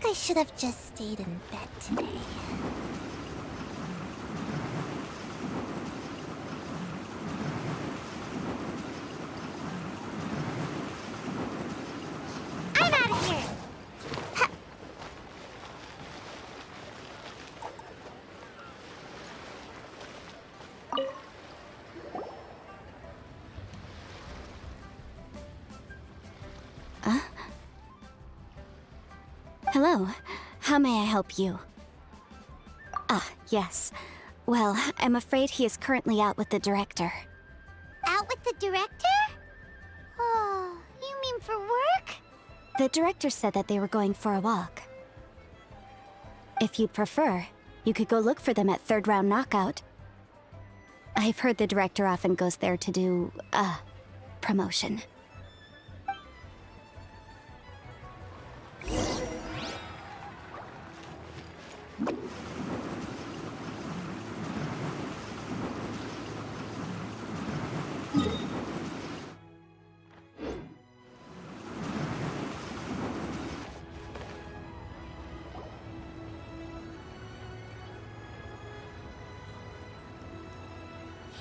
like I should have just stayed in bed today. I'm out of here! Hello. How may I help you? Ah, yes. Well, I'm afraid he is currently out with the director. Out with the director? Oh, you mean for work? The director said that they were going for a walk. If you'd prefer, you could go look for them at third round knockout. I've heard the director often goes there to do, promotion.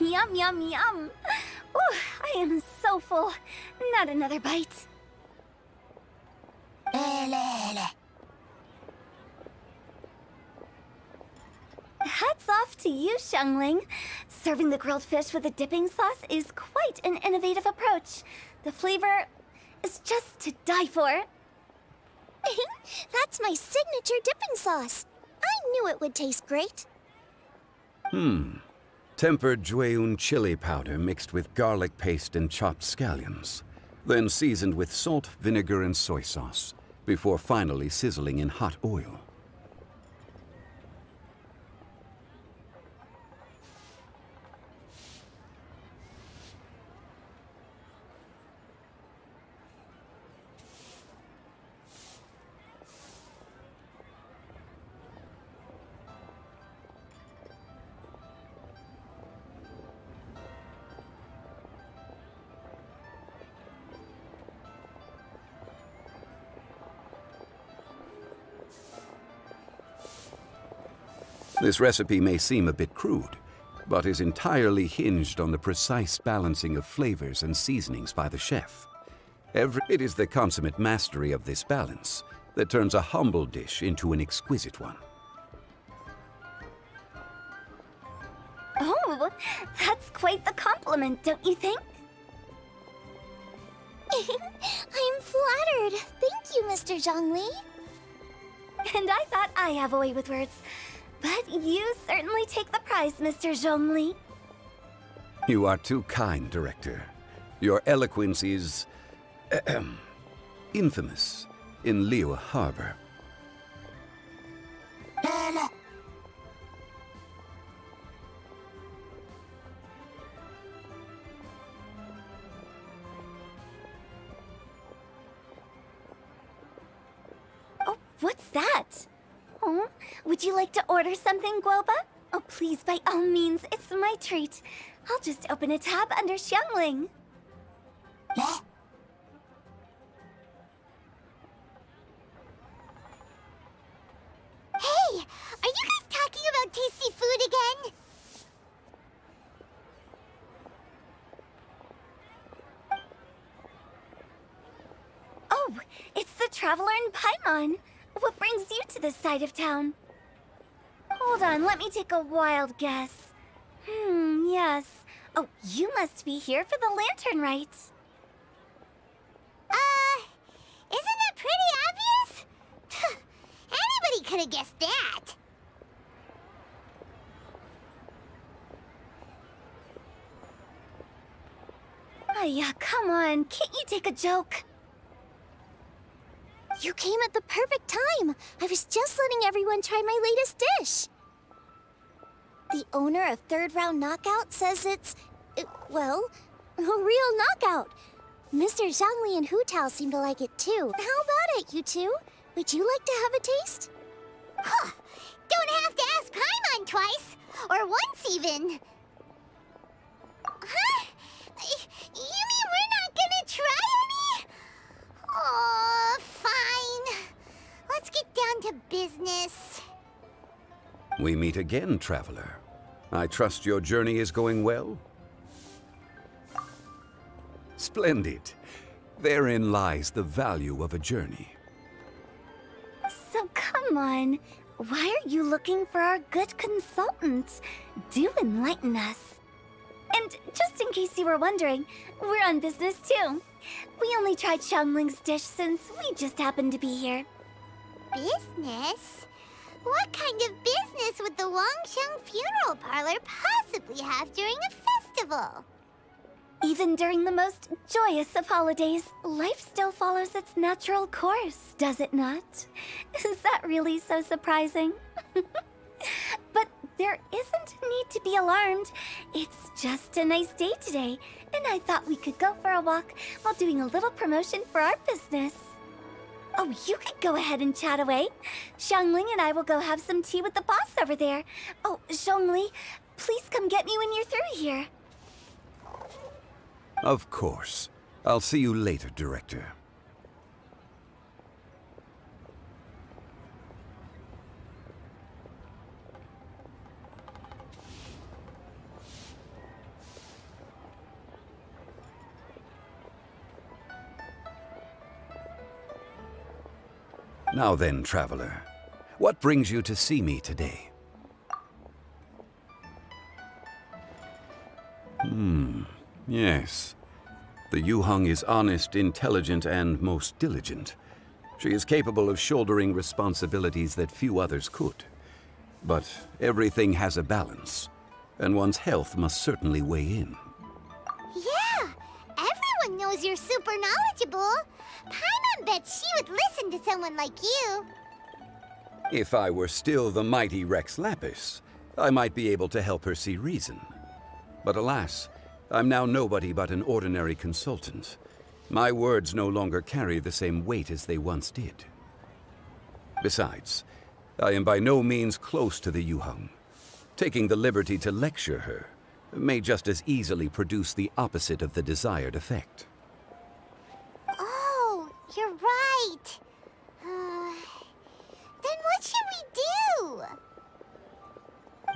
Yum, yum, yum! Ooh, I am so full. Not another bite. Hats off to you, Xiangling. Serving the grilled fish with a dipping sauce is quite an innovative approach. The flavor is just to die for. That's my signature dipping sauce. I knew it would taste great. Tempered Jueyun chili powder mixed with garlic paste and chopped scallions, then seasoned with salt, vinegar, and soy sauce, before finally sizzling in hot oil. This recipe may seem a bit crude, but is entirely hinged on the precise balancing of flavors and seasonings by the chef. It is the consummate mastery of this balance that turns a humble dish into an exquisite one. Oh, that's quite the compliment, don't you think? I'm flattered. Thank you, Mr. Zhongli. And I thought I have a way with words. But you certainly take the prize, Mr. Zhongli. You are too kind, Director. Your eloquence is infamous in Liyue Harbor. Oh, what's that? Oh, would you like to order something, Guoba? Oh, please, by all means, it's my treat. I'll just open a tab under Xiangling. Hey, are you guys talking about tasty food again? Oh, it's the Traveler in Paimon. What brings you to this side of town? Hold on, let me take a wild guess. Yes. Oh, you must be here for the lantern rite. Isn't that pretty obvious? Anybody could have guessed that. Oh, yeah, come on. Can't you take a joke? You came at the perfect time. I was just letting everyone try my latest dish. The owner of Third Round Knockout says it's, well, a real knockout. Mr. Zhangli and Hu Tao seem to like it too. How about it, you two? Would you like to have a taste? Huh. Don't have to ask Paimon twice. Or once even. Huh? You mean we're not gonna try any? Oh, fine. Let's get down business. We meet again, traveler. I trust your journey is going well? Splendid. Therein lies the value of a journey. So come on, why are you looking for our good consultant? Do enlighten us. And just in case you were wondering, we're on business too. We only tried Xiangling's dish since we just happened to be here. Business? What kind of business would the Wangsheng funeral parlor possibly have during a festival? Even during the most joyous of holidays, life still follows its natural course, does it not? Is that really so surprising? But there isn't a need to be alarmed. It's just a nice day today, and I thought we could go for a walk while doing a little promotion for our business. Oh, you could go ahead and chat away. Xiangling and I will go have some tea with the boss over there. Oh, Zhongli, please come get me when you're through here. Of course. I'll see you later, Director. Now then, traveler, what brings you to see me today? Yes. The Yuheng is honest, intelligent, and most diligent. She is capable of shouldering responsibilities that few others could. But everything has a balance, and one's health must certainly weigh in. Yeah, everyone knows you're super knowledgeable. Paimon bets she would listen to someone like you. If I were still the mighty Rex Lapis, I might be able to help her see reason. But alas, I'm now nobody but an ordinary consultant. My words no longer carry the same weight as they once did. Besides, I am by no means close to the Yuheng. Taking the liberty to lecture her may just as easily produce the opposite of the desired effect. Oh, you're right. Then what should we do?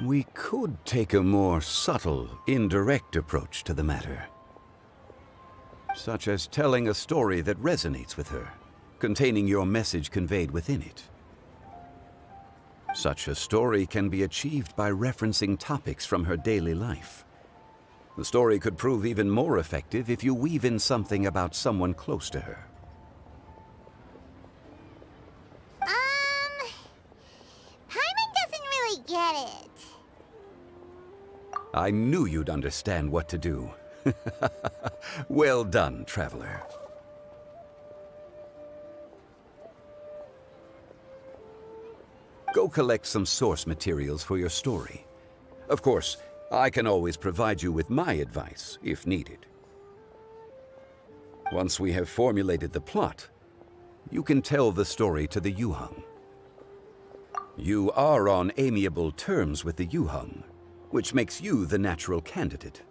We could take a more subtle, indirect approach to the matter. Such as telling a story that resonates with her, containing your message conveyed within it. Such a story can be achieved by referencing topics from her daily life. The story could prove even more effective if you weave in something about someone close to her. Paimon doesn't really get it. I knew you'd understand what to do. Well done, traveler. Go collect some source materials for your story. Of course, I can always provide you with my advice, if needed. Once we have formulated the plot, you can tell the story to the Yuheng. You are on amiable terms with the Yuheng, which makes you the natural candidate.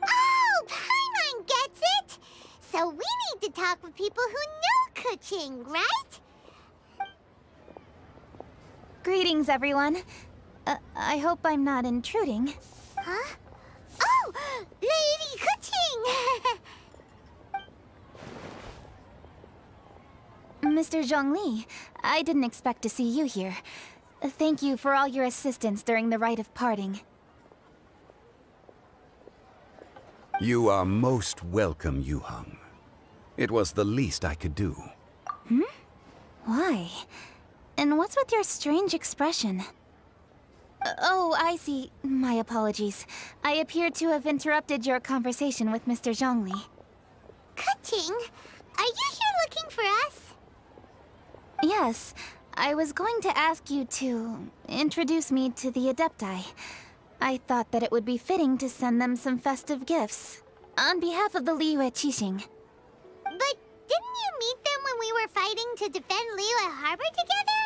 Oh, Paimon gets it! So we need to talk with people who know Kuching, right? Greetings, everyone. I hope I'm not intruding. Huh? Oh, Lady Kuching! Mr. Zhongli, I didn't expect to see you here. Thank you for all your assistance during the rite of parting. You are most welcome, Yuheng. It was the least I could do. Why? And what's with your strange expression? Oh, I see. My apologies. I appear to have interrupted your conversation with Mr. Zhongli. Kuching, are you here looking for us? Yes, I was going to ask you to introduce me to the Adepti. I thought that it would be fitting to send them some festive gifts. On behalf of the Liyue Qixing. But didn't you meet them when we were fighting to defend Liyue Harbor together?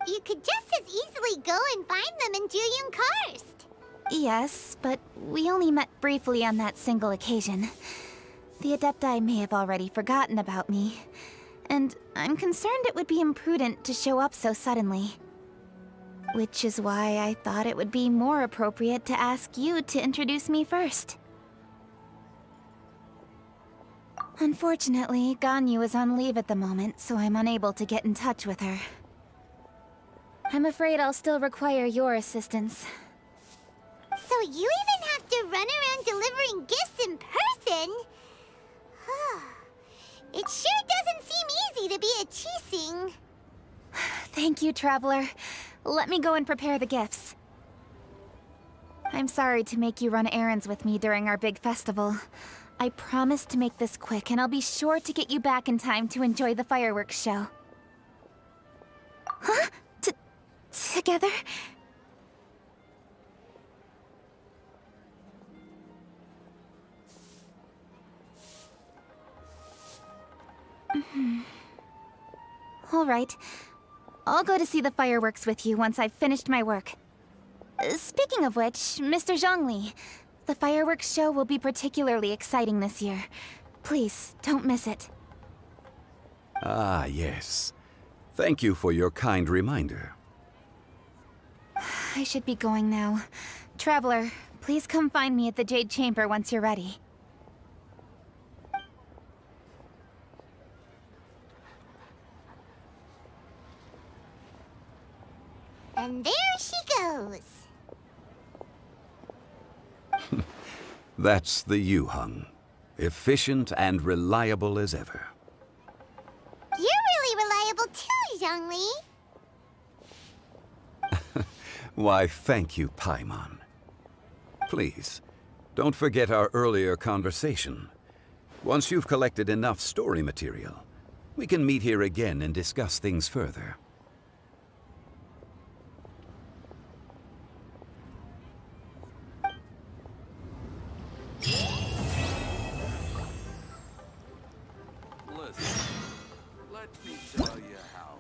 You could just as easily go and find them in Juyun Karst. Yes, but we only met briefly on that single occasion. The Adepti may have already forgotten about me. and I'm concerned it would be imprudent to show up so suddenly. Which is why I thought it would be more appropriate to ask you to introduce me first. Unfortunately, Ganyu is on leave at the moment, so I'm unable to get in touch with her. I'm afraid I'll still require your assistance. So you even have to run around delivering gifts in person? It sure doesn't seem easy to be a Chising. Thank you, Traveler. Let me go and prepare the gifts. I'm sorry to make you run errands with me during our big festival. I promise to make this quick, and I'll be sure to get you back in time to enjoy the fireworks show. Huh? Together? All right. I'll go to see the fireworks with you once I've finished my work. Speaking of which, Mr. Zhongli, the fireworks show will be particularly exciting this year. Please, don't miss it. Ah, yes. Thank you for your kind reminder. I should be going now. Traveler, please come find me at the Jade Chamber once you're ready. And there she goes. That's the Yuheng. Efficient and reliable as ever. You're really reliable too, Zhongli. Why, thank you, Paimon. Please, don't forget our earlier conversation. Once you've collected enough story material, we can meet here again and discuss things further. Listen, let me tell you how.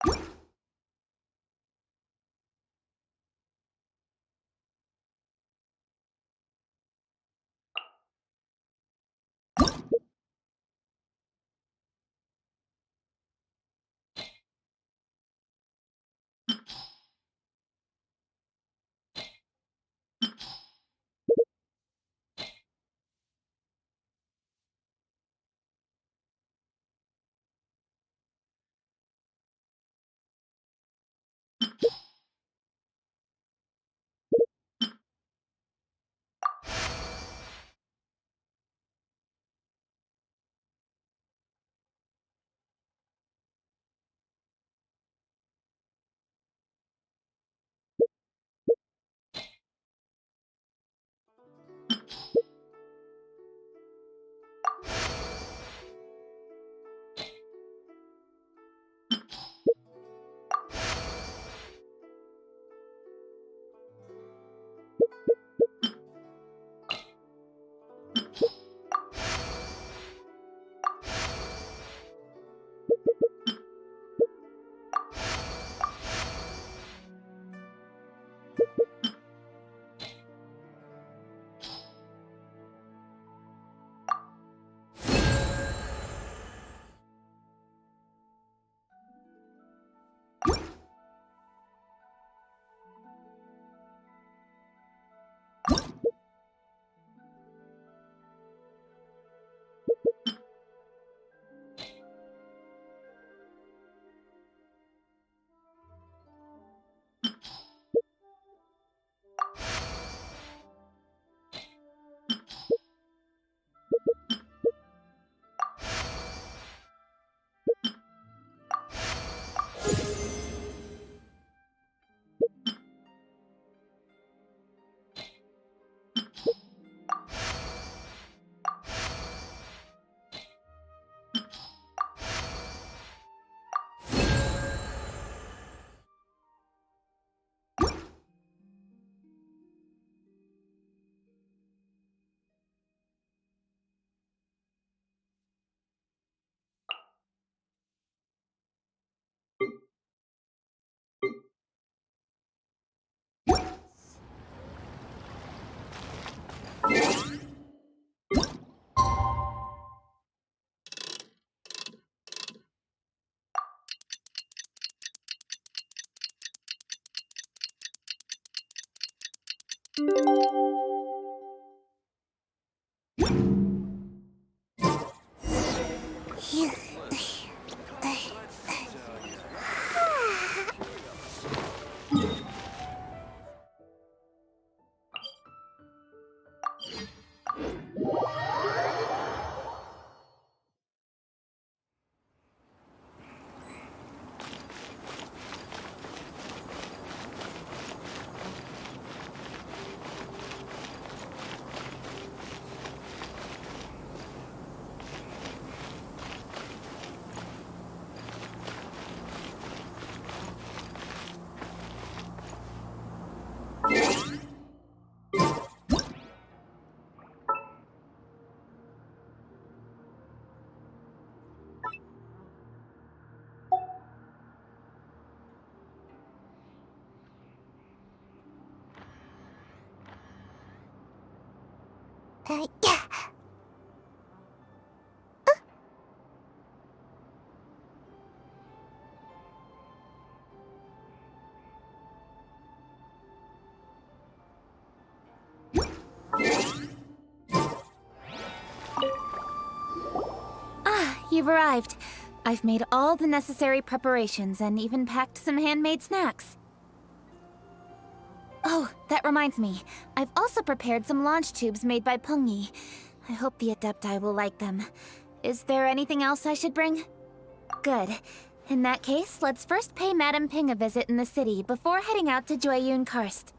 Yeah. Ah, you've arrived. I've made all the necessary preparations and even packed some handmade snacks. Oh, that reminds me. I've also prepared some launch tubes made by Pungi. I hope the Adepti will like them. Is there anything else I should bring? Good. In that case, let's first pay Madame Ping a visit in the city before heading out to Jueyun Karst.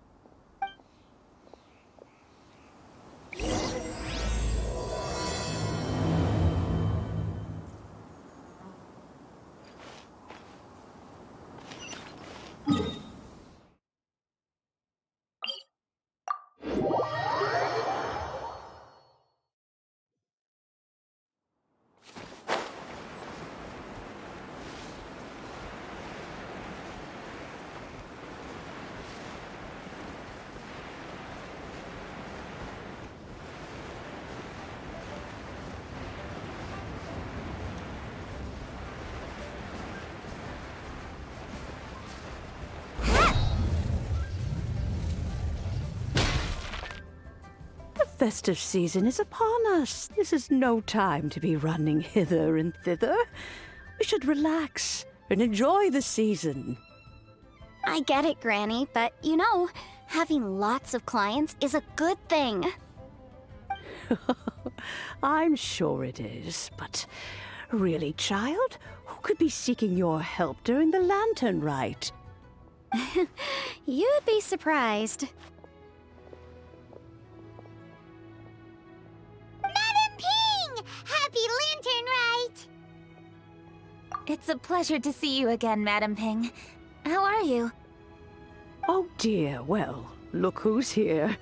festive season is upon us. This is no time to be running hither and thither. We should relax and enjoy the season. I get it, Granny, but you know, having lots of clients is a good thing. I'm sure it is, but really, child, who could be seeking your help during the lantern rite? You'd be surprised. Madam Ping! Happy Lantern Rite! It's a pleasure to see you again, Madam Ping. How are you? Oh dear, well, look who's here.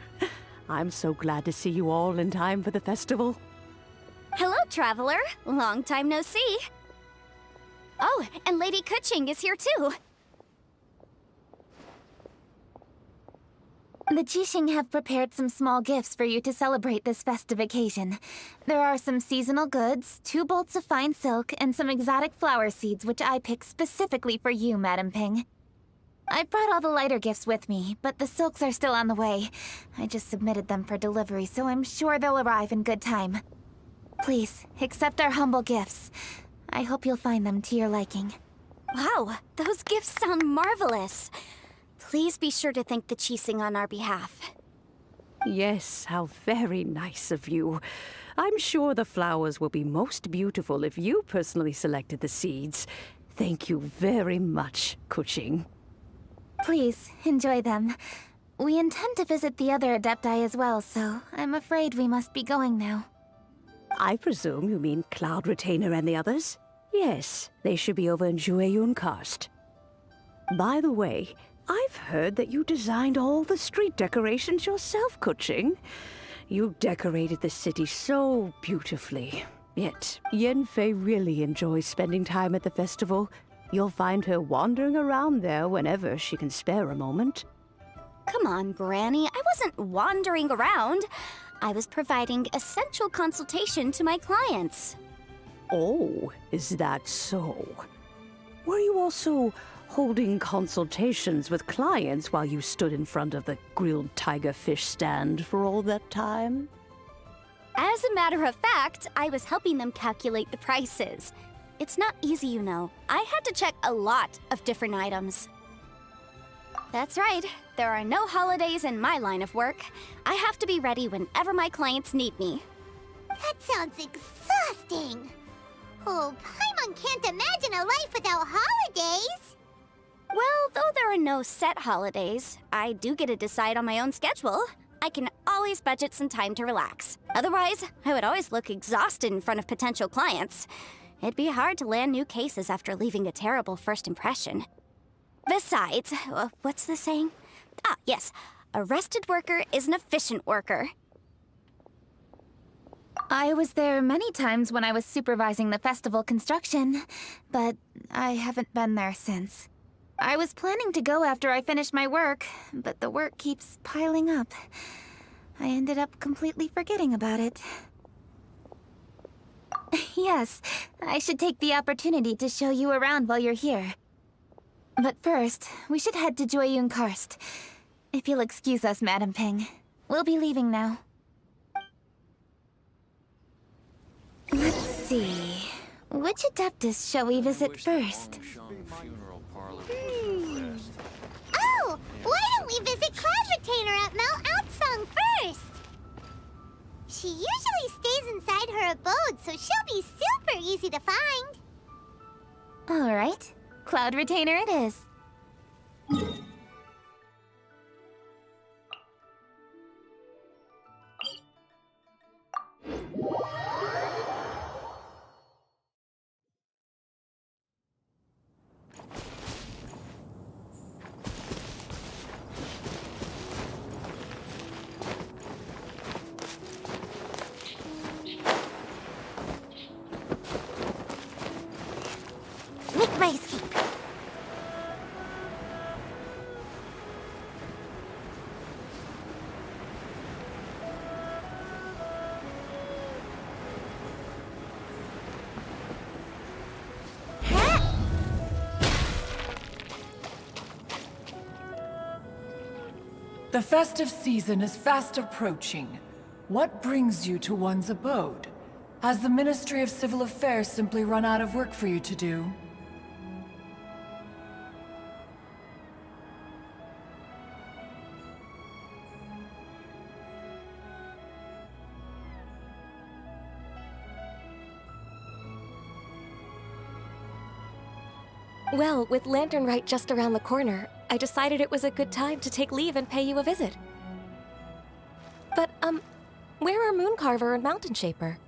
I'm so glad to see you all in time for the festival. Hello, traveler. Long time no see. Oh, and Lady Kuching is here too. The Jixing have prepared some small gifts for you to celebrate this festive occasion. There are some seasonal goods, 2 bolts of fine silk, and some exotic flower seeds which I picked specifically for you, Madam Ping. I brought all the lighter gifts with me, but the silks are still on the way. I just submitted them for delivery, so I'm sure they'll arrive in good time. Please, accept our humble gifts. I hope you'll find them to your liking. Wow, those gifts sound marvelous. Please be sure to thank the Jixing on our behalf. Yes, how very nice of you. I'm sure the flowers will be most beautiful if you personally selected the seeds. Thank you very much, Kuching. Please, enjoy them. We intend to visit the other Adepti as well, so I'm afraid we must be going now. I presume you mean Cloud Retainer and the others? Yes, they should be over in Jueyun Karst. By the way, I've heard that you designed all the street decorations yourself, Kuching. You decorated the city so beautifully. Yet, Yanfei really enjoys spending time at the festival. You'll find her wandering around there whenever she can spare a moment. Come on, Granny. I wasn't wandering around. I was providing essential consultation to my clients. Oh, is that so? Were you also holding consultations with clients while you stood in front of the grilled tiger fish stand for all that time? As a matter of fact, I was helping them calculate the prices. It's not easy, you know. I had to check a lot of different items. That's right. There are no holidays in my line of work. I have to be ready whenever my clients need me. That sounds exhausting. Oh, Paimon can't imagine a life without holidays. Well, though there are no set holidays, I do get to decide on my own schedule. I can always budget some time to relax. Otherwise, I would always look exhausted in front of potential clients. It'd be hard to land new cases after leaving a terrible first impression. Besides, what's the saying? Ah, yes. A rested worker is an efficient worker. I was there many times when I was supervising the festival construction, but I haven't been there since. I was planning to go after I finished my work, but the work keeps piling up. I ended up completely forgetting about it. Yes, I should take the opportunity to show you around while you're here. But first, we should head to Jueyun Karst. If you'll excuse us, Madam Ping. We'll be leaving now. Let's see. Which Adeptus shall we visit first? Oh, why don't we visit Cloud Retainer at Mount Outsong first? She usually stays inside her abode, so she'll be super easy to find. All right. Cloud Retainer it is. Make my escape. The festive season is fast approaching. what brings you to one's abode? Has the Ministry of Civil Affairs simply run out of work for you to do? Well, with Lantern Rite just around the corner, I decided it was a good time to take leave and pay you a visit. But, where are Mooncarver and Mountain Shaper?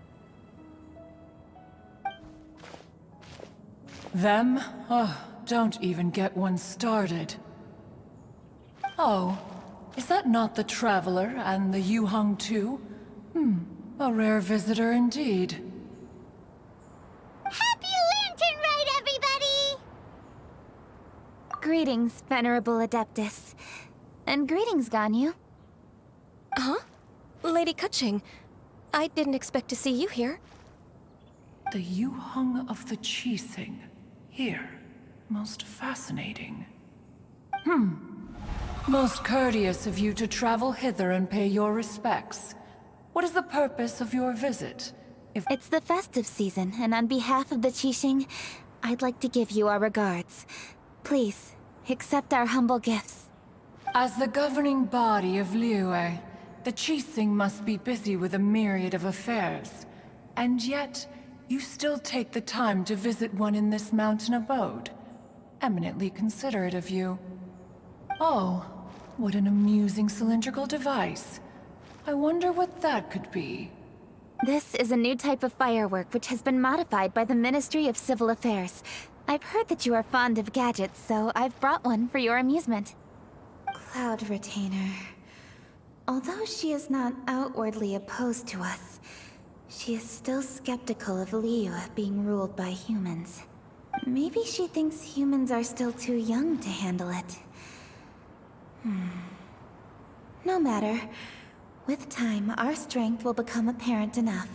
Them? Oh, don't even get one started. Oh, is that not the Traveler and the Yuhung too? A rare visitor indeed. Happy Lantern Rite, everybody! Greetings, Venerable Adeptus. And greetings, Ganyu. Huh? Lady Kutching, I didn't expect to see you here. The Yuhung of the Qixing. Here. Most fascinating. Most courteous of you to travel hither and pay your respects. What is the purpose of your visit? It's the festive season, and on behalf of the Qixing, I'd like to give you our regards. Please, accept our humble gifts. As the governing body of Liyue, the Qixing must be busy with a myriad of affairs. And yet, you still take the time to visit one in this mountain abode. Eminently considerate of you. Oh, what an amusing cylindrical device. I wonder what that could be. This is a new type of firework which has been modified by the Ministry of Civil Affairs. I've heard that you are fond of gadgets, so I've brought one for your amusement. Cloud Retainer. Although she is not outwardly opposed to us, she is still skeptical of Liyue being ruled by humans. Maybe she thinks humans are still too young to handle it. No matter. With time, our strength will become apparent enough.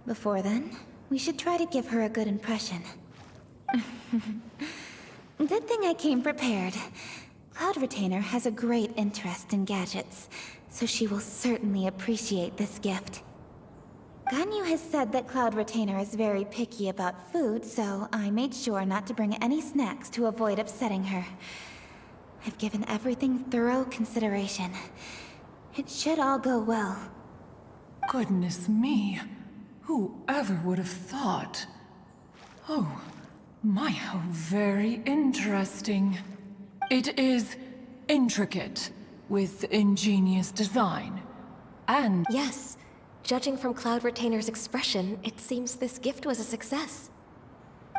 Before then, we should try to give her a good impression. Good thing I came prepared. Cloud Retainer has a great interest in gadgets, so she will certainly appreciate this gift. Ganyu has said that Cloud Retainer is very picky about food, so I made sure not to bring any snacks to avoid upsetting her. I've given everything thorough consideration. It should all go well. Goodness me. Whoever would have thought? Oh, my, how very interesting. It is intricate, with ingenious design. And Yes. Judging from Cloud Retainer's expression, it seems this gift was a success.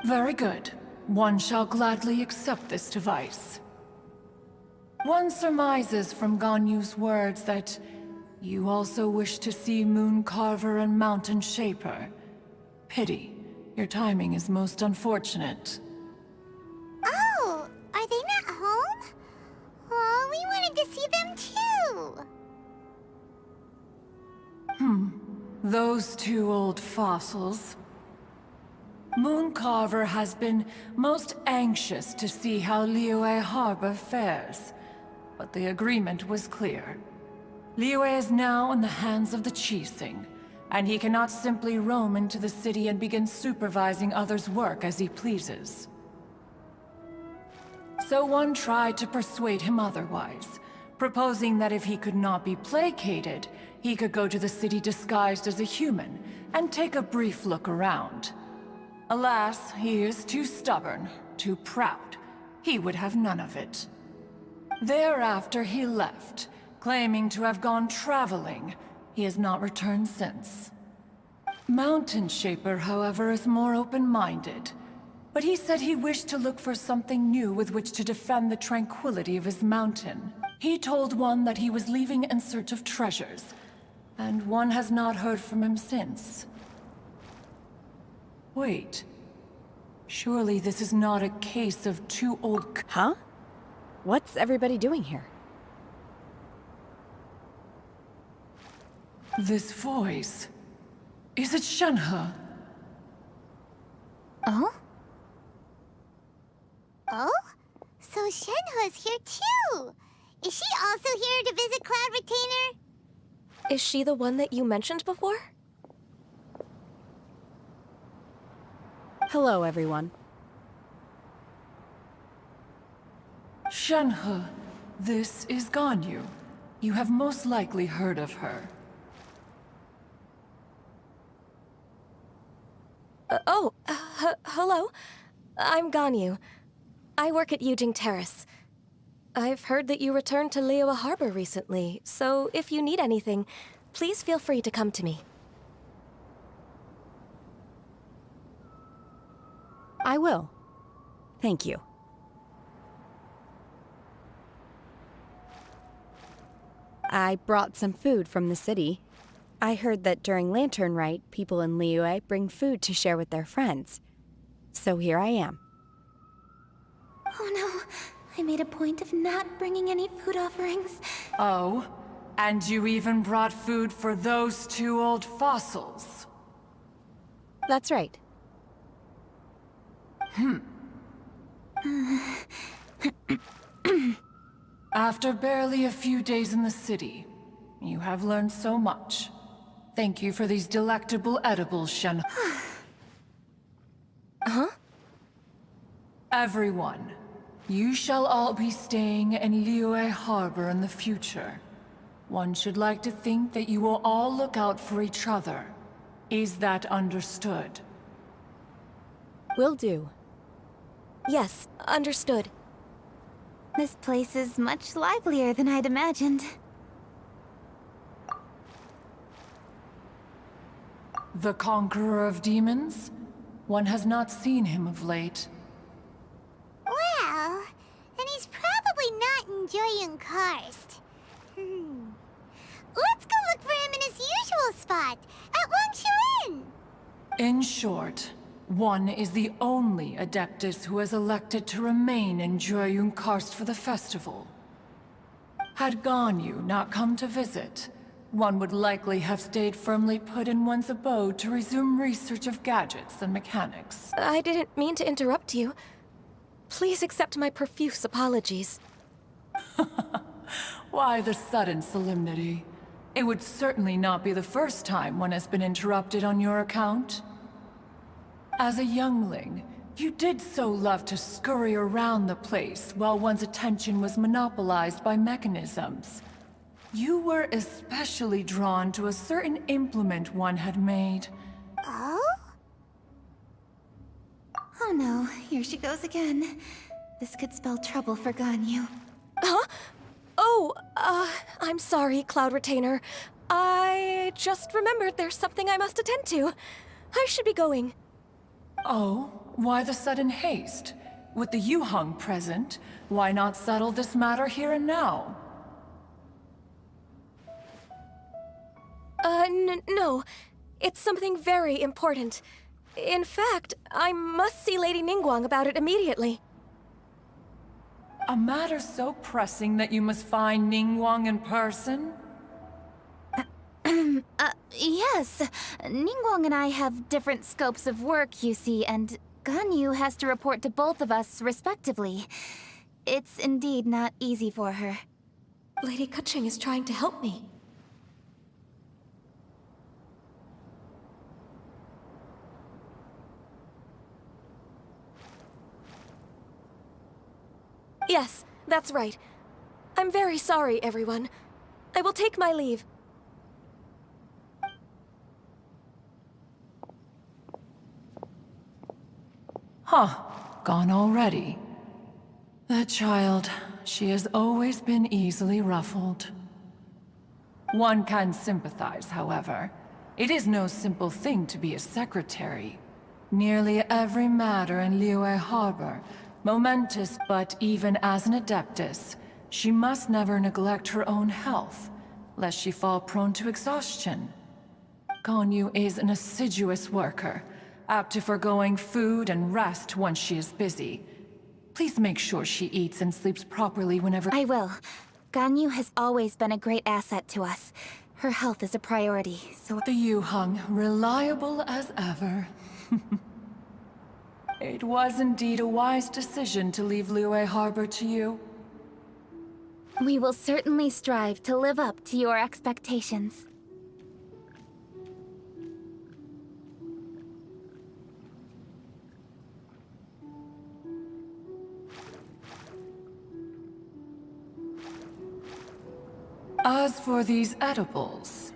very good. One shall gladly accept this device. One surmises from Ganyu's words that you also wish to see Mooncarver and Mountain Shaper. Pity. Your timing is most unfortunate. Oh, are they not home? Oh, we wanted to see them too. Those two old fossils. Mooncarver has been most anxious to see how Liyue Harbor fares. But the agreement was clear. Liyue is now in the hands of the Qixing, and he cannot simply roam into the city and begin supervising others' work as he pleases. So one tried to persuade him otherwise, proposing that if he could not be placated, he could go to the city disguised as a human and take a brief look around. Alas, he is too stubborn, too proud. He would have none of it. Thereafter he left, claiming to have gone traveling. He has not returned since. Mountain Shaper, however, is more open-minded. But he said he wished to look for something new with which to defend the tranquility of his mountain. He told one that he was leaving in search of treasures, and one has not heard from him since. Wait. Surely this is not a case of two old Huh? What's everybody doing here? This voice... Is it Shenhe? Oh? Oh? So Shenhe's here too. Is she also here to visit Cloud Retainer? Is she the one that you mentioned before? Hello, everyone. Shenhe, this is Ganyu. You have most likely heard of her. Hello. I'm Ganyu. I work at Yujing Terrace. I've heard that you returned to Liyue Harbor recently, so if you need anything, please feel free to come to me. I will. Thank you. I brought some food from the city. I heard that during Lantern Rite, people in Liyue bring food to share with their friends. So here I am. Oh no, I made a point of not bringing any food offerings. Oh, and you even brought food for those two old fossils. That's right. After barely a few days in the city, you have learned so much. Thank you for these delectable edibles, Shen. Huh? Everyone, you shall all be staying in Liyue Harbor in the future. One should like to think that you will all look out for each other. Is that understood? Will do. Yes, understood. This place is much livelier than I'd imagined. The Conqueror of Demons? One has not seen him of late. Well, then he's probably not enjoying Karst. Let's go look for him in his usual spot, at Wangshu Inn. In short, one is the only Adeptus who has elected to remain in Jueyun Karst for the festival. Had Ganyu not come to visit, one would likely have stayed firmly put in one's abode to resume research of gadgets and mechanics. I didn't mean to interrupt you. Please accept my profuse apologies. Why the sudden solemnity? It would certainly not be the first time one has been interrupted on your account. As a youngling, you did so love to scurry around the place while one's attention was monopolized by mechanisms. You were especially drawn to a certain implement one had made. Oh? Oh no, here she goes again. This could spell trouble for Ganyu. Huh? Oh, I'm sorry, Cloud Retainer. I just remembered there's something I must attend to. I should be going. Oh, why the sudden haste? With the Yuheng present, why not settle this matter here and now? No. It's something very important. In fact, I must see Lady Ningguang about it immediately. A matter so pressing that you must find Ningguang in person? Yes. Ningguang and I have different scopes of work, you see, and Ganyu has to report to both of us, respectively. It's indeed not easy for her. Lady Keqing is trying to help me. Yes, that's right. I'm very sorry, everyone. I will take my leave. Huh, gone already. That child, she has always been easily ruffled. One can sympathize, however. It is no simple thing to be a secretary. Nearly every matter in Liyue Harbor, momentous, but even as an Adeptus, she must never neglect her own health, lest she fall prone to exhaustion. Ganyu is an assiduous worker, apt to foregoing food and rest once she is busy. Please make sure she eats and sleeps properly whenever— I will. Ganyu has always been a great asset to us. Her health is a priority, so— The Yuheng, reliable as ever. It was indeed a wise decision to leave Liyue Harbor to you. We will certainly strive to live up to your expectations. As for these edibles,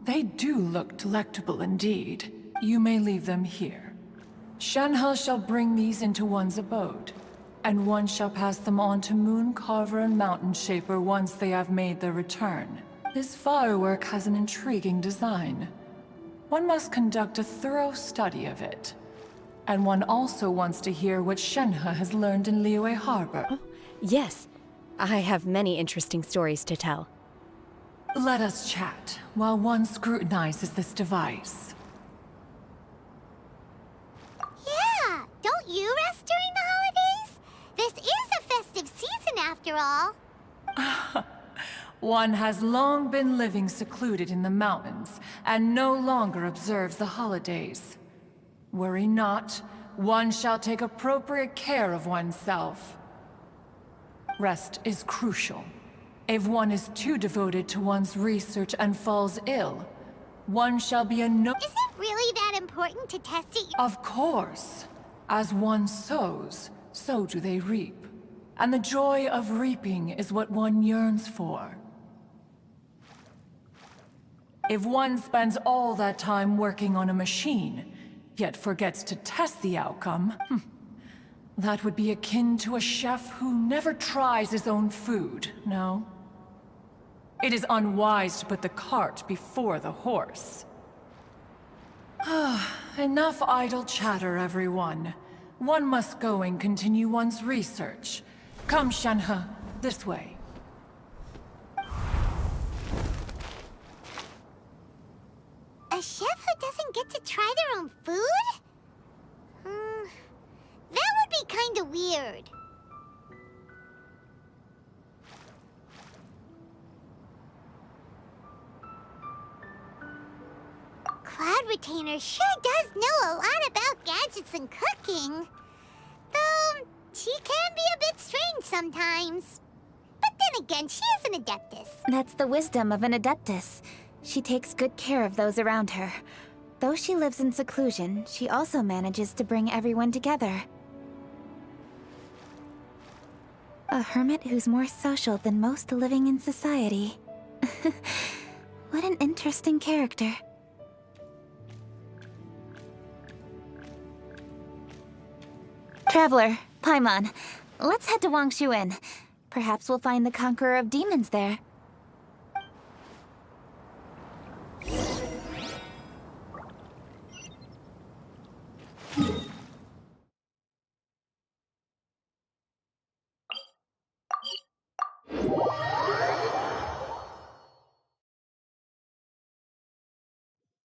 they do look delectable indeed. You may leave them here. Shenhe shall bring these into one's abode, and one shall pass them on to Moon Carver and Mountain Shaper once they have made their return. This firework has an intriguing design. One must conduct a thorough study of it. And one also wants to hear what Shenhe has learned in Liyue Harbor. Yes, I have many interesting stories to tell. Let us chat while one scrutinizes this device. Yeah, don't you rest during the holidays? This is a festive season after all. One has long been living secluded in the mountains and no longer observes the holidays. Worry not, one shall take appropriate care of oneself. Rest is crucial. If one is too devoted to one's research and falls ill, one shall be a no- Is it really that important to test it? Of course. As one sows, so do they reap. And the joy of reaping is what one yearns for. If one spends all that time working on a machine, yet forgets to test the outcome, that would be akin to a chef who never tries his own food, no? It is unwise to put the cart before the horse. Enough idle chatter, everyone. One must go and continue one's research. Come, Shenhe, this way. A chef who doesn't get to try their own food? That would be kinda weird. Cloud Retainer sure does know a lot about gadgets and cooking. Though, she can be a bit strange sometimes. But then again, she is an Adeptus. That's the wisdom of an Adeptus. She takes good care of those around her. Though she lives in seclusion, she also manages to bring everyone together. A hermit who's more social than most living in society. What an interesting character. Traveler, Paimon, let's head to Wangshuin. Perhaps we'll find the Conqueror of Demons there.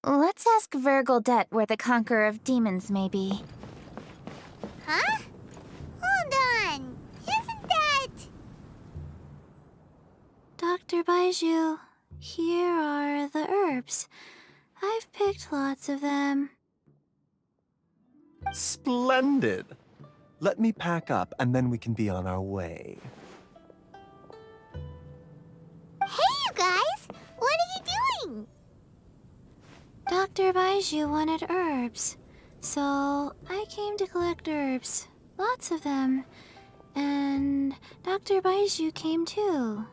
Let's ask Vergildet where the Conqueror of Demons may be. Huh? Hold on. Isn't that... Dr. Baiju, here are the herbs. I've picked lots of them. Splendid! Let me pack up and then we can be on our way. Hey, you guys! What are you doing? Dr. Baiju wanted herbs, so I came to collect herbs. Lots of them. And Dr. Baiju came too.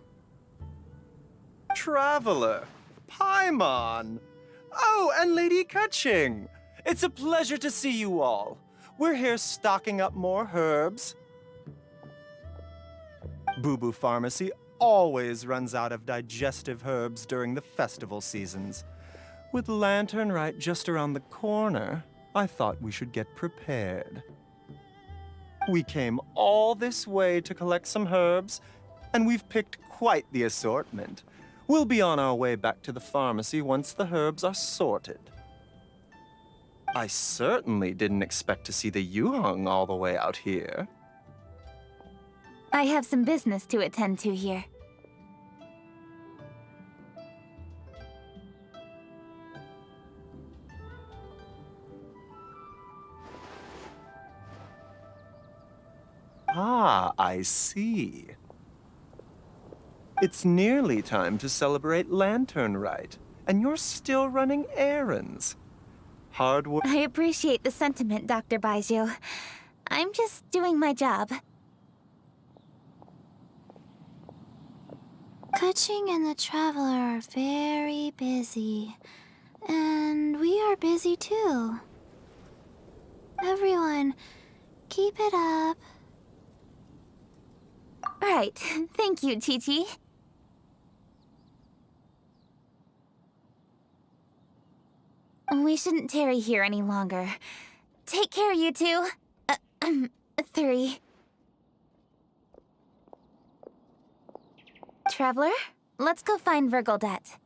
Traveler! Paimon! Oh, and Lady Kaching! It's a pleasure to see you all. We're here stocking up more herbs. Boo Boo Pharmacy always runs out of digestive herbs during the festival seasons. With Lantern right just around the corner, I thought we should get prepared. We came all this way to collect some herbs, and we've picked quite the assortment. We'll be on our way back to the pharmacy once the herbs are sorted. I certainly didn't expect to see the Yuheng all the way out here. I have some business to attend to here. Ah, I see. It's nearly time to celebrate Lantern Rite, and you're still running errands. Hard work. I appreciate the sentiment, Dr. Baiju. I'm just doing my job. Kuching and the Traveler are very busy. And we are busy too. Everyone, keep it up. Right. Thank you, Chi-Chi. We shouldn't tarry here any longer. Take care, you two. 3. Traveler, let's go find Virgoldet.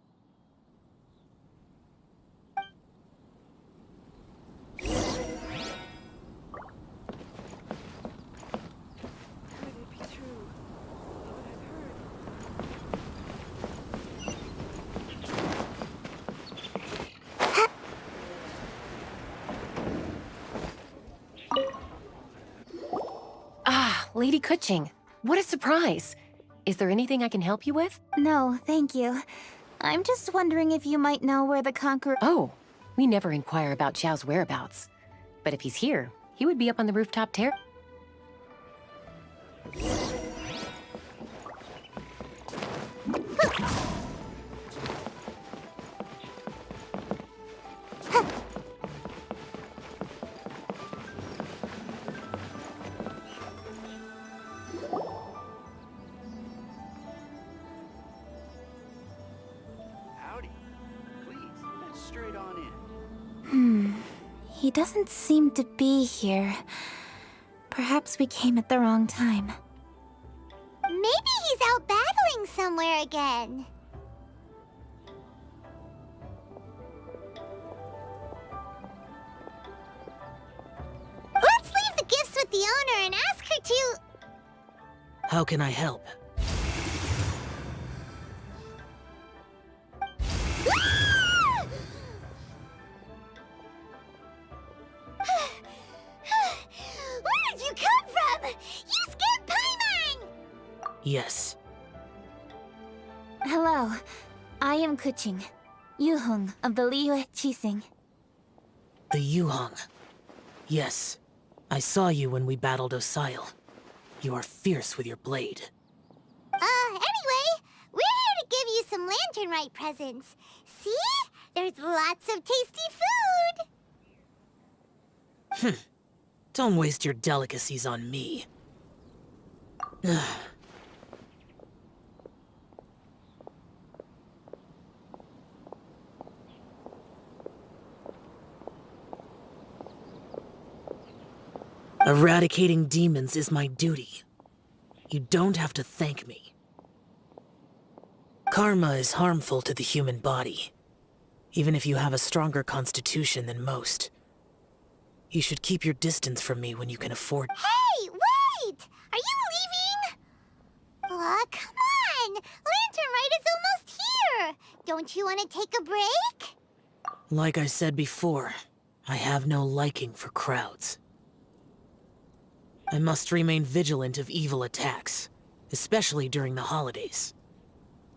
Lady Kuching, what a surprise! Is there anything I can help you with? No, thank you. I'm just wondering if you might know where the Conqueror— Oh, we never inquire about Xiao's whereabouts. But if he's here, he would be up on the rooftop terrace. Howdy. Please, head straight on in. He doesn't seem to be here. Perhaps we came at the wrong time. Maybe he's out battling somewhere again. Let's leave the gifts with the owner and ask her to... How can I help? Where did you come from? You scared Paimon! Yes. Hello. I am Kuching, Yuhong of the Liyue Chising. The Yuhong. Yes. I saw you when we battled Osile. You are fierce with your blade. Anyway, we're here to give you some lanternite presents. See? There's lots of tasty food. Don't waste your delicacies on me. Eradicating demons is my duty. You don't have to thank me. Karma is harmful to the human body, even if you have a stronger constitution than most. You should keep your distance from me when you can afford. Hey, wait! Are you leaving? Aw, come on! Lanternite is almost here! Don't you want to take a break? Like I said before, I have no liking for crowds. I must remain vigilant of evil attacks, especially during the holidays.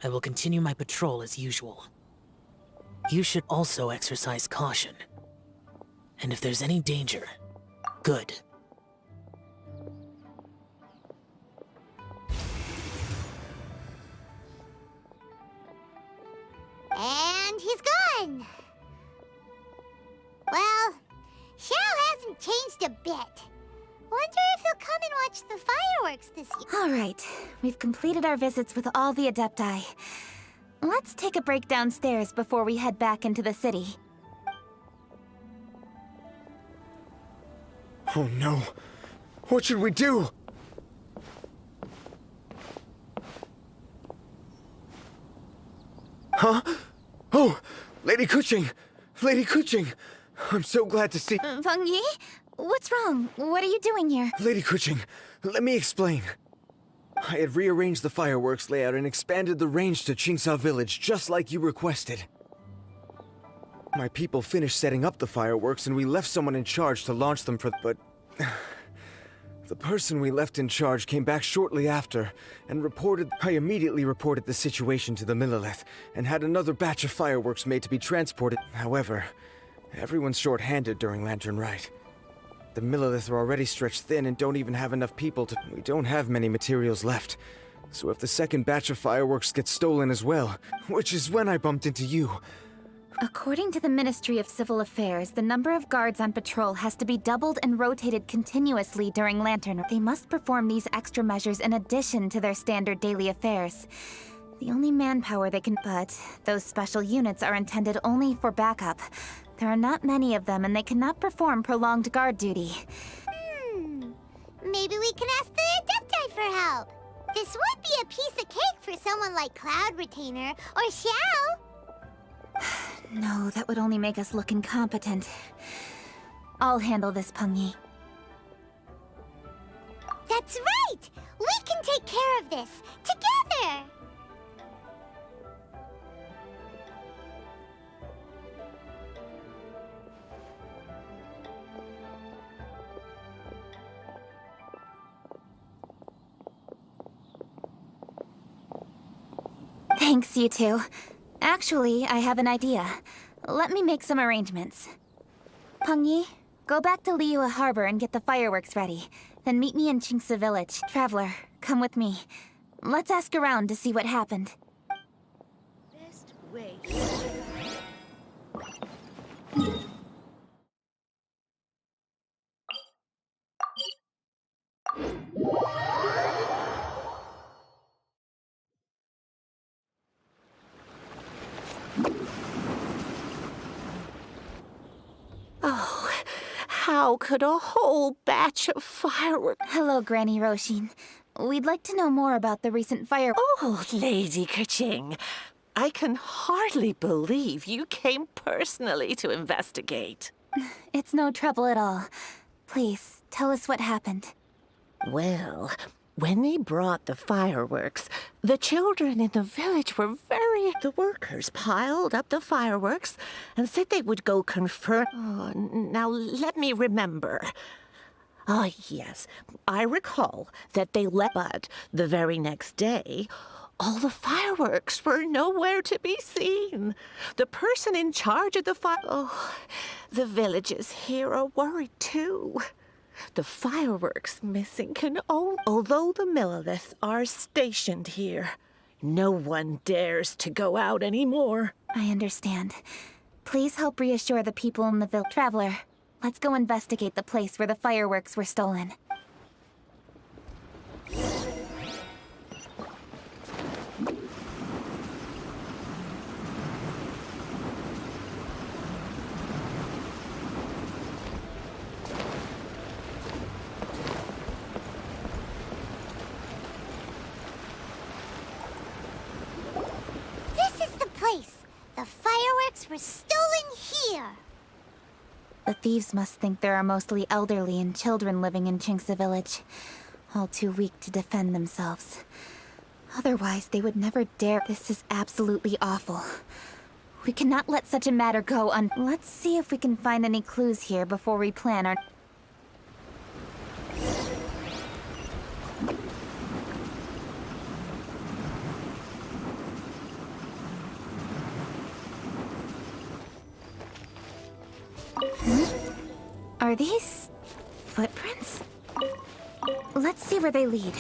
I will continue my patrol as usual. You should also exercise caution. And if there's any danger, good. And he's gone! Well, Xiao hasn't changed a bit. Wonder if he'll come and watch the fireworks this year. All right, we've completed our visits with all the Adepti. Let's take a break downstairs before we head back into the city. Oh no. What should we do? Huh? Oh, Lady Kuching! Lady Kuching! I'm so glad to see... Feng Yi? What's wrong? What are you doing here? Lady Kuching, let me explain. I had rearranged the fireworks layout and expanded the range to Qingsa Village just like you requested. My people finished setting up the fireworks and we left someone in charge to launch them but... The person we left in charge came back shortly after and reported... I immediately reported the situation to the Millelith and had another batch of fireworks made to be transported. However, everyone's short-handed during Lantern Rite. The Millelith are already stretched thin and don't even have enough people to... We don't have many materials left. So if the second batch of fireworks gets stolen as well, which is when I bumped into you. According to the Ministry of Civil Affairs, the number of guards on patrol has to be doubled and rotated continuously during Lantern. They must perform these extra measures in addition to their standard daily affairs. The only manpower they can... But those special units are intended only for backup. There are not many of them, and they cannot perform prolonged guard duty. Maybe we can ask the Adepti for help. This would be a piece of cake for someone like Cloud Retainer or Xiao. No, that would only make us look incompetent. I'll handle this, Pengyi. That's right! We can take care of this, together! Thanks, you two. Actually, I have an idea. Let me make some arrangements. Pengyi, go back to Liyue Harbor and get the fireworks ready. Then meet me in Qingce Village. Traveler, come with me. Let's ask around to see what happened. Best way. Oh, how could a whole batch of fireworks... Hello, Granny Roshin. We'd like to know more about the recent fire... Oh, Lady Keqing, I can hardly believe you came personally to investigate. It's no trouble at all. Please, tell us what happened. Well, when they brought the fireworks, the children in the village were very... The workers piled up the fireworks and said they would go confirm... Oh, now let me remember. Ah, yes, I recall that they let... But the very next day, all the fireworks were nowhere to be seen. The person in charge of the fire... Oh, the villagers here are worried too. The fireworks missing can only... Although the Millelith are stationed here, no one dares to go out anymore. I understand. Please help reassure the people in the village. Traveler, let's go investigate the place where the fireworks were stolen. The fireworks were stolen here! The thieves must think there are mostly elderly and children living in Qingce Village, all too weak to defend themselves. Otherwise, they would never dare. This is absolutely awful. We cannot let such a matter go un- Let's see if we can find any clues here before we plan our- Are these footprints? Let's see where they lead.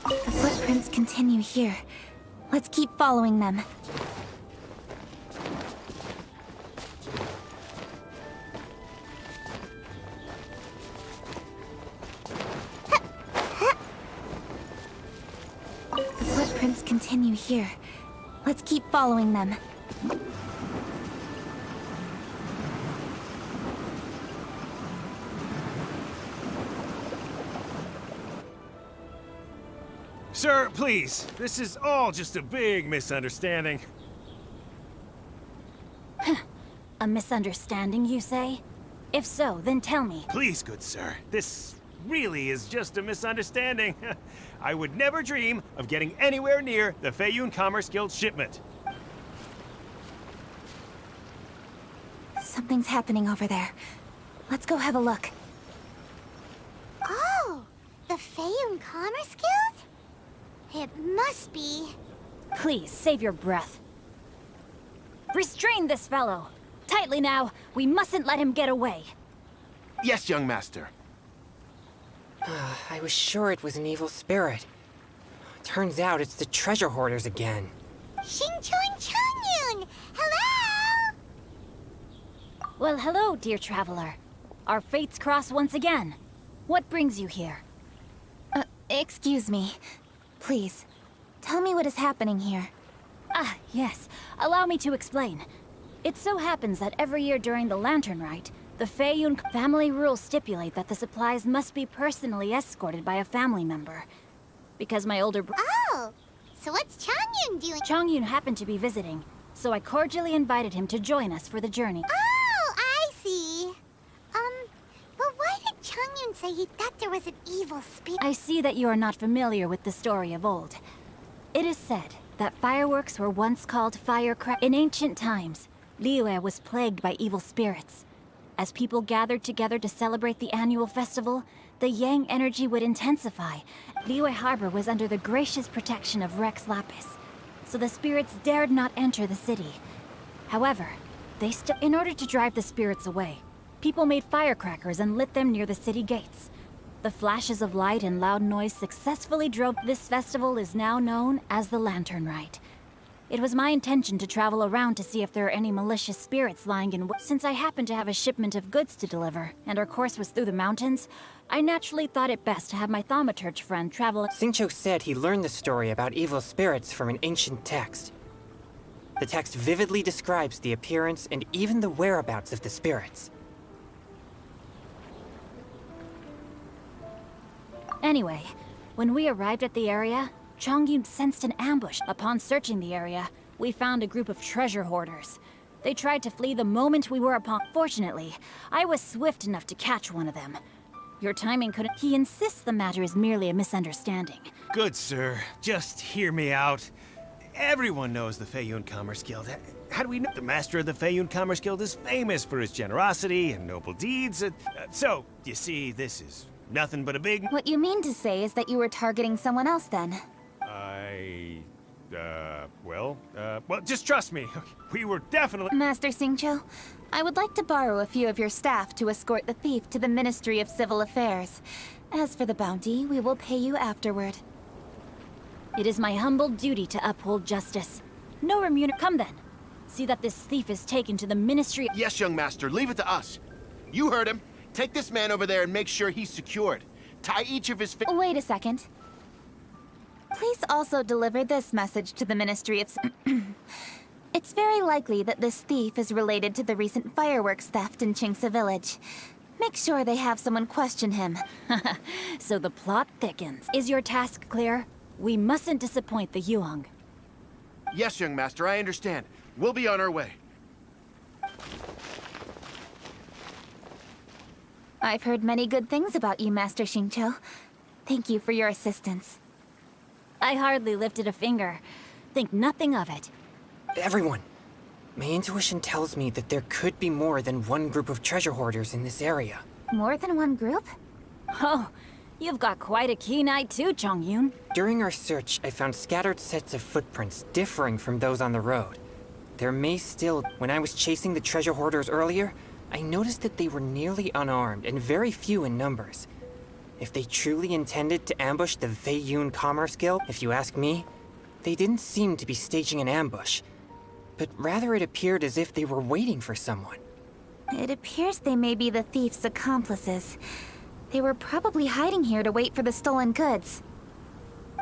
The footprints continue here. Let's keep following them. Continue here. Let's keep following them. Sir, please. This is all just a big misunderstanding. A misunderstanding, you say? If so, then tell me. Please, good sir. This really is just a misunderstanding. I would never dream of getting anywhere near the Feiyun Commerce Guild shipment. Something's happening over there. Let's go have a look. Oh, the Feiyun Commerce Guild? It must be... Please, save your breath. Restrain this fellow! Tightly now, we mustn't let him get away. Yes, young master. I was sure it was an evil spirit. Turns out it's the treasure hoarders again. Xingqiu and Changyun! Hello! Well, hello, dear traveler. Our fates cross once again. What brings you here? Excuse me. Please, tell me what is happening here. Ah, yes. Allow me to explain. It so happens that every year during the Lantern Rite, the Feiyun family rules stipulate that the supplies must be personally escorted by a family member. Because my older Oh! So what's Changyun doing? Changyun happened to be visiting, so I cordially invited him to join us for the journey. Oh, I see. But why did Changyun say he thought there was an evil spirit? I see that you are not familiar with the story of old. It is said that fireworks were once called firecrackers. In ancient times, Liyue was plagued by evil spirits. As people gathered together to celebrate the annual festival, the Yang energy would intensify. Liyue Harbor was under the gracious protection of Rex Lapis, so the spirits dared not enter the city. However, in order to drive the spirits away, people made firecrackers and lit them near the city gates. The flashes of light and loud noise successfully drove. This festival is now known as the Lantern Rite. It was my intention to travel around to see if there are any malicious spirits lying in. Since I happened to have a shipment of goods to deliver, and our course was through the mountains, I naturally thought it best to have my thaumaturge friend travel. Xingqiu said he learned the story about evil spirits from an ancient text. The text vividly describes the appearance and even the whereabouts of the spirits. Anyway, when we arrived at the area, Changyun sensed an ambush. Upon searching the area, we found a group of treasure hoarders. They tried to flee the moment we were upon. Fortunately, I was swift enough to catch one of them. Your timing couldn't. He insists the matter is merely a misunderstanding. Good sir, just hear me out. Everyone knows the Feiyun Commerce Guild. How do we know? The master of the Feiyun Commerce Guild is famous for his generosity and noble deeds. So, you see, this is nothing but a big... What you mean to say is that you were targeting someone else then? Well, just trust me. We were definitely... Master Xingqiu, I would like to borrow a few of your staff to escort the thief to the Ministry of Civil Affairs. As for the bounty, we will pay you afterward. It is my humble duty to uphold justice. No remuneration. Come then. See that this thief is taken to the Ministry... Yes, young master, leave it to us. You heard him. Take this man over there and make sure he's secured. Tie each of his... Wait a second. Please also deliver this message to the Ministry of... It's very likely that this thief is related to the recent fireworks theft in Qingce Village. Make sure they have someone question him. So the plot thickens. Is your task clear? We mustn't disappoint the Yuang. Yes, young master, I understand. We'll be on our way. I've heard many good things about you, Master Xingqiu. Thank you for your assistance. I hardly lifted a finger. Think nothing of it. Everyone, my intuition tells me that there could be more than one group of treasure hoarders in this area. More than one group? Oh, you've got quite a keen eye too, Changyun. During our search, I found scattered sets of footprints differing from those on the road. There may still... When I was chasing the treasure hoarders earlier, I noticed that they were nearly unarmed and very few in numbers. If they truly intended to ambush the Feiyun Commerce Guild, if you ask me, they didn't seem to be staging an ambush, but rather it appeared as if they were waiting for someone. It appears they may be the thief's accomplices. They were probably hiding here to wait for the stolen goods.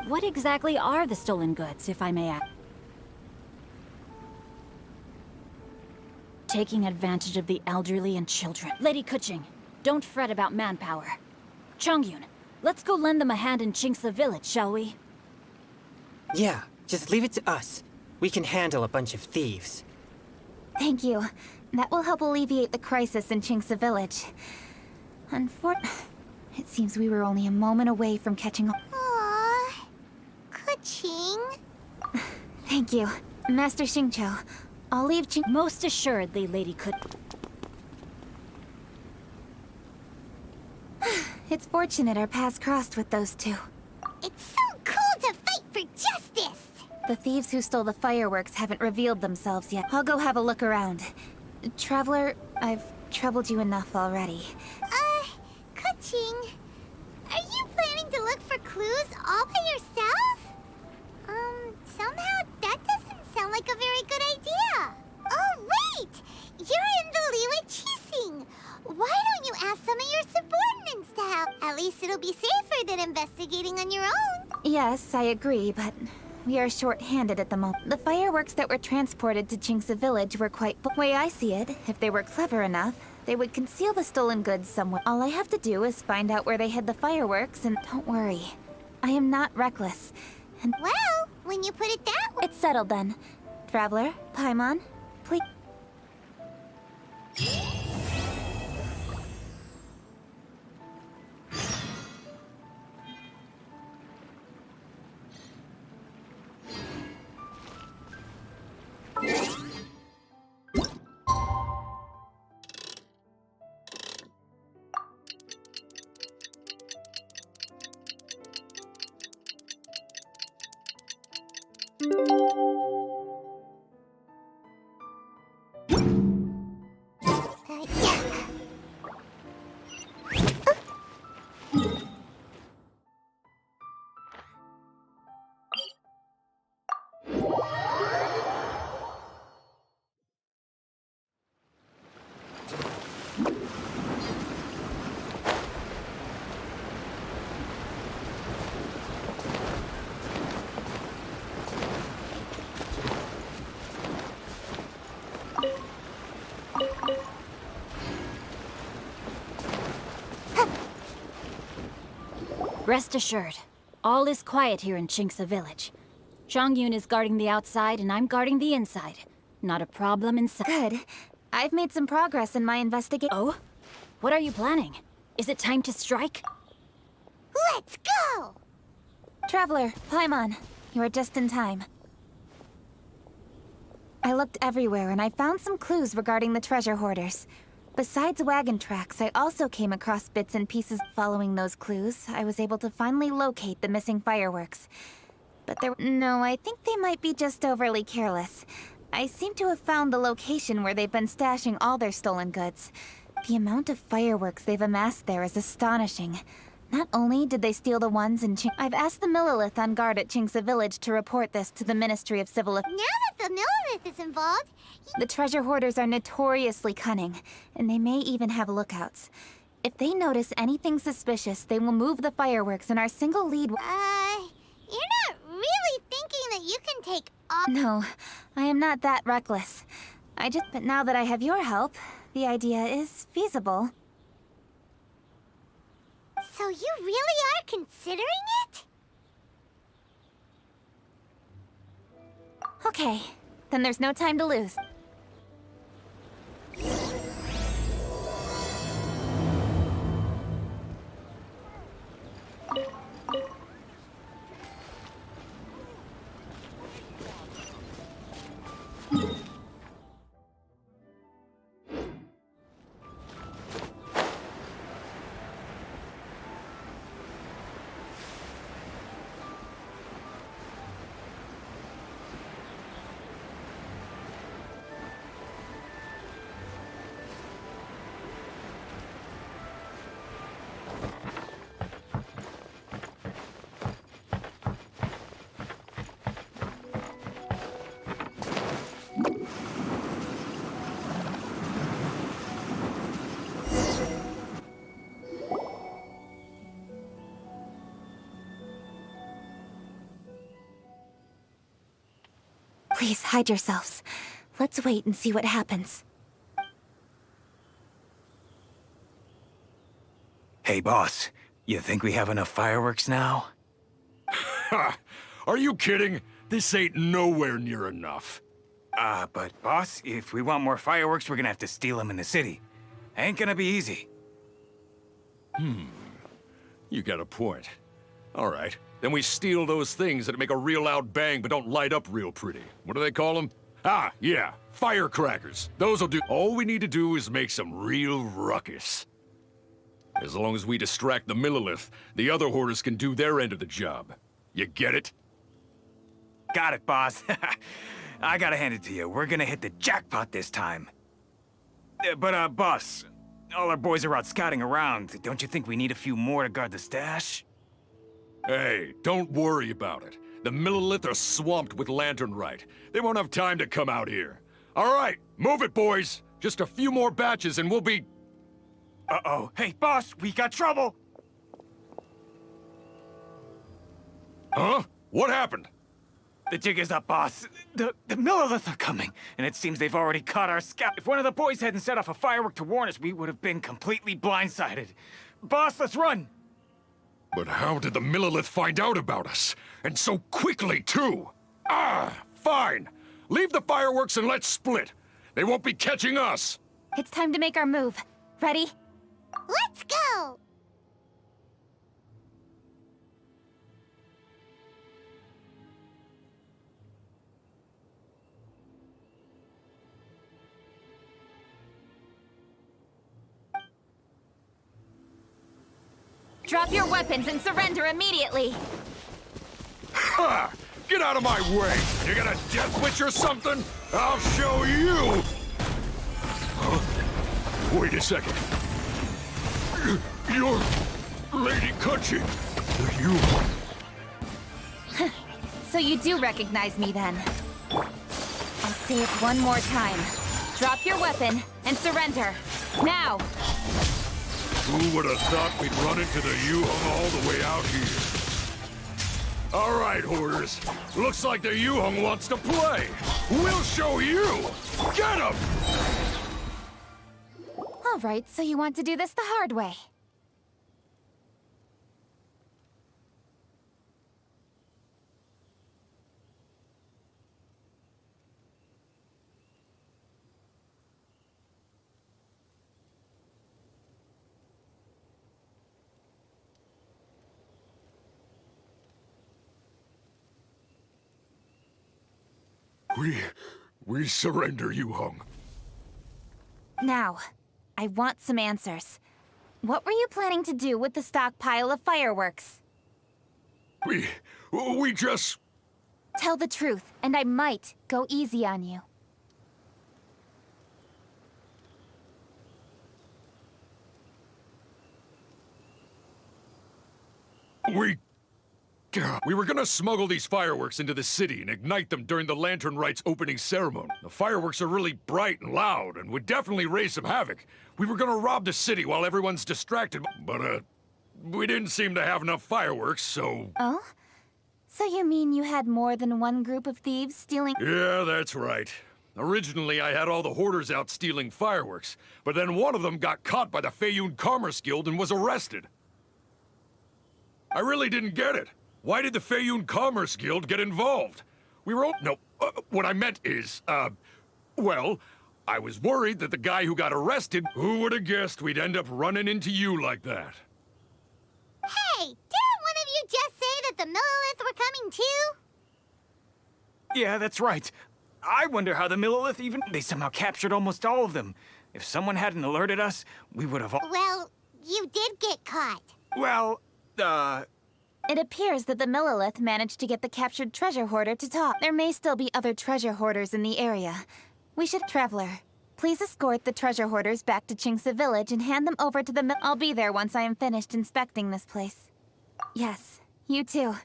What exactly are the stolen goods, if I may ask? Taking advantage of the elderly and children. Lady Kuching, don't fret about manpower. Changyun, let's go lend them a hand in Qingce Village, shall we? Yeah, just leave it to us. We can handle a bunch of thieves. Thank you. That will help alleviate the crisis in Qingce Village. It seems we were only a moment away from catching on. Aww. Kuching. Thank you. Master Xingqiu, I'll leave Most assuredly, Lady Kut. It's fortunate our paths crossed with those two. It's so cool to fight for justice! The thieves who stole the fireworks haven't revealed themselves yet. I'll go have a look around. Traveler, I've troubled you enough already. Ka-ching. Are you planning to look for clues all by yourself? Somehow that doesn't sound like a very good idea. Oh, wait! You're in the Liyue Qixing. Why don't you ask some of your subordinates to help? At least it'll be safer than investigating on your own. Yes, I agree, but we are short-handed at the moment. The fireworks that were transported to Qingsa village were quite... The way I see it, if they were clever enough, they would conceal the stolen goods somewhere. All I have to do is find out where they hid the fireworks, and don't worry. I am not reckless. And well, when you put it that way... It's settled then. Traveler, Paimon, please... Rest assured, all is quiet here in Qingsa village. Zhangyun is guarding the outside and I'm guarding the inside. Not a problem inside. Good. I've made some progress in my investigation. Oh? What are you planning? Is it time to strike? Let's go! Traveler, Paimon, you are just in time. I looked everywhere and I found some clues regarding the treasure hoarders. Besides wagon tracks, I also came across bits and pieces. Following those clues, I was able to finally locate the missing fireworks. But no, I think they might be just overly careless. I seem to have found the location where they've been stashing all their stolen goods. The amount of fireworks they've amassed there is astonishing. Not only did they steal the ones in I've asked the Millelith on guard at Qingsa village to report this to the Ministry of Civil Affairs. Now that the Millelith is involved... The treasure hoarders are notoriously cunning, and they may even have lookouts. If they notice anything suspicious, they will move the fireworks, and our single lead... You're not really thinking that you can take all... No, I am not that reckless. But now that I have your help, the idea is feasible. So you really are considering it? Okay, then there's no time to lose. Please, hide yourselves. Let's wait and see what happens. Hey, boss. You think we have enough fireworks now? Ha! Are you kidding? This ain't nowhere near enough. But boss, if we want more fireworks, we're gonna have to steal them in the city. Ain't gonna be easy. You got a point. All right. Then we steal those things that make a real loud bang but don't light up real pretty. What do they call them? Ah, yeah, firecrackers. Those'll do. All we need to do is make some real ruckus. As long as we distract the Millelith, the other hoarders can do their end of the job. You get it? Got it, boss. I gotta hand it to you. We're gonna hit the jackpot this time. But, boss, all our boys are out scouting around. Don't you think we need a few more to guard the stash? Hey, don't worry about it. The Millelith are swamped with lanternite. They won't have time to come out here. All right, move it, boys. Just a few more batches and we'll be... Uh-oh. Hey, boss, we got trouble! Huh? What happened? The jig is up, boss. The Millelith are coming, and it seems they've already caught our scout. If one of the boys hadn't set off a firework to warn us, we would have been completely blindsided. Boss, let's run! But how did the Millelith find out about us? And so quickly, too? Ah, fine. Leave the fireworks and let's split. They won't be catching us. It's time to make our move. Ready? Let's go! Drop your weapons and surrender immediately! Ha! Get out of my way! You got a death wish or something? I'll show you! Huh? Wait a second. You're Lady Kutching. You... So you do recognize me then? I'll say it one more time. Drop your weapon and surrender. Now! Who would have thought we'd run into the Yuhong all the way out here? All right, Hoarders. Looks like the Yuhong wants to play. We'll show you! Get him! All right, so you want to do this the hard way. We surrender, Yuhong. Now, I want some answers. What were you planning to do with the stockpile of fireworks? We just... Tell the truth, and I might go easy on you. We were gonna smuggle these fireworks into the city and ignite them during the Lantern Rite's opening ceremony. The fireworks are really bright and loud and would definitely raise some havoc. We were gonna rob the city while everyone's distracted, but, we didn't seem to have enough fireworks, so... Oh? So you mean you had more than one group of thieves stealing— Yeah, that's right. Originally, I had all the hoarders out stealing fireworks, but then one of them got caught by the Feiyun Commerce Guild and was arrested. I really didn't get it. Why did the Feiyun Commerce Guild get involved? We were all... No, what I meant is, well, I was worried that the guy who got arrested, who would have guessed we'd end up running into you like that? Hey, didn't one of you just say that the Millelith were coming too? Yeah, that's right. I wonder how the Millelith even... They somehow captured almost all of them. If someone hadn't alerted us, we would have all... Well, you did get caught. Well, It appears that the Millelith managed to get the captured treasure hoarder to talk. There may still be other treasure hoarders in the area. We should... Traveler, please escort the treasure hoarders back to Qingce Village and hand them over to the I'll be there once I am finished inspecting this place. Yes, you too.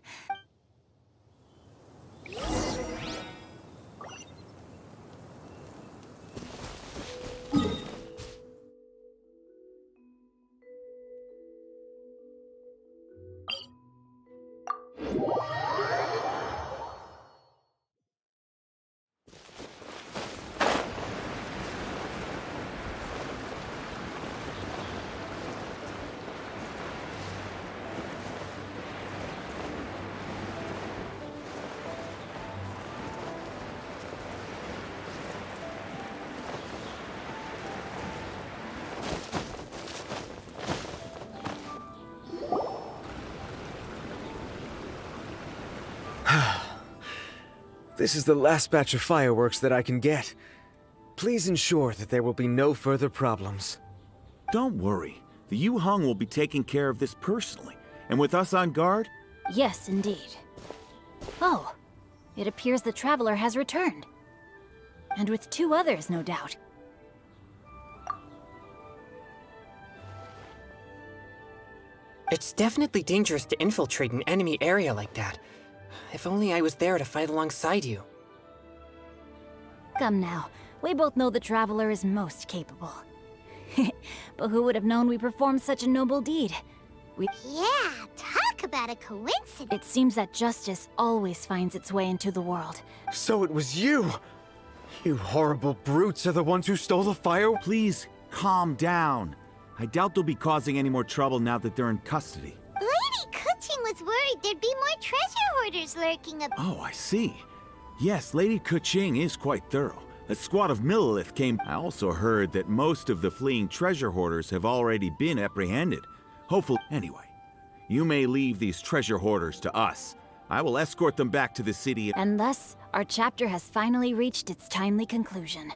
This is the last batch of fireworks that I can get. Please ensure that there will be no further problems. Don't worry. The Yuhong will be taking care of this personally. And with us on guard? Yes, indeed. Oh, It appears the traveler has returned. And with 2 others, no doubt. It's definitely dangerous to infiltrate an enemy area like that. If only I was there to fight alongside you. Come now, we both know the traveler is most capable. But who would have known we performed such a noble deed? Yeah, talk about a coincidence. It seems that justice always finds its way into the world. So it was you! You horrible brutes are the ones who stole the fire. Please, calm down. I doubt they'll be causing any more trouble now that they're in custody. Lady Kuching was worried there'd be more treasure hoarders lurking about. Oh, I see. Yes, Lady Kuching is quite thorough. A squad of Millilith came. I also heard that most of the fleeing treasure hoarders have already been apprehended. Hopefully. Anyway, you may leave these treasure hoarders to us. I will escort them back to the city. And thus, our chapter has finally reached its timely conclusion.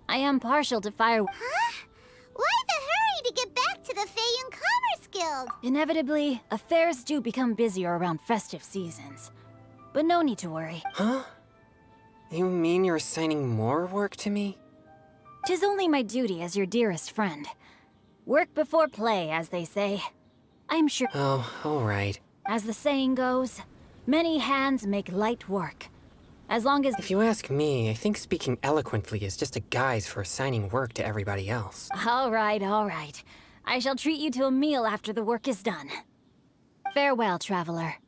I am partial to fire. Huh? Why the hurry to get back to the Feiyun Commerce Guild? Inevitably, affairs do become busier around festive seasons. But no need to worry. Huh? You mean you're assigning more work to me? 'Tis only my duty as your dearest friend. Work before play, as they say. I'm sure. Oh, alright. As the saying goes, many hands make light work. As long as. If you ask me, I think speaking eloquently is just a guise for assigning work to everybody else. Alright, alright. I shall treat you to a meal after the work is done. Farewell, traveler.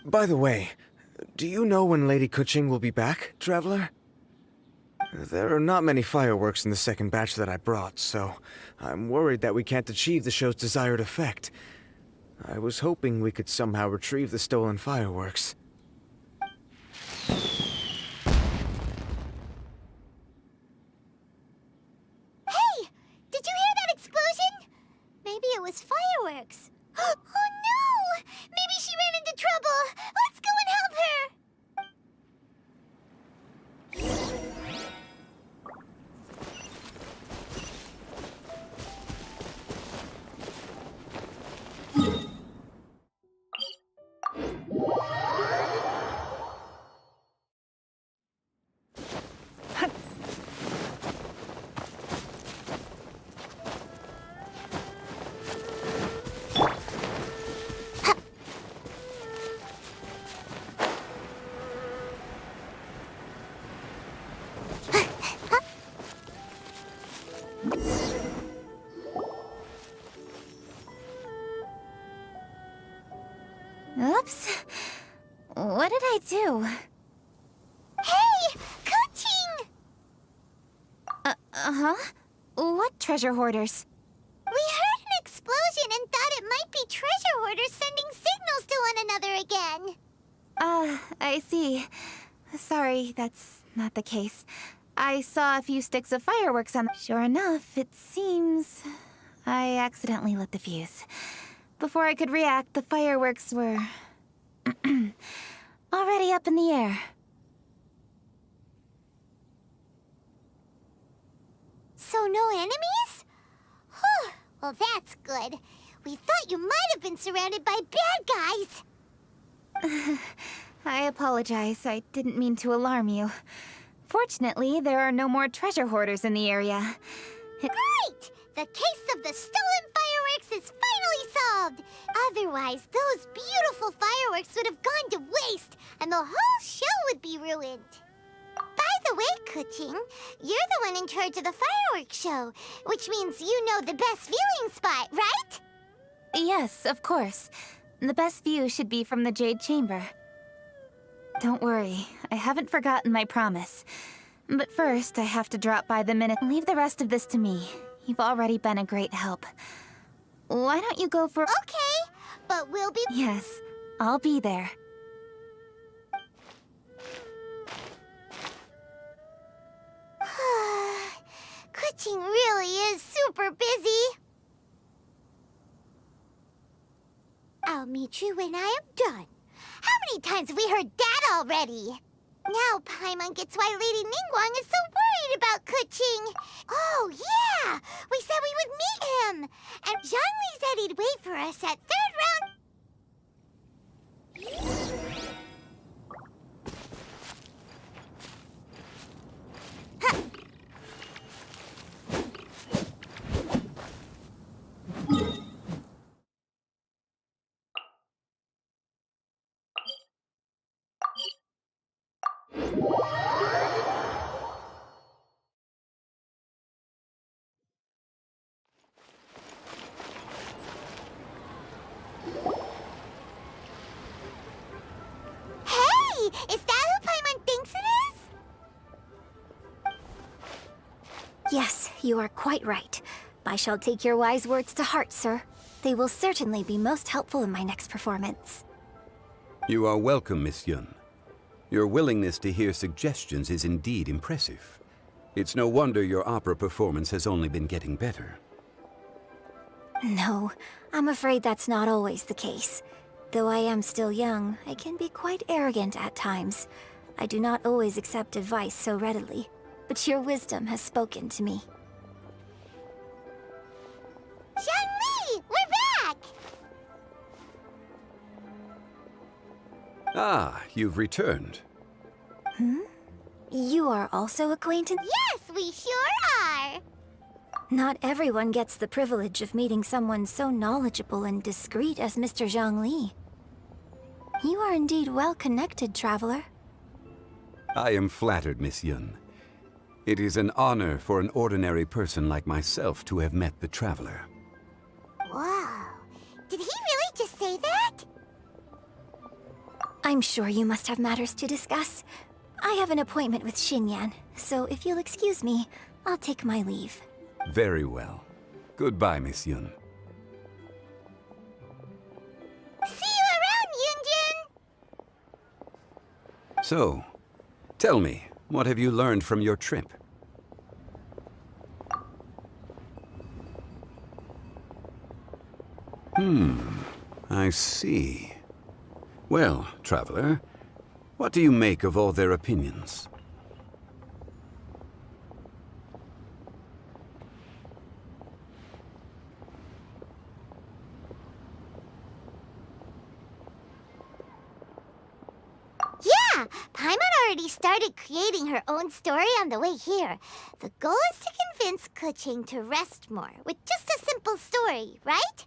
By the way, do you know when Lady Kuching will be back, Traveler? There are not many fireworks in the second batch that I brought, so I'm worried that we can't achieve the show's desired effect. I was hoping we could somehow retrieve the stolen fireworks. Hey! Did you hear that explosion? Maybe it was fireworks. Oh no! Maybe she ran into trouble! Let's go and help her! Oops. What did I do? Hey! Kuching! Uh-huh? What treasure hoarders? We heard an explosion and thought it might be treasure hoarders sending signals to one another again. I see. Sorry, that's not the case. I saw a few sticks of fireworks on. Sure enough, it seems I accidentally lit the fuse. Before I could react, the fireworks were already up in the air. So no enemies? Whew. Well, that's good. We thought you might have been surrounded by bad guys. I apologize. I didn't mean to alarm you. Fortunately, there are no more treasure hoarders in the area. Great! The case of the stolen fireworks is finally solved! Otherwise, those beautiful fireworks would have gone to waste, and the whole show would be ruined. By the way, Kuching, you're the one in charge of the fireworks show, which means you know the best viewing spot, right? Yes, of course. The best view should be from the Jade Chamber. Don't worry, I haven't forgotten my promise. But first, I have to drop by the minute. Leave the rest of this to me. You've already been a great help. Why don't you go for— Okay, but we'll be— Yes, I'll be there. Kuching really is super busy. I'll meet you when I am done. How many times have we heard that already? Now Paimon gets why Lady Ningguang is so worried about Kuching. Oh, yeah! We said we would meet him! And Zhongli said he'd wait for us at third round... Hey! Is that who Paimon thinks it is? Yes, you are quite right. I shall take your wise words to heart, sir. They will certainly be most helpful in my next performance. You are welcome, Miss Yun. Your willingness to hear suggestions is indeed impressive. It's no wonder your opera performance has only been getting better. No, I'm afraid that's not always the case. Though I am still young, I can be quite arrogant at times. I do not always accept advice so readily, but your wisdom has spoken to me. Zhongli! We're back! Ah, you've returned. You are also acquainted? Yes, we sure are! Not everyone gets the privilege of meeting someone so knowledgeable and discreet as Mr. Zhongli. You are indeed well-connected, traveler. I am flattered, Miss Yun. It is an honor for an ordinary person like myself to have met the traveler. Wow. Did he really just say that? I'm sure you must have matters to discuss. I have an appointment with Xinyan, so if you'll excuse me, I'll take my leave. Very well. Goodbye, Miss Yun. See you around, Yunjin! So, tell me, what have you learned from your trip? I see. Well, traveler, what do you make of all their opinions? Yeah! Paimon already started creating her own story on the way here. The goal is to convince Kuching to rest more with just a simple story, right?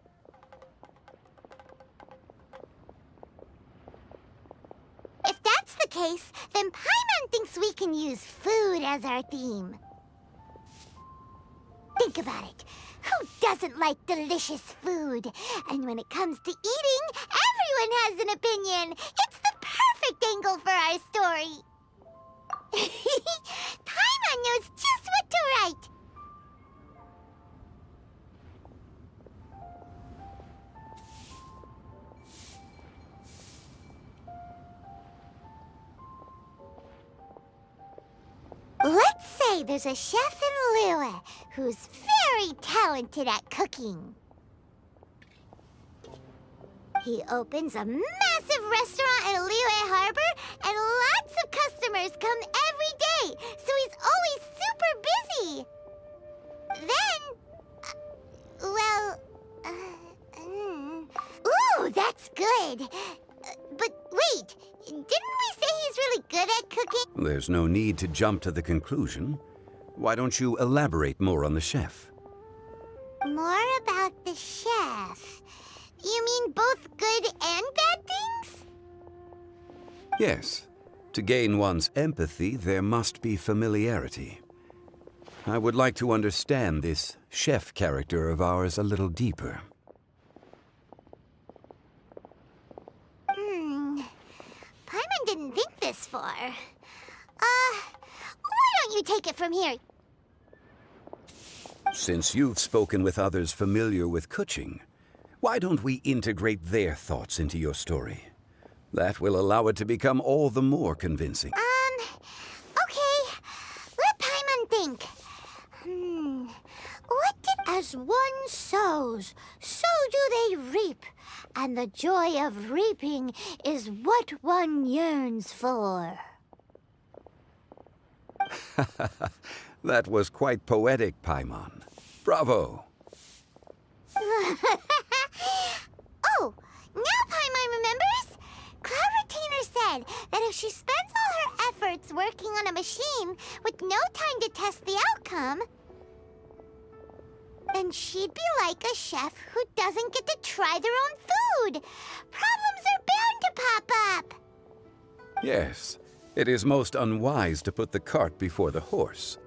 If that's the case, then Paimon thinks we can use food as our theme. Think about it. Who doesn't like delicious food? And when it comes to eating, everyone has an opinion. It's the perfect angle for our story. Paimon knows just what to write. Let's say there's a chef in Liyue who's very talented at cooking. He opens a massive restaurant in Liyue Harbor, and lots of customers come every day, so he's always super busy. Then, ooh, that's good. But wait, didn't we say he's really good at cooking? There's no need to jump to the conclusion. Why don't you elaborate more on the chef? More about the chef. You mean both good and bad things? Yes. To gain one's empathy, there must be familiarity. I would like to understand this chef character of ours a little deeper. Paimon didn't think this far. Why don't you take it from here? Since you've spoken with others familiar with Kuching, why don't we integrate their thoughts into your story? That will allow it to become all the more convincing. Okay. Let Paimon think. What did... As one sows, so do they reap. And the joy of reaping is what one yearns for. That was quite poetic, Paimon. Bravo. Oh, now Paimon remembers? Cloud Retainer said that if she spends all her efforts working on a machine with no time to test the outcome, then she'd be like a chef who doesn't get to try their own food. Problems are bound to pop up. Yes, it is most unwise to put the cart before the horse.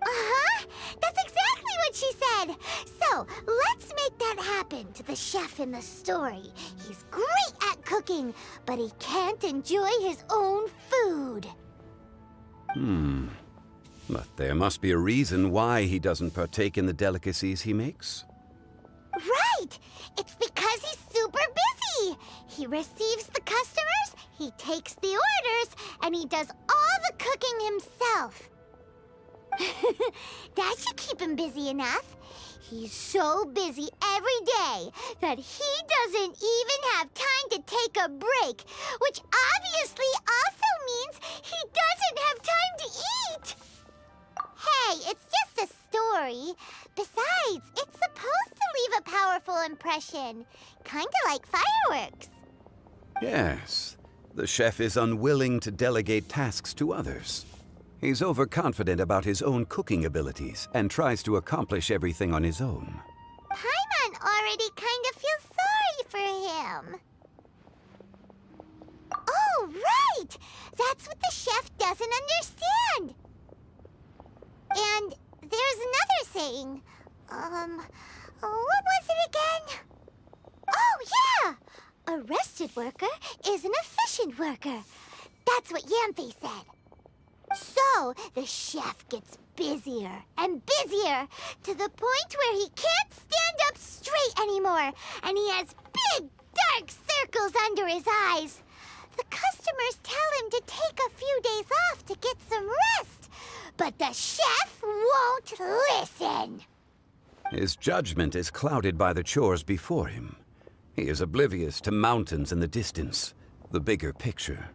Uh-huh. That's exactly what she said. So, let's make that happen to the chef in the story. He's great at cooking, but he can't enjoy his own food. But there must be a reason why he doesn't partake in the delicacies he makes. Right! It's because he's super busy. He receives the customers, he takes the orders, and he does all the cooking himself. That should keep him busy enough. He's so busy every day that he doesn't even have time to take a break, which obviously also means he doesn't have time to eat. Hey, it's just a story. Besides, it's supposed to leave a powerful impression. Kinda like fireworks. Yes, the chef is unwilling to delegate tasks to others. He's overconfident about his own cooking abilities and tries to accomplish everything on his own. Paimon already kind of feels sorry for him. Oh, right! That's what the chef doesn't understand. And there's another saying. What was it again? Oh, yeah! A rested worker is an efficient worker. That's what Yamfe said. So, the chef gets busier and busier to the point where he can't stand up straight anymore, and he has big, dark circles under his eyes. The customers tell him to take a few days off to get some rest, but the chef won't listen. His judgment is clouded by the chores before him. He is oblivious to mountains in the distance, the bigger picture.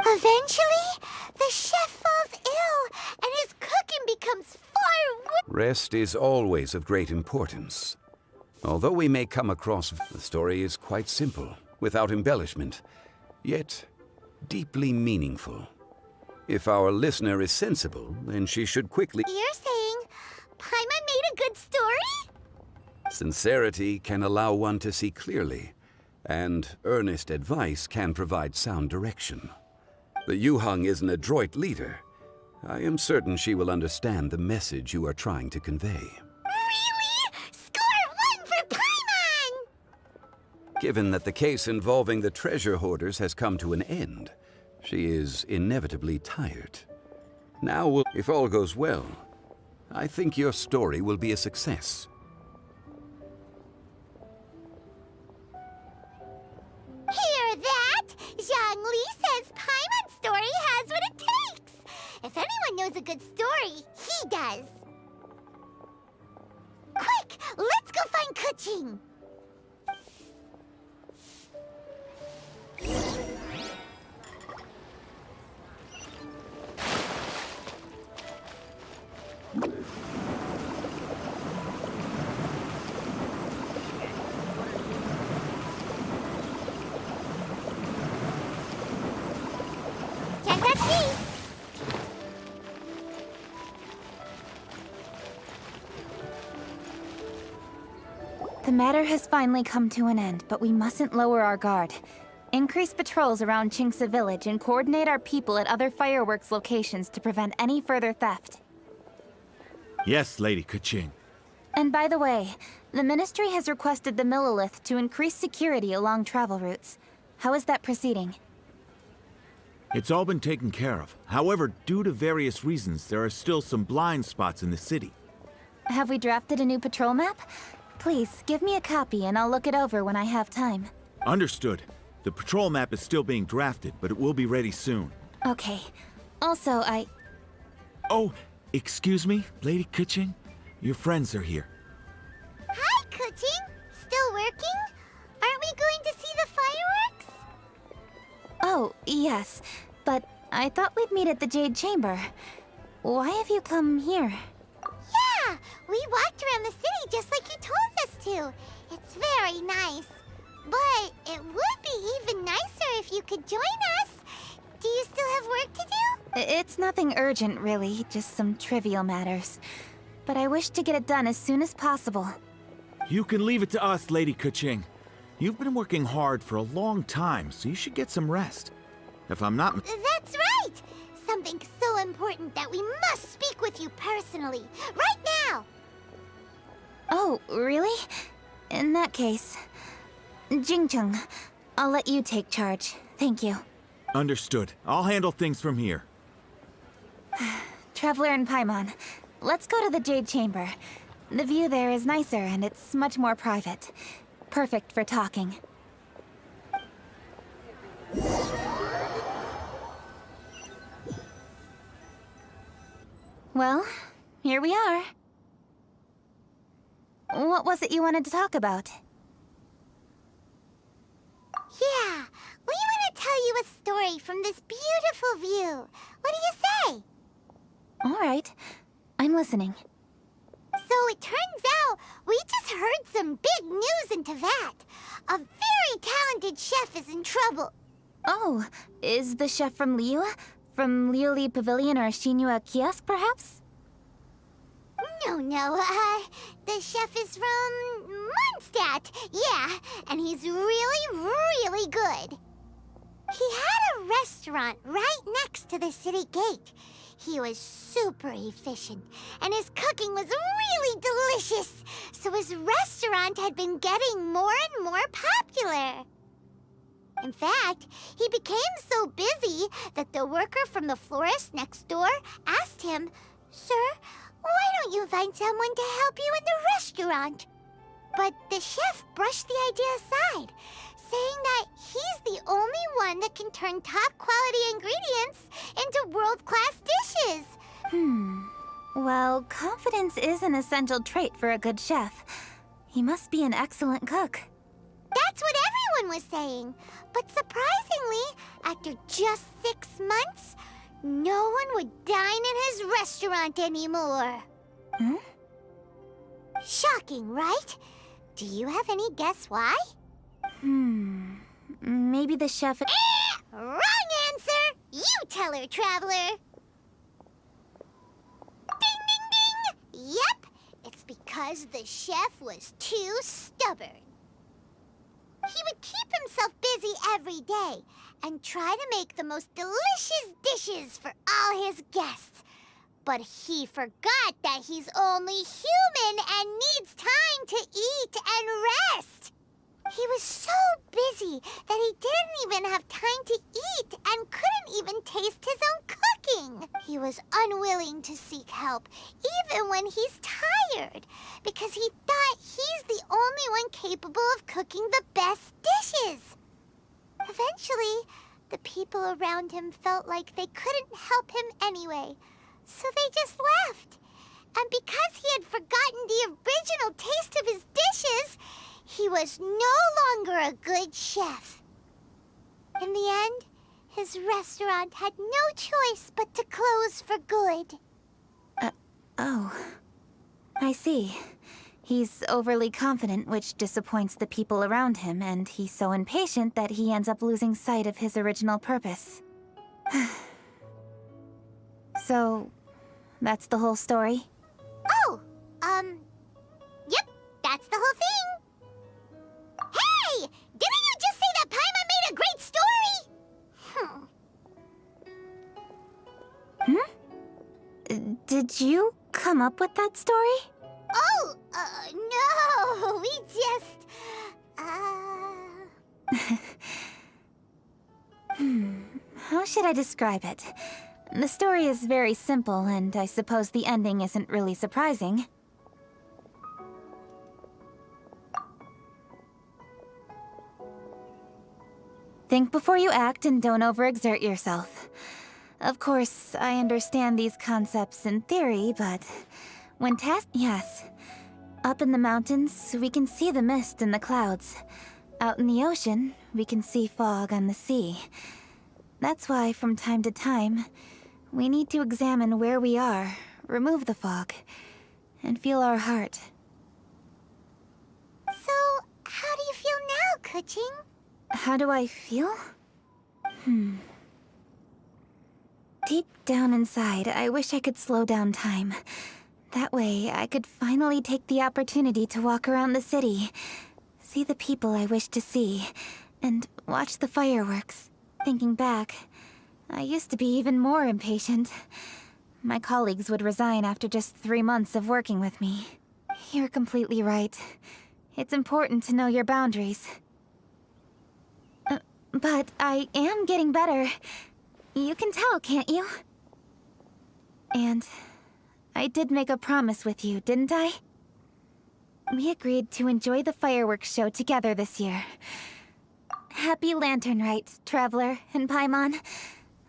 Eventually, the chef falls ill, and his cooking becomes far worse. Rest is always of great importance. Although we may come across, the story is quite simple, without embellishment, yet deeply meaningful. If our listener is sensible, then she should quickly... You're saying Paimon made a good story? Sincerity can allow one to see clearly, and earnest advice can provide sound direction. The Yuhang is an adroit leader. I am certain she will understand the message you are trying to convey. Really? Score 1 for Paimon! Given that the case involving the treasure hoarders has come to an end, she is inevitably tired. Now, if all goes well, I think your story will be a success. Hear that? Zhang Li says Paimon's story has what it takes. If anyone knows a good story, he does. Quick, let's go find Kuching. The matter has finally come to an end, but we mustn't lower our guard. Increase patrols around Qingce Village and coordinate our people at other fireworks locations to prevent any further theft. Yes, Lady Keqing. And by the way, the Ministry has requested the Millelith to increase security along travel routes. How is that proceeding? It's all been taken care of. However, due to various reasons, there are still some blind spots in the city. Have we drafted a new patrol map? Please, give me a copy and I'll look it over when I have time. Understood. The patrol map is still being drafted, but it will be ready soon. Okay. Also, Oh, excuse me, Lady Keqing? Your friends are here. Hi, Kuching. Still working? Aren't we going to see the fireworks? Oh, yes. But I thought we'd meet at the Jade Chamber. Why have you come here? Yeah, we walked around the city just like you told us to. It's very nice. But it would be even nicer if you could join us. Do you still have work to do? It's nothing urgent, really. Just some trivial matters. But I wish to get it done as soon as possible. You can leave it to us, Lady Kuching. You've been working hard for a long time, so you should get some rest. If I'm not... That's right! Something so important that we must speak with you personally. Right now! Oh, really? In that case... Jingcheng, I'll let you take charge. Thank you. Understood. I'll handle things from here. Traveler and Paimon, let's go to the Jade Chamber. The view there is nicer and it's much more private. Perfect for talking. Well, here we are. What was it you wanted to talk about? Yeah, we want to tell you a story from this beautiful view. What do you say? All right, I'm listening. So it turns out we just heard some big news in Teyvat. A very talented chef is in trouble. Oh, is the chef from Liyue? From Liuli Pavilion or Shinua Kiosk, perhaps? No, the chef is from Mondstadt. Yeah, and he's really good. He had a restaurant right next to the city gate. He was super efficient, and his cooking was really delicious, so his restaurant had been getting more and more popular. In fact, he became so busy that the worker from the florist next door asked him, "Sir, why don't you find someone to help you in the restaurant?" But the chef brushed the idea aside, saying that he's the only one that can turn top-quality ingredients into world-class dishes. Well, confidence is an essential trait for a good chef. He must be an excellent cook. That's what everyone was saying. But surprisingly, after just 6 months, no one would dine in his restaurant anymore. Shocking, right? Do you have any guess why? Maybe the chef... Wrong answer! You tell her, Traveler! Ding, ding, ding! Yep, it's because the chef was too stubborn. He would keep himself busy every day and try to make the most delicious dishes for all his guests. But he forgot that he's only human and needs time to eat and rest. He was so busy that he didn't even have time to eat and couldn't even taste his own cooking. He was unwilling to seek help, even when he's tired, because he thought he's the only one capable of cooking the best dishes. Eventually, the people around him felt like they couldn't help him anyway, so they just left. And because he had forgotten the original taste of his dishes, he was no longer a good chef. In the end, his restaurant had no choice but to close for good. Oh. I see. He's overly confident, which disappoints the people around him, and he's so impatient that he ends up losing sight of his original purpose. So, that's the whole story? Oh, yep, that's the whole thing. Hey! Didn't you just say that Paimon made a great story? Did you come up with that story? Oh, no, we just, How should I describe it? The story is very simple, and I suppose the ending isn't really surprising. Think before you act and don't overexert yourself. Of course, I understand these concepts in theory, but Yes. Up in the mountains, we can see the mist and the clouds. Out in the ocean, we can see fog on the sea. That's why, from time to time, we need to examine where we are, remove the fog, and feel our heart. So, how do you feel now, Kuching? How do I feel? Deep down inside, I wish I could slow down time. That way, I could finally take the opportunity to walk around the city, see the people I wish to see, and watch the fireworks. Thinking back, I used to be even more impatient. My colleagues would resign after just 3 months of working with me. You're completely right. It's important to know your boundaries. But I am getting better. You can tell, can't you? And I did make a promise with you, didn't I? We agreed to enjoy the fireworks show together this year. Happy Lantern Rite, Traveler and Paimon.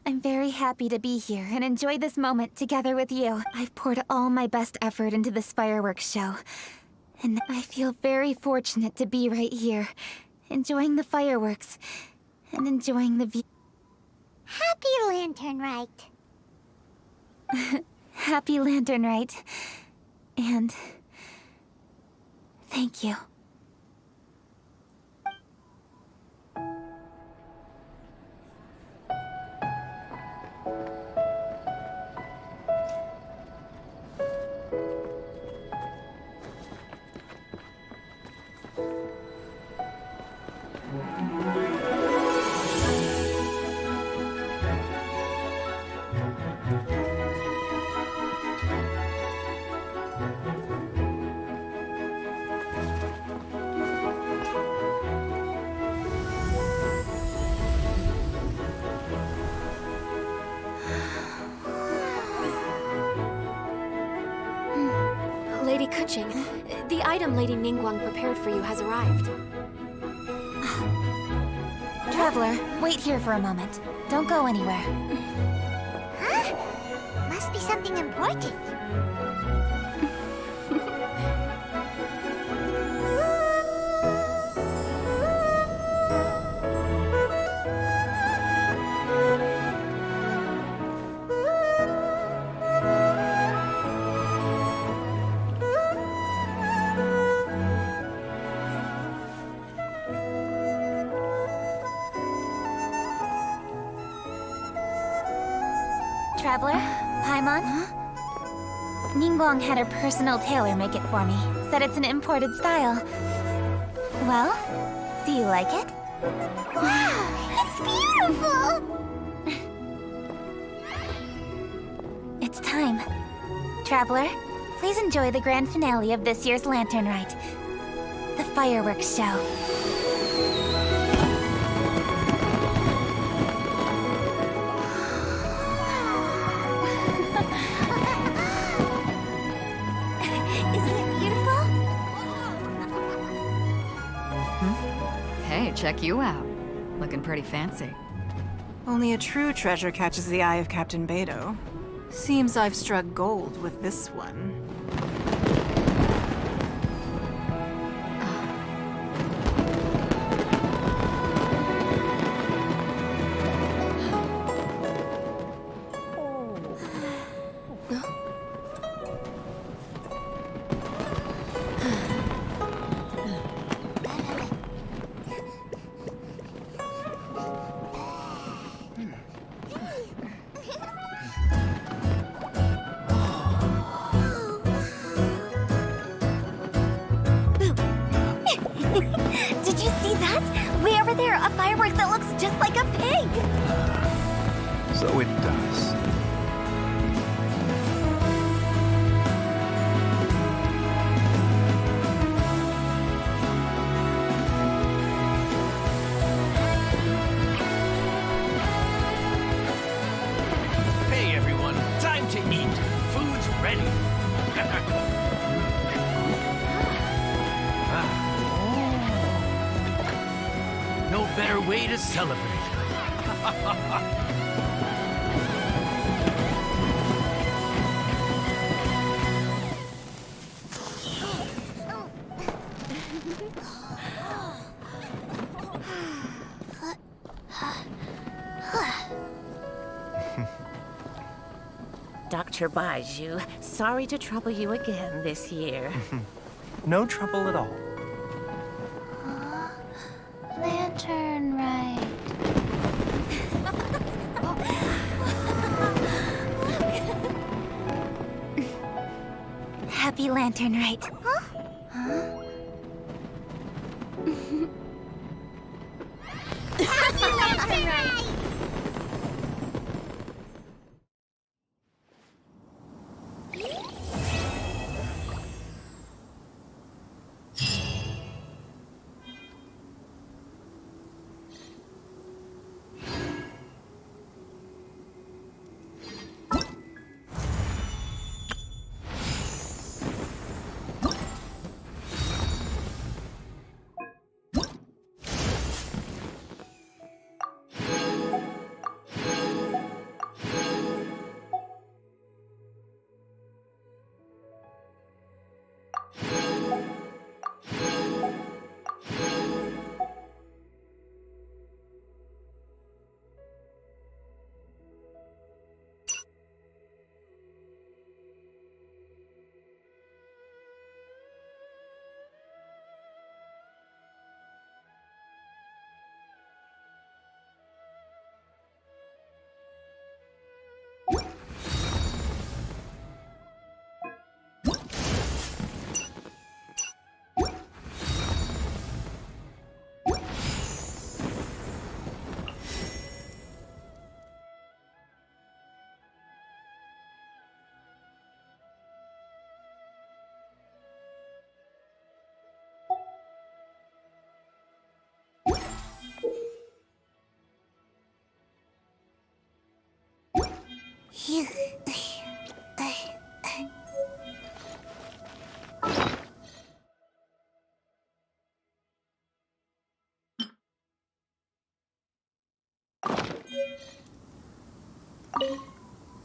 I'm very happy to be here and enjoy this moment together with you. I've poured all my best effort into this fireworks show. And I feel very fortunate to be right here, enjoying the fireworks and enjoying the view. Happy Lantern Rite. Happy Lantern Rite. And thank you. Lady Kuching, the item Lady Ningguang prepared for you has arrived. Traveler, wait here for a moment. Don't go anywhere. Huh? Must be something important. Traveler, Paimon? Ningguang had her personal tailor make it for me. Said it's an imported style. Well, do you like it? Wow, it's beautiful! It's time. Traveler, please enjoy the grand finale of this year's Lantern Rite. The fireworks show. Hey, check you out. Looking pretty fancy. Only a true treasure catches the eye of Captain Beidou. Seems I've struck gold with this one. Did you see that? Way over there, a firework that looks just like a pig! So it does. Hey everyone, time to eat. Food's ready. No better way to celebrate. Dr. Baiju, sorry to trouble you again this year. No trouble at all. Lantern Rite. Happy Lantern Rite. Huh? Happy Lantern Rite!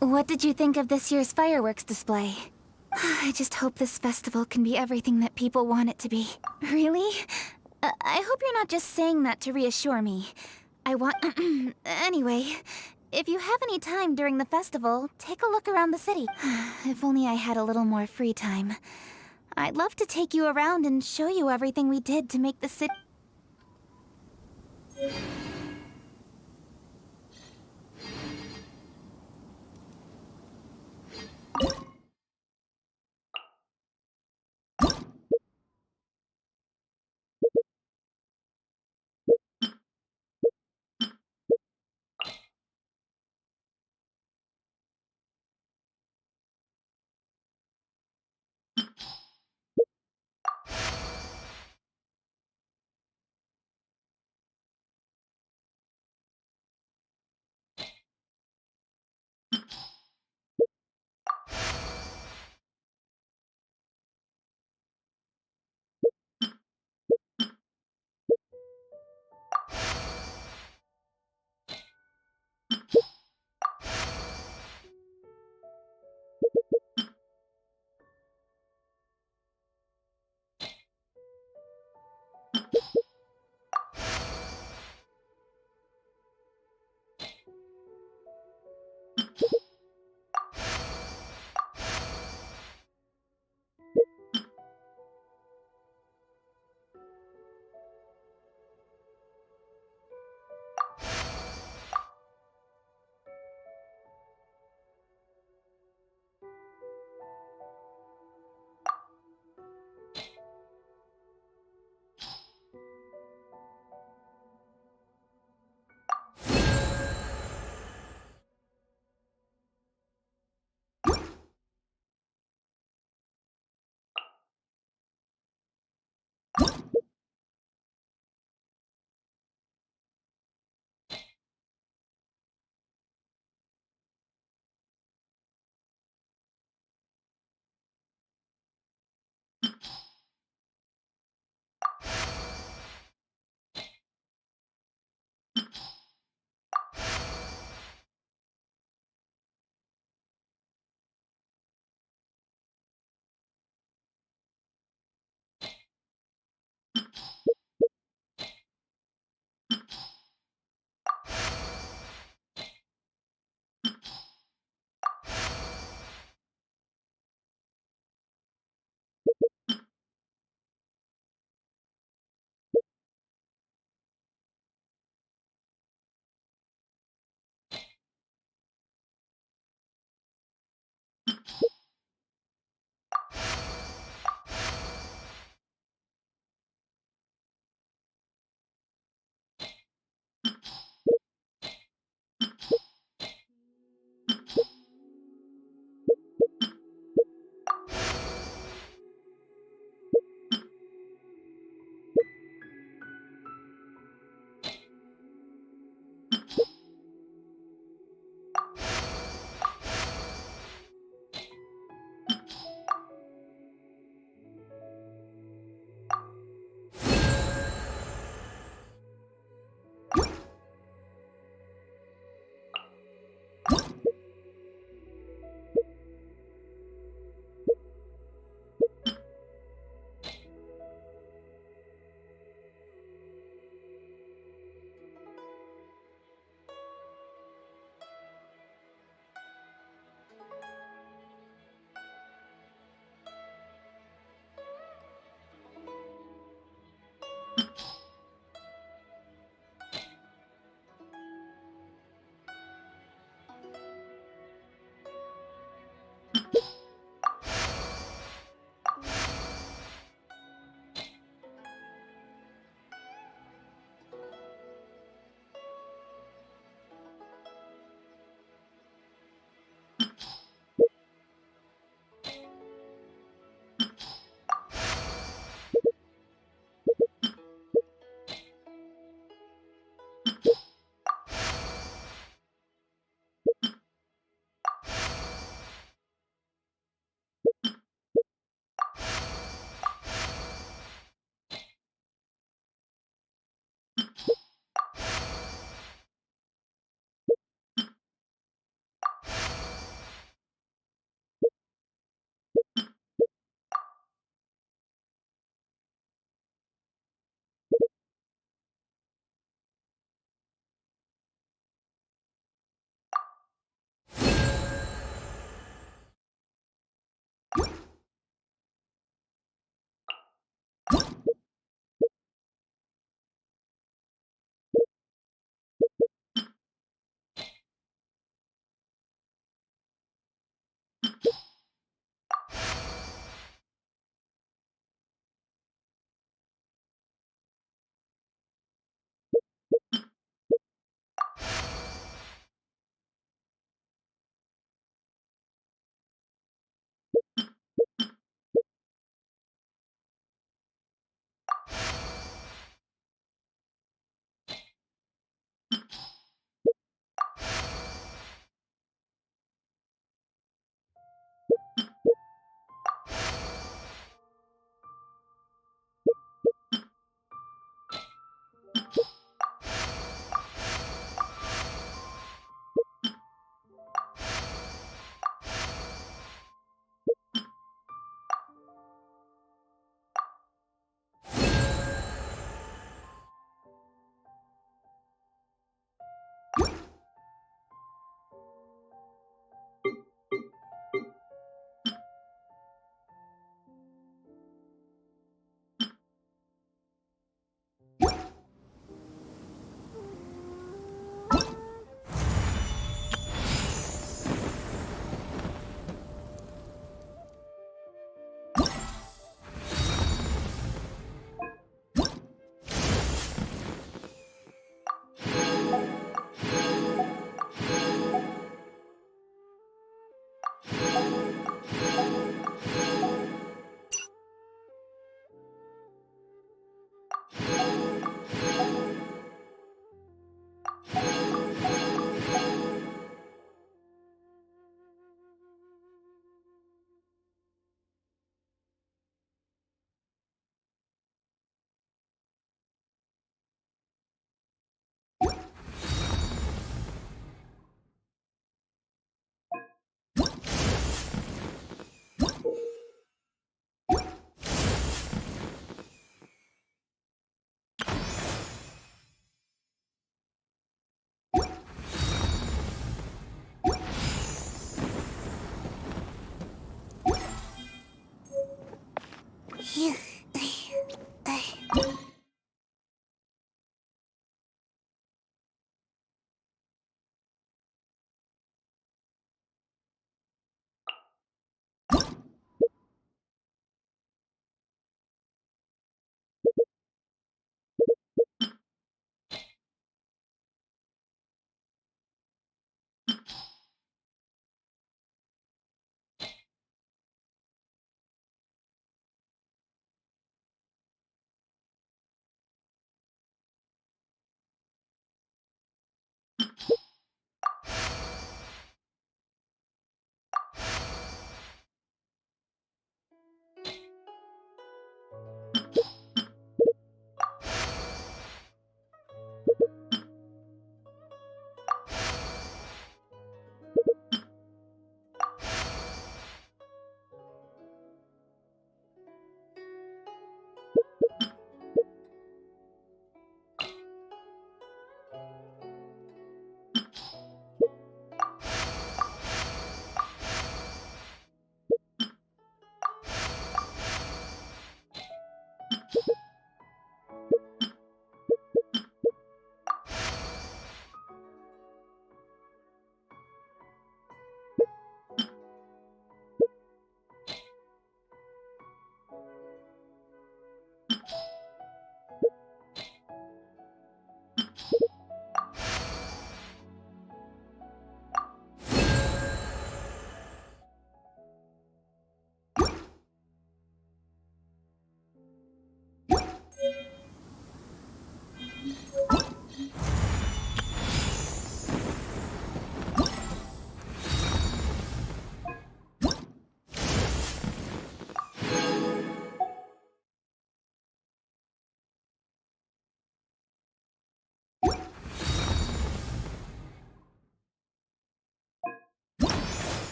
What did you think of this year's fireworks display? I just hope this festival can be everything that people want it to be. Really? I hope you're not just saying that to reassure me. I want... Anyway, if you have any time during the festival, take a look around the city. If only I had a little more free time. I'd love to take you around and show you everything we did to make the city...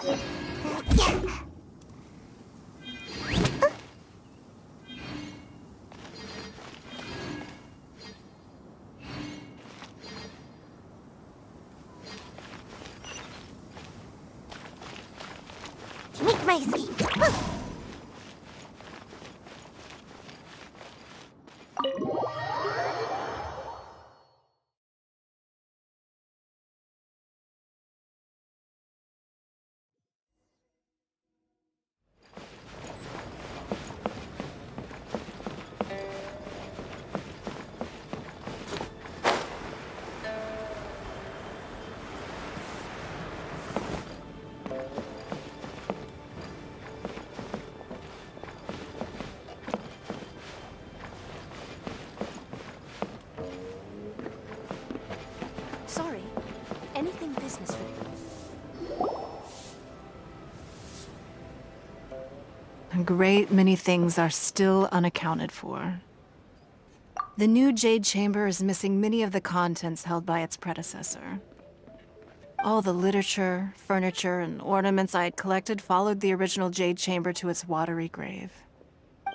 Make my escape. Sorry. Anything business for you? A great many things are still unaccounted for. The new Jade Chamber is missing many of the contents held by its predecessor. All the literature, furniture, and ornaments I had collected followed the original Jade Chamber to its watery grave.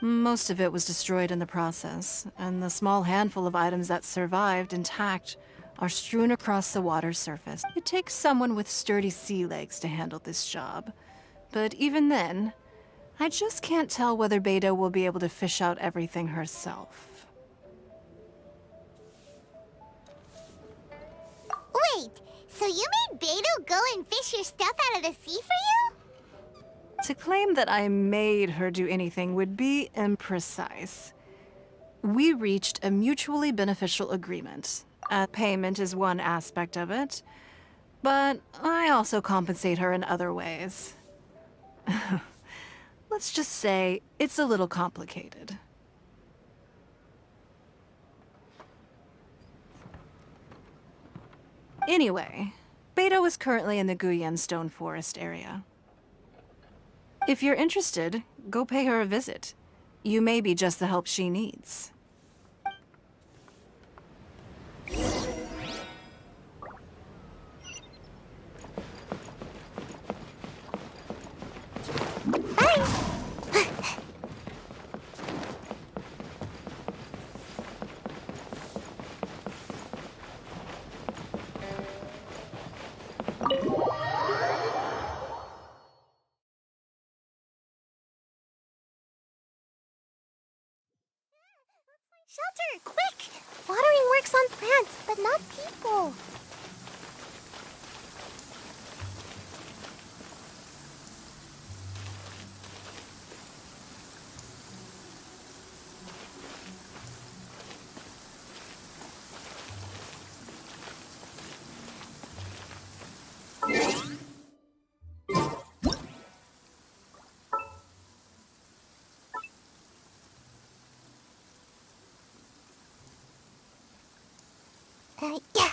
Most of it was destroyed in the process, and the small handful of items that survived intact are strewn across the water's surface. It takes someone with sturdy sea legs to handle this job. But even then, I just can't tell whether Beidou will be able to fish out everything herself. Wait, so you made Beidou go and fish your stuff out of the sea for you? To claim that I made her do anything would be imprecise. We reached a mutually beneficial agreement. Payment is one aspect of it, but I also compensate her in other ways. Let's just say it's a little complicated. Anyway, Beidou is currently in the Guyan Stone Forest area. If you're interested, go pay her a visit. You may be just the help she needs. Shelter, quick! Watering works on plants, but not people. Yeah.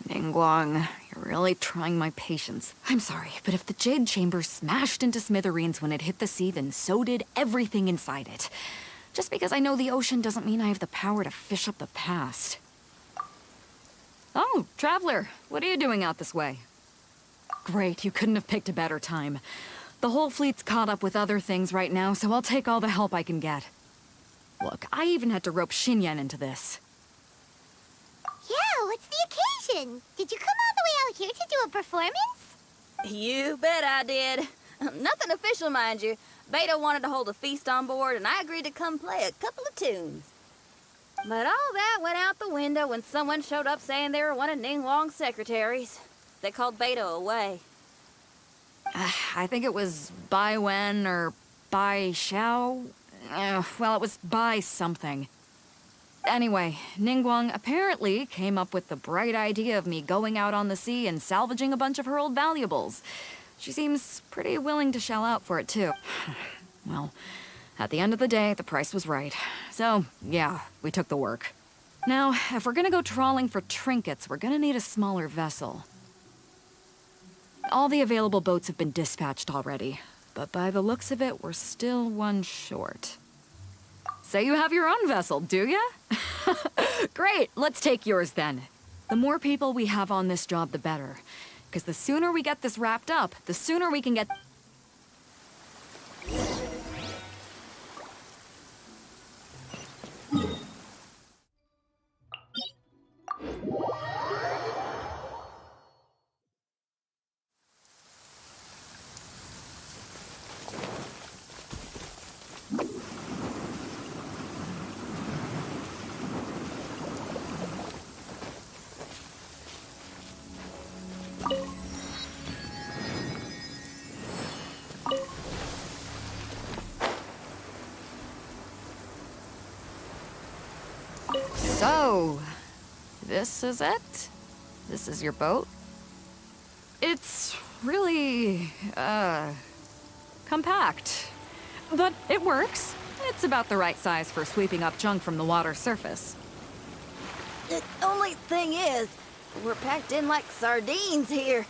Ningguang, you're really trying my patience. I'm sorry, but if the Jade Chamber smashed into smithereens when it hit the sea, then so did everything inside it. Just because I know the ocean doesn't mean I have the power to fish up the past. Oh, Traveler, what are you doing out this way? Great, you couldn't have picked a better time. The whole fleet's caught up with other things right now, so I'll take all the help I can get. Look, I even had to rope Xinyan into this. Yeah, what's the occasion? question. Did you come all the way out here to do a performance? You bet I did. Nothing official, mind you. Beta wanted to hold a feast on board, and I agreed to come play a couple of tunes. But all that went out the window when someone showed up saying they were one of Ningguang's secretaries. They called Beta away. I think it was Bai Wen or Bai Xiao. Well, it was Bai something. Anyway, Ningguang apparently came up with the bright idea of me going out on the sea and salvaging a bunch of her old valuables. She seems pretty willing to shell out for it, too. Well, at the end of the day, the price was right. So, yeah, we took the work. Now, if we're gonna go trawling for trinkets, we're gonna need a smaller vessel. All the available boats have been dispatched already, but by the looks of it, we're still one short. So you have your own vessel, do ya? Great, let's take yours then. The more people we have on this job, the better. Because the sooner we get this wrapped up, the sooner we can get... So, this is it? This is your boat? It's really, compact. But it works. It's about the right size for sweeping up junk from the water's surface. The only thing is, we're packed in like sardines here.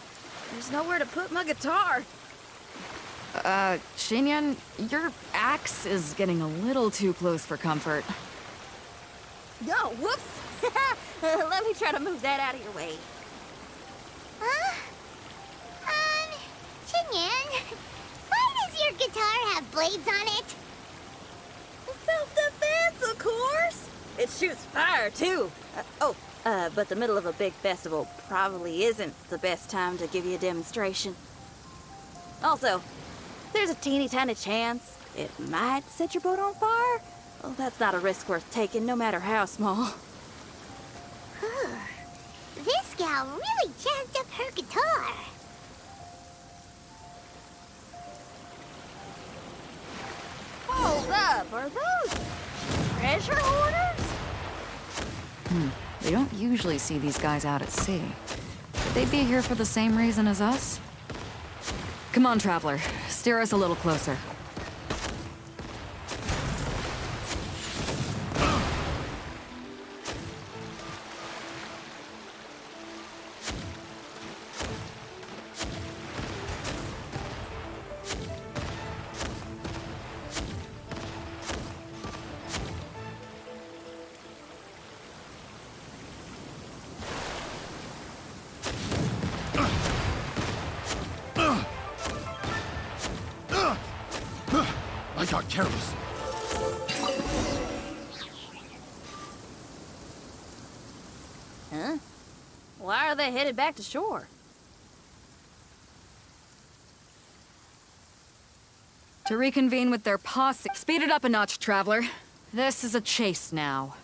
There's nowhere to put my guitar. Xinyan, your axe is getting a little too close for comfort. Oh, whoops! Let me try to move that out of your way. Xinyan, why does your guitar have blades on it? Self-defense, of course! It shoots fire, too. But the middle of a big festival probably isn't the best time to give you a demonstration. Also, there's a teeny tiny chance it might set your boat on fire. Well, that's not a risk worth taking, no matter how small. This gal really jazzed up her guitar. Hold up, are those treasure hoarders? They don't usually see these guys out at sea. Could they be here for the same reason as us? Come on, Traveler. Steer us a little closer. I got careless. Huh? Why are they headed back to shore? To reconvene with their posse. Speed it up a notch, Traveler. This is a chase now.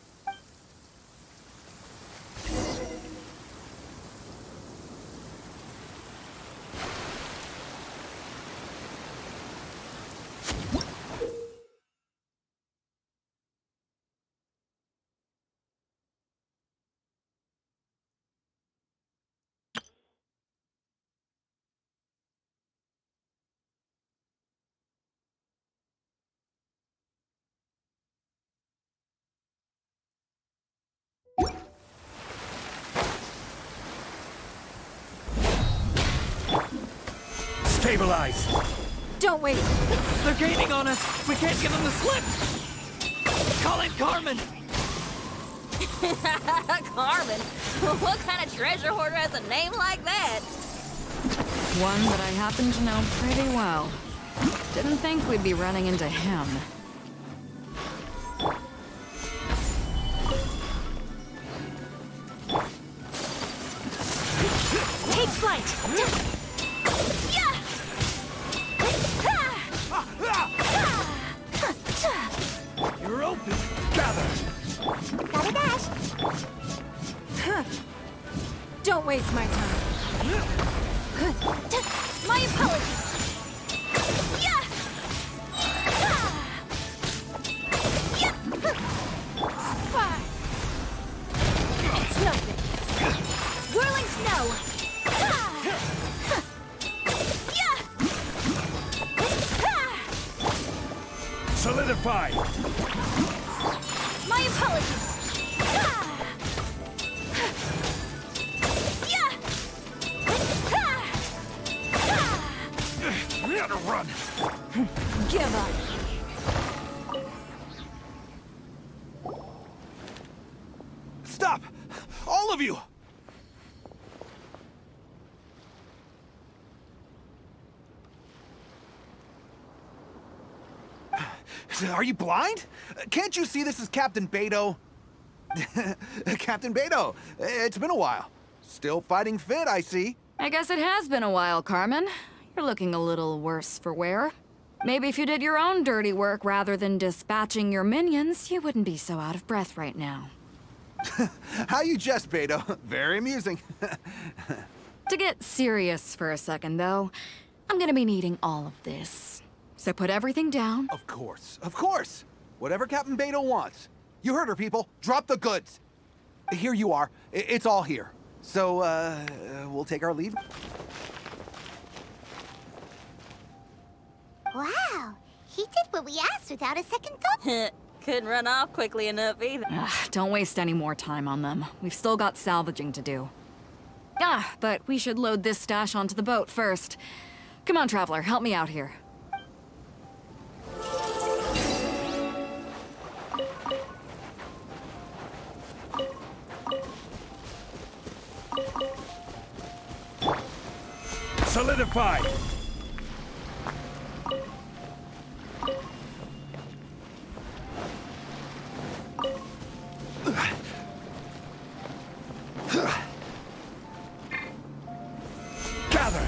Stabilize! Don't wait! They're gaining on us! We can't give them the slip! Call in Carmen! Carmen? What kind of treasure hoarder has a name like that? One that I happen to know pretty well. Didn't think we'd be running into him. You're open. Gather. Gotta dash. Don't waste my time. My apologies. It's nothing. Whirling snow. Solidify. My apologies. Gotta run. Give up. Stop! All of you! Are you blind? Can't you see this is Captain Beto? Captain Beto, it's been a while. Still fighting fit, I see. I guess it has been a while, Carmen. You're looking a little worse for wear. Maybe if you did your own dirty work rather than dispatching your minions, you wouldn't be so out of breath right now. How you jest, Beto. Very amusing. To get serious for a second, though, I'm gonna be needing all of this. So put everything down. Of course, of course. Whatever Captain Beto wants. You heard her, people. Drop the goods. Here you are. It's all here. So, we'll take our leave. Wow, he did what we asked without a second thought. Couldn't run off quickly enough either. Don't waste any more time on them. We've still got salvaging to do. But we should load this stash onto the boat first. Come on, Traveler, help me out here. Solidify! Gather!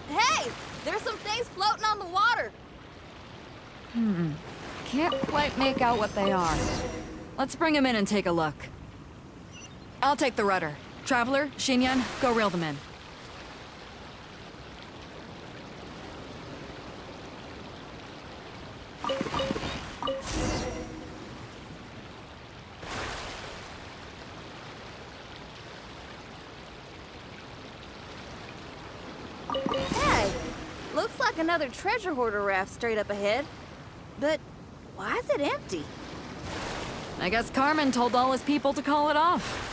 Hey! There's some things floating on the water! Can't quite make out what they are. Let's bring them in and take a look. I'll take the rudder. Traveler, Xinyan, go reel them in. Hey! Looks like another treasure hoarder raft straight up ahead. But why is it empty? I guess Carmen told all his people to call it off.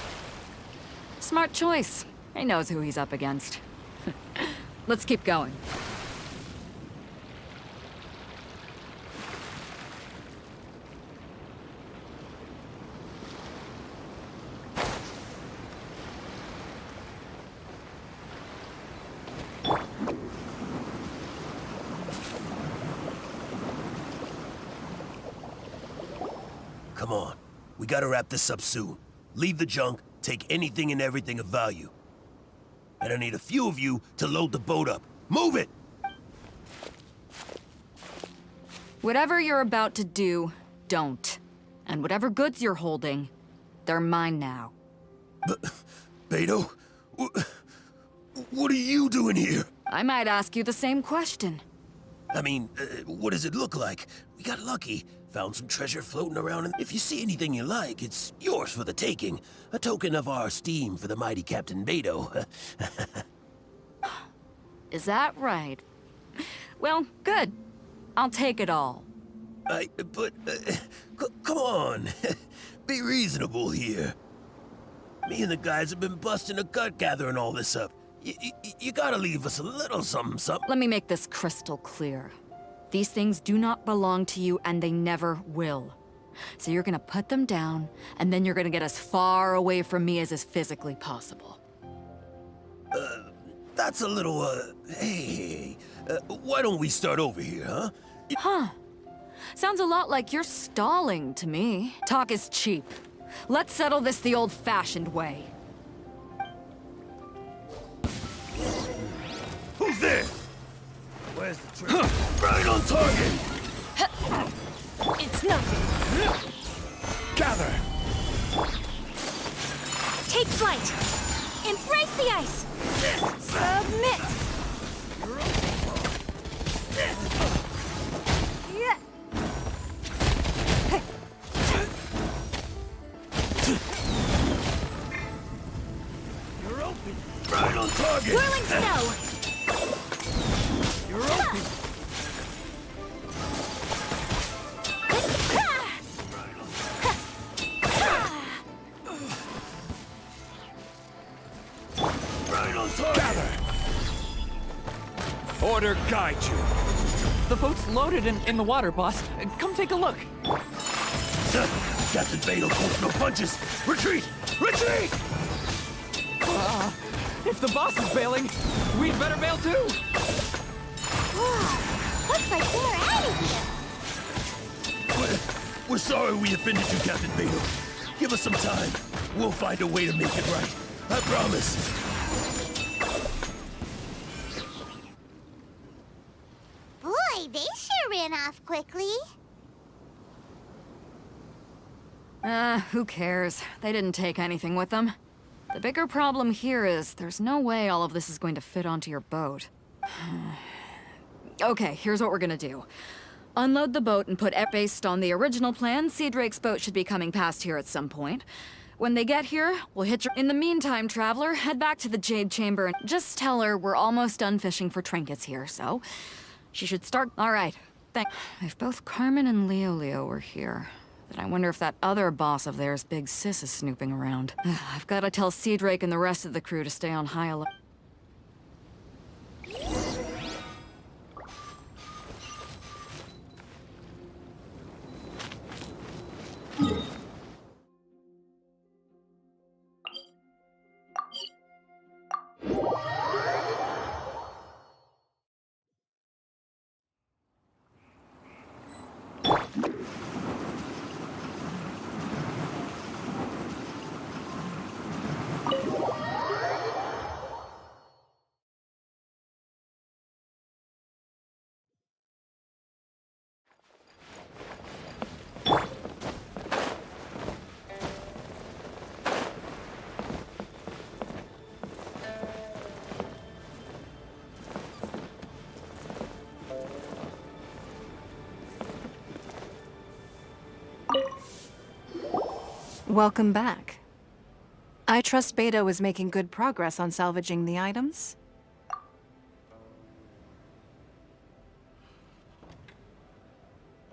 Smart choice. He knows who he's up against. Let's keep going. Come on. We gotta wrap this up soon. Leave the junk, take anything and everything of value. And I need a few of you to load the boat up. Move it! Whatever you're about to do, don't. And whatever goods you're holding, they're mine now. Beto? What are you doing here? I might ask you the same question. I mean, what does it look like? We got lucky. Found some treasure floating around, and if you see anything you like, it's yours for the taking. A token of our esteem for the mighty Captain Beto. Is that right? Well, good. I'll take it all. Come on. Be reasonable here. Me and the guys have been busting a gut gathering all this up. You gotta leave us a little something, something. Let me make this crystal clear. These things do not belong to you, and they never will. So you're gonna put them down, and then you're gonna get as far away from me as is physically possible. That's a little, hey, why don't we start over here, huh? Huh. Sounds a lot like you're stalling to me. Talk is cheap. Let's settle this the old-fashioned way. Who's there? Where's the trick? Right on target! It's nothing. Gather! Take flight. Embrace the ice. Submit. Yeah. You're open! Right on target! Whirling snow. You're open! Right on target! Gather! Order guide you. The boat's loaded in the water, boss. Come take a look. Captain Beto pulls no punches! Retreat! Retreat! If the boss is bailing, we'd better bail too. Looks like we're out of here. We're sorry we offended you, Captain Beto. Give us some time. We'll find a way to make it right. I promise. Boy, they sure ran off quickly. Who cares? They didn't take anything with them. The bigger problem here is there's no way all of this is going to fit onto your boat. Okay, here's what we're gonna do. Unload the boat and put based on the original plan, Sea Drake's boat should be coming past here at some point. When they get here, we'll hit your... In the meantime, Traveler, head back to the Jade Chamber and just tell her we're almost done fishing for trinkets here, so... She should start... All right. If both Carmen and Leo were here, then I wonder if that other boss of theirs, Big Sis, is snooping around. I've got to tell Sea Drake and the rest of the crew to stay on high alert. Welcome back. I trust Beto is making good progress on salvaging the items.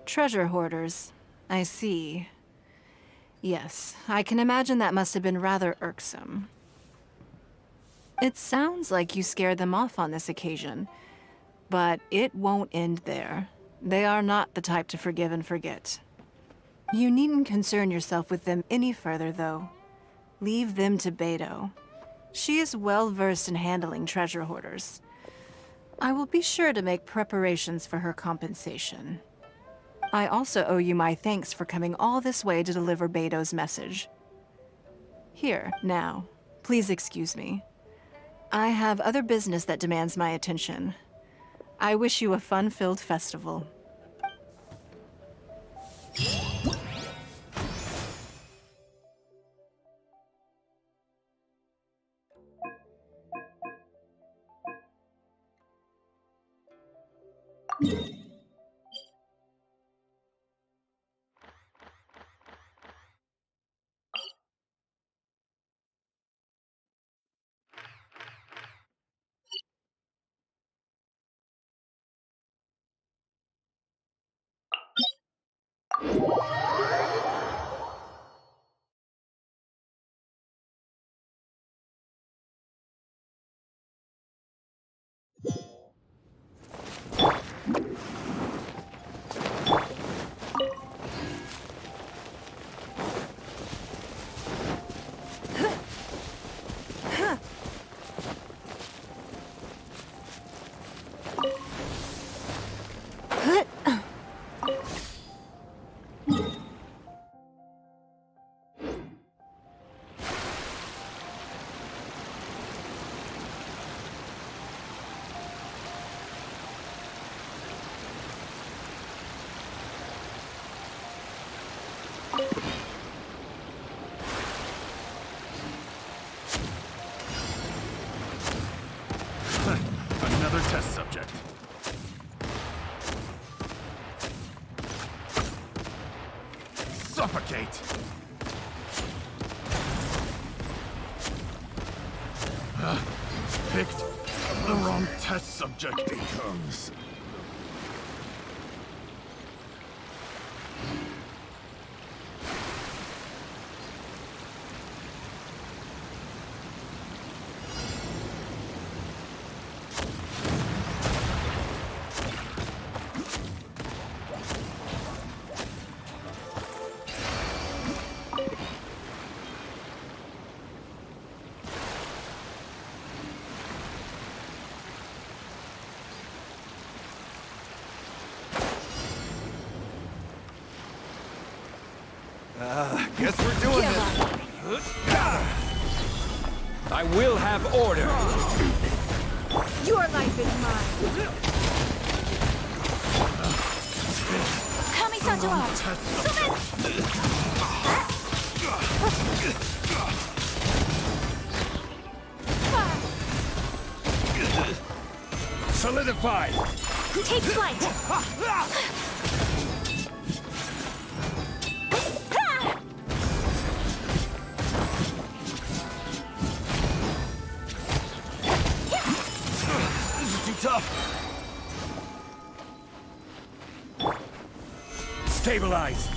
Treasure hoarders. I see. Yes, I can imagine that must have been rather irksome. It sounds like you scared them off on this occasion, but it won't end there. They are not the type to forgive and forget. You needn't concern yourself with them any further, though. Leave them to Beto. She is well versed in handling treasure hoarders. I will be sure to make preparations for her compensation. I also owe you my thanks for coming all this way to deliver Beto's message. Here, now, please excuse me. I have other business that demands my attention. I wish you a fun-filled festival. Picked the wrong test subject. Becomes... Guess we're doing this. I will have order. Your life is mine. Kamisato out. Solidify. Take flight. Stabilize.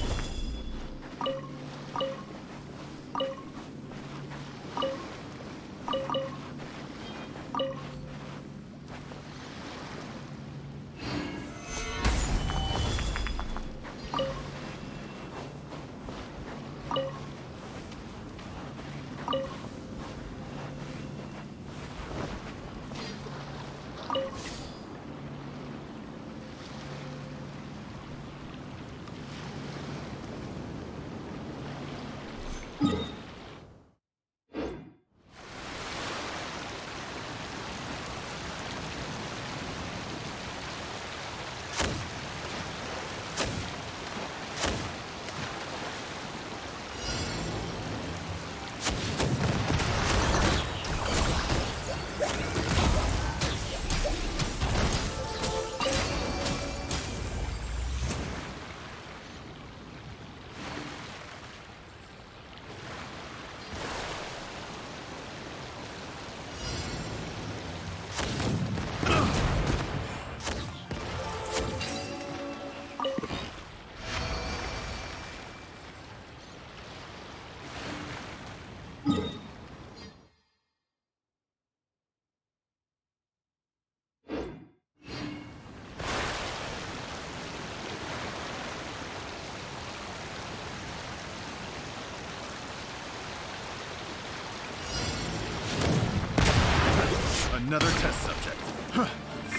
Another test subject.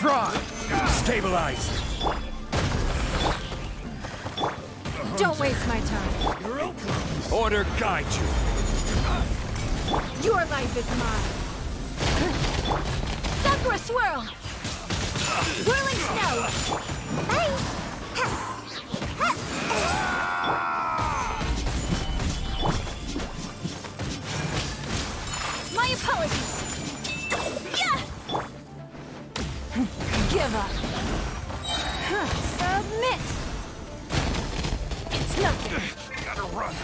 Fry! Stabilize. Don't waste my time. Order guide you. Your life is mine. Sakura swirl. Whirling snow. Bye. My apologies. Give up. Submit. It's nothing. Gotta run.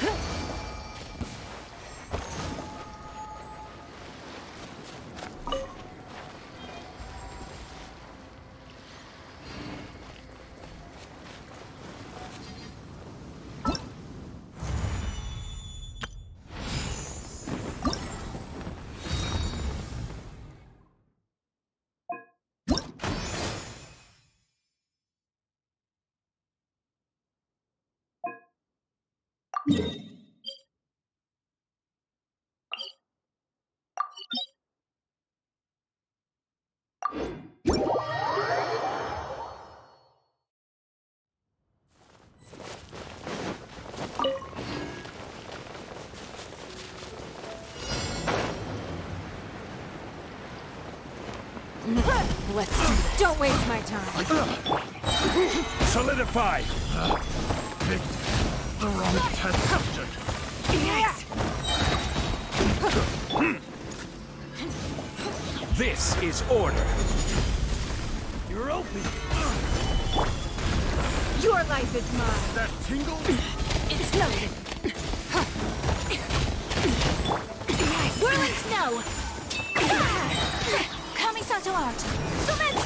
Let's do this. Don't waste my time. Solidify. Picked the wrong test subject. This is order. You're open. Your life is mine. That tingle? It's nothing. Whirling snow. to art. Summit!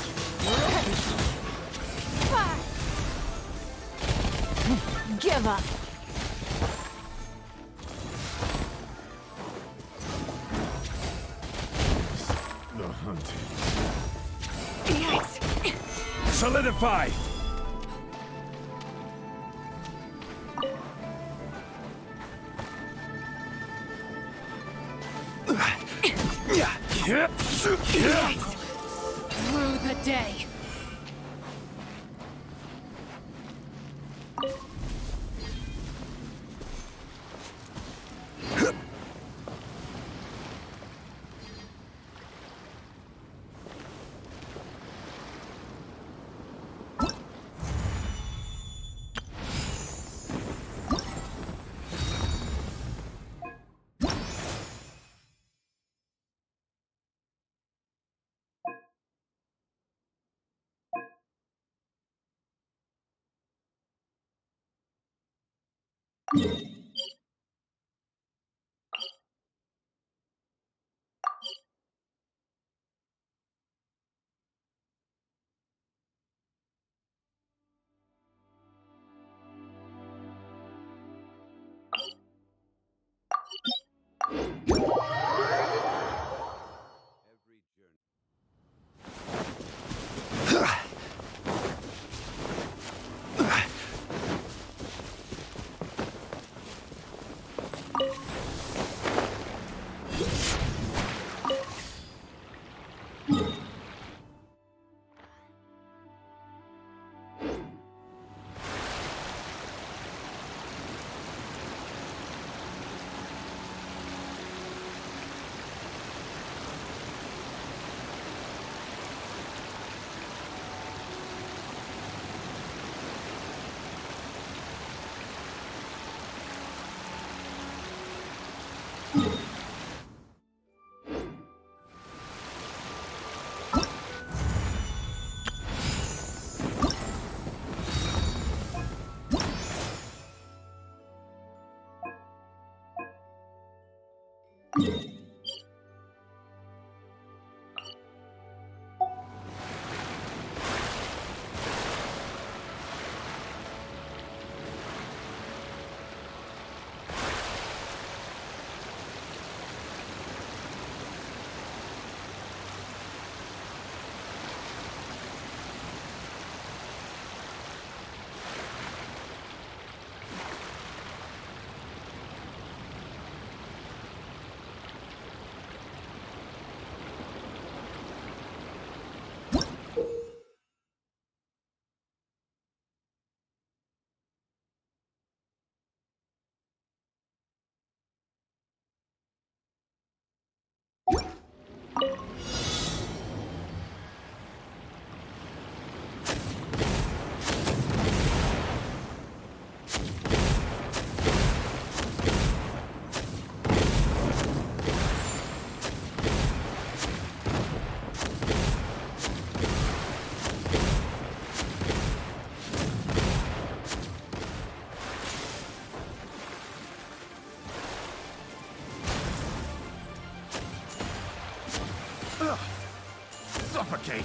Give up. The hunting. Yikes. Solidify! Through the day. Suffocate!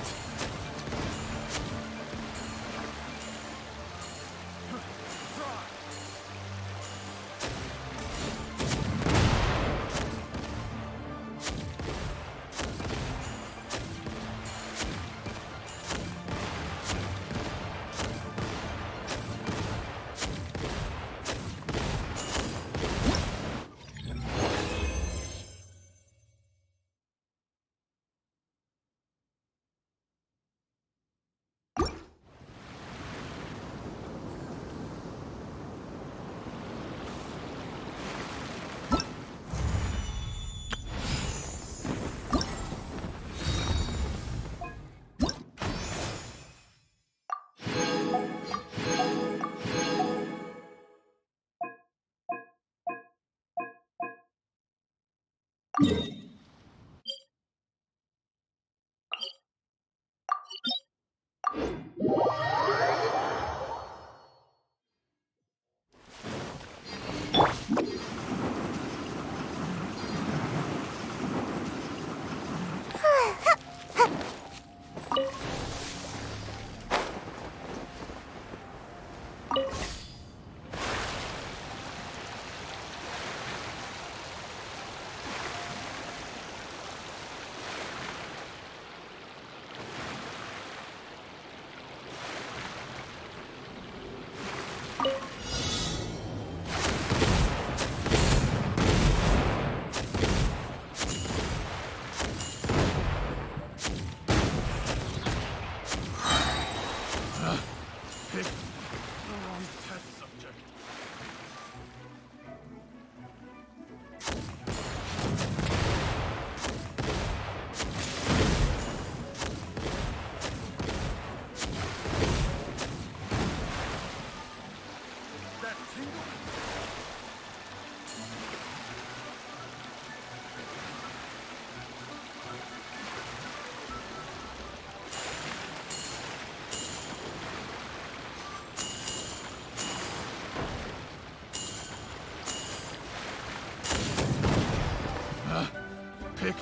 picked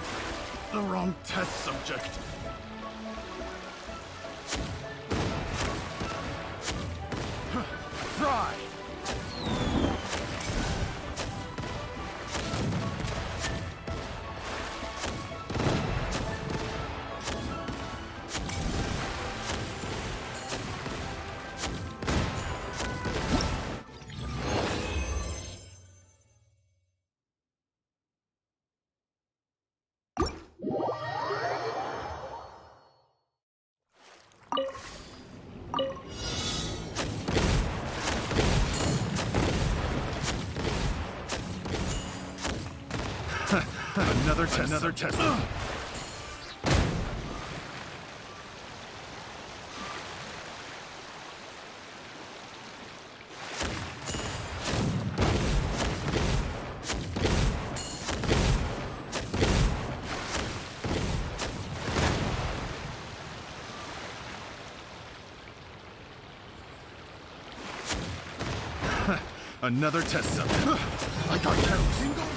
the wrong test subject. Fry! Another test. Another test subject. I got careless.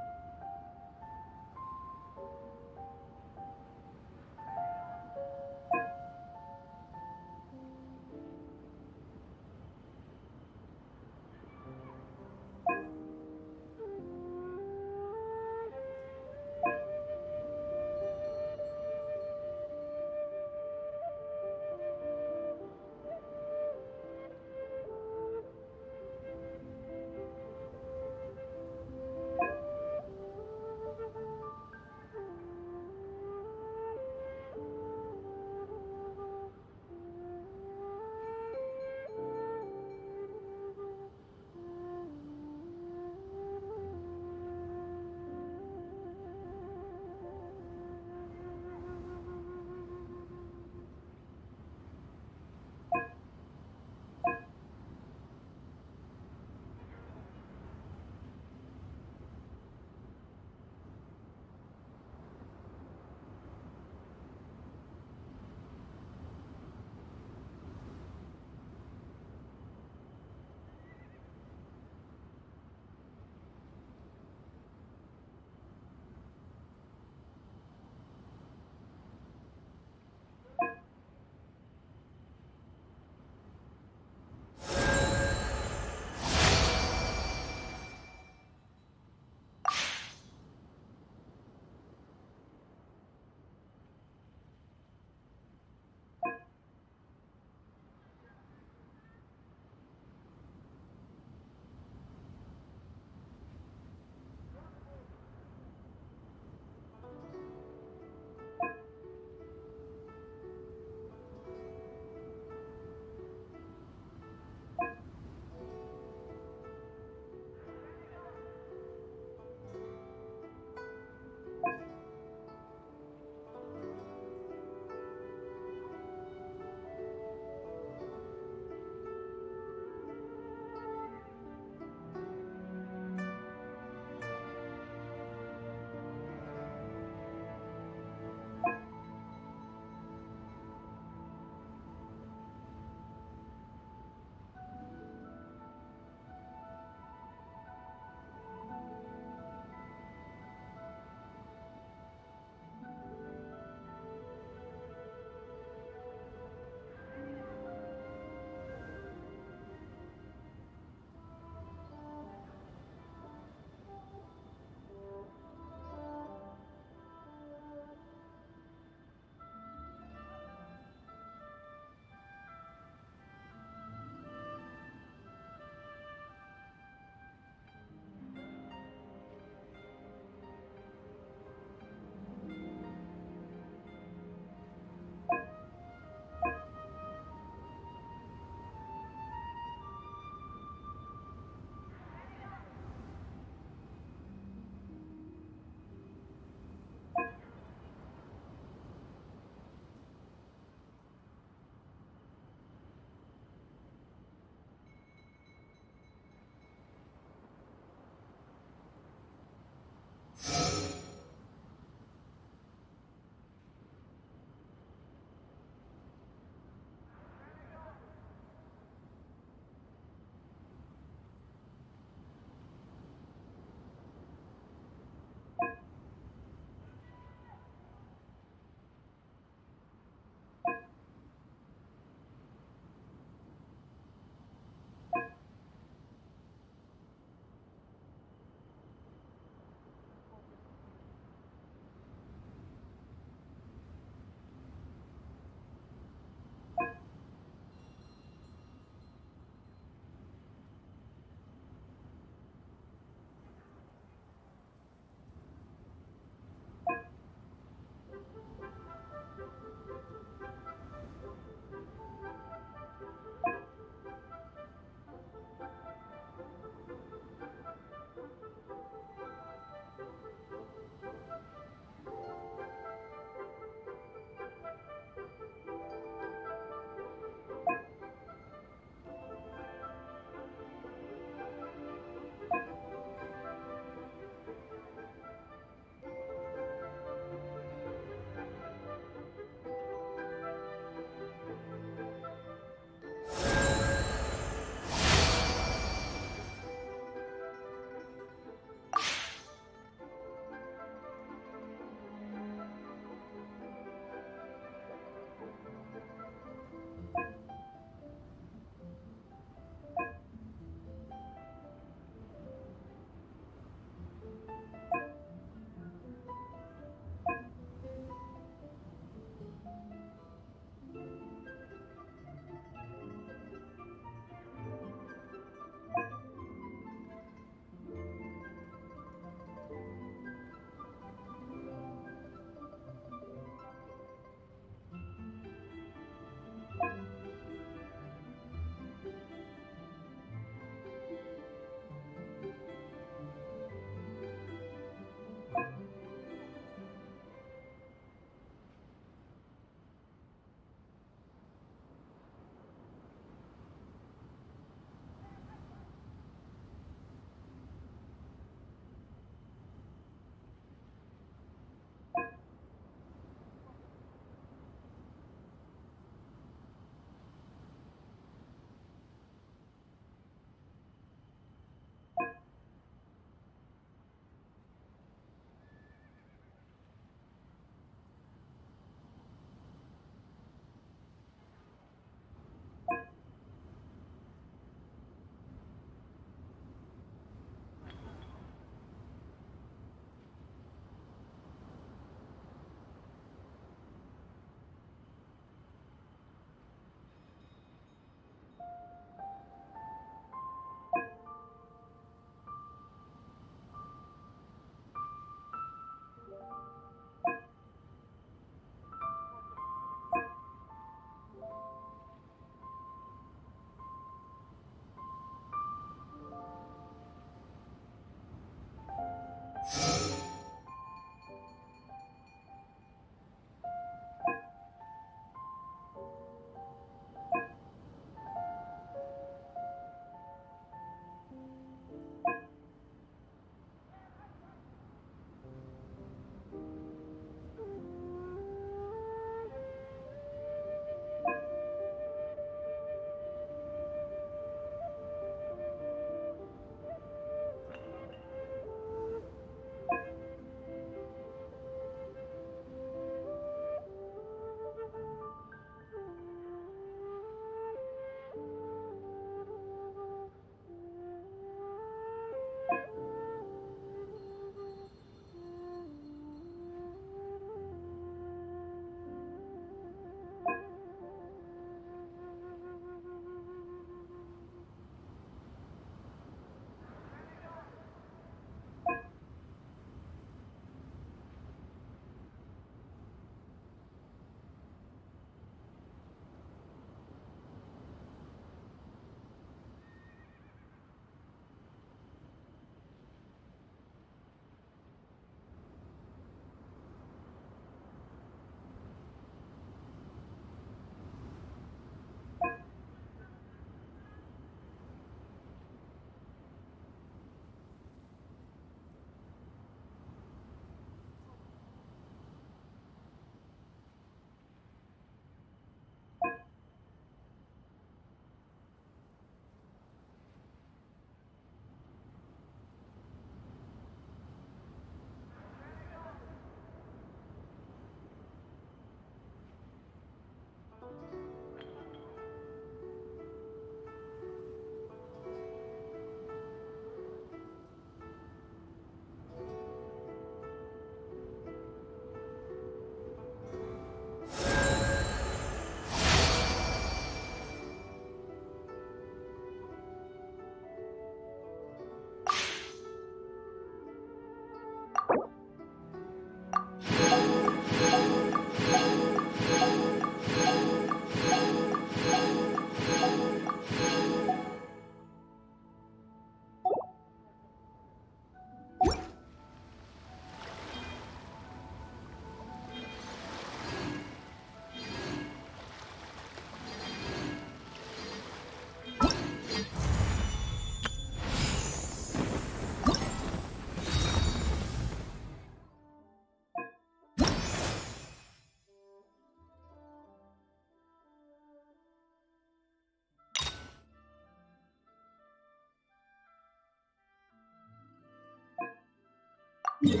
Surely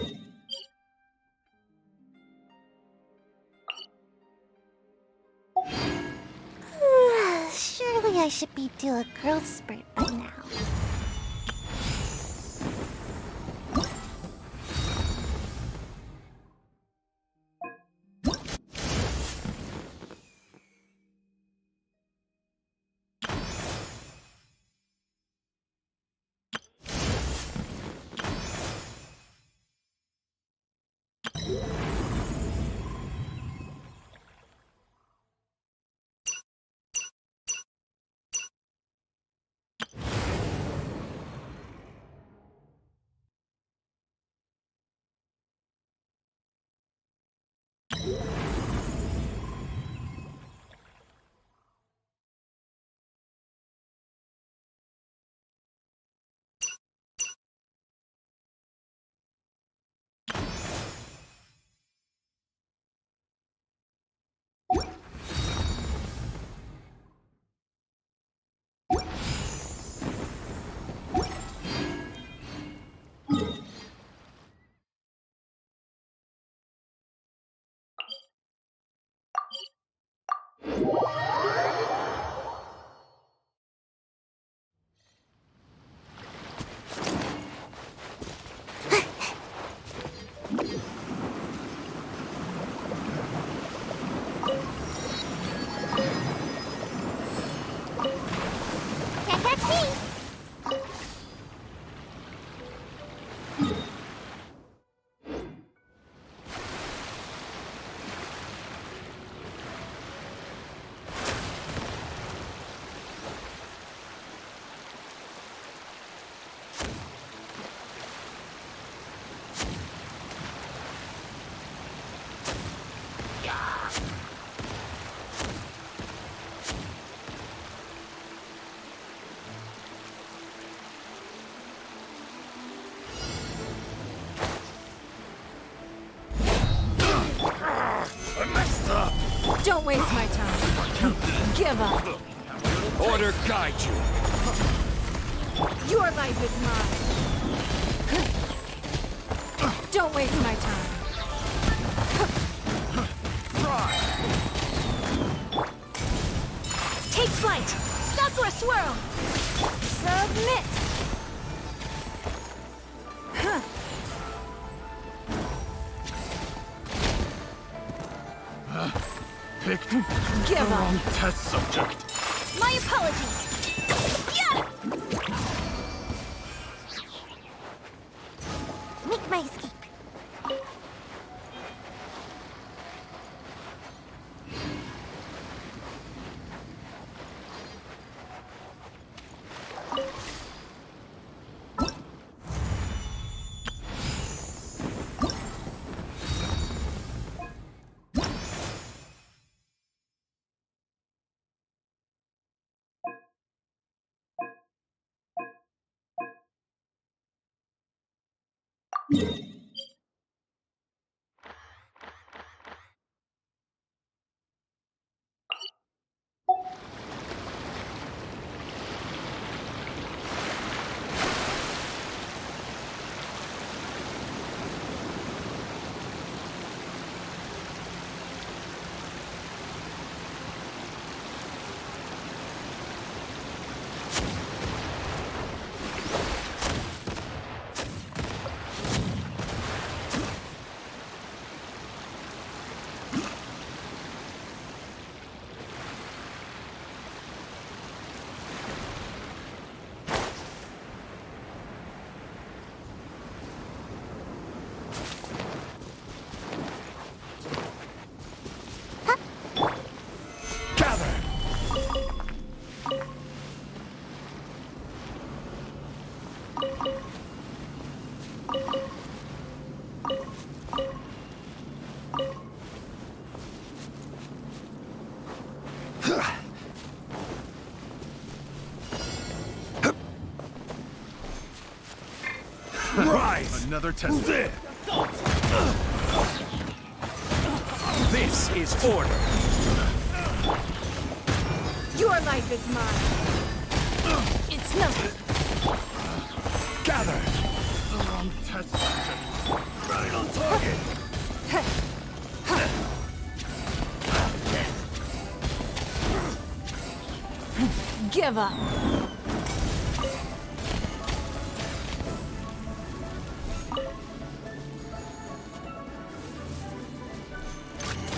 I should be due a growth spurt by now. Don't waste my time. Give up. Order guide you. Your life is mine. Don't waste my time. Take flight. Sakura swirl. Submit. Picked Give the wrong up. test subject. My apologies. Yeah! Make my escape. Rise! Another test. There! This is order. Your life is mine. It's nothing. Gather! The wrong test subject. on target! Give up.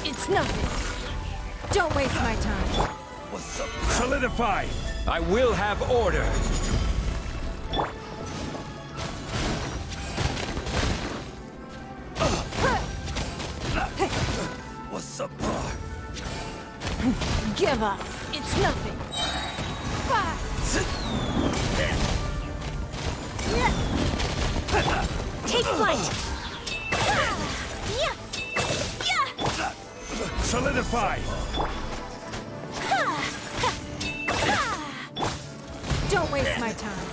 It's nothing. Don't waste my time. What's up? Solidify! I will have order! What's up, bar? Give up. It's nothing. Take flight! Solidify! Don't waste my time.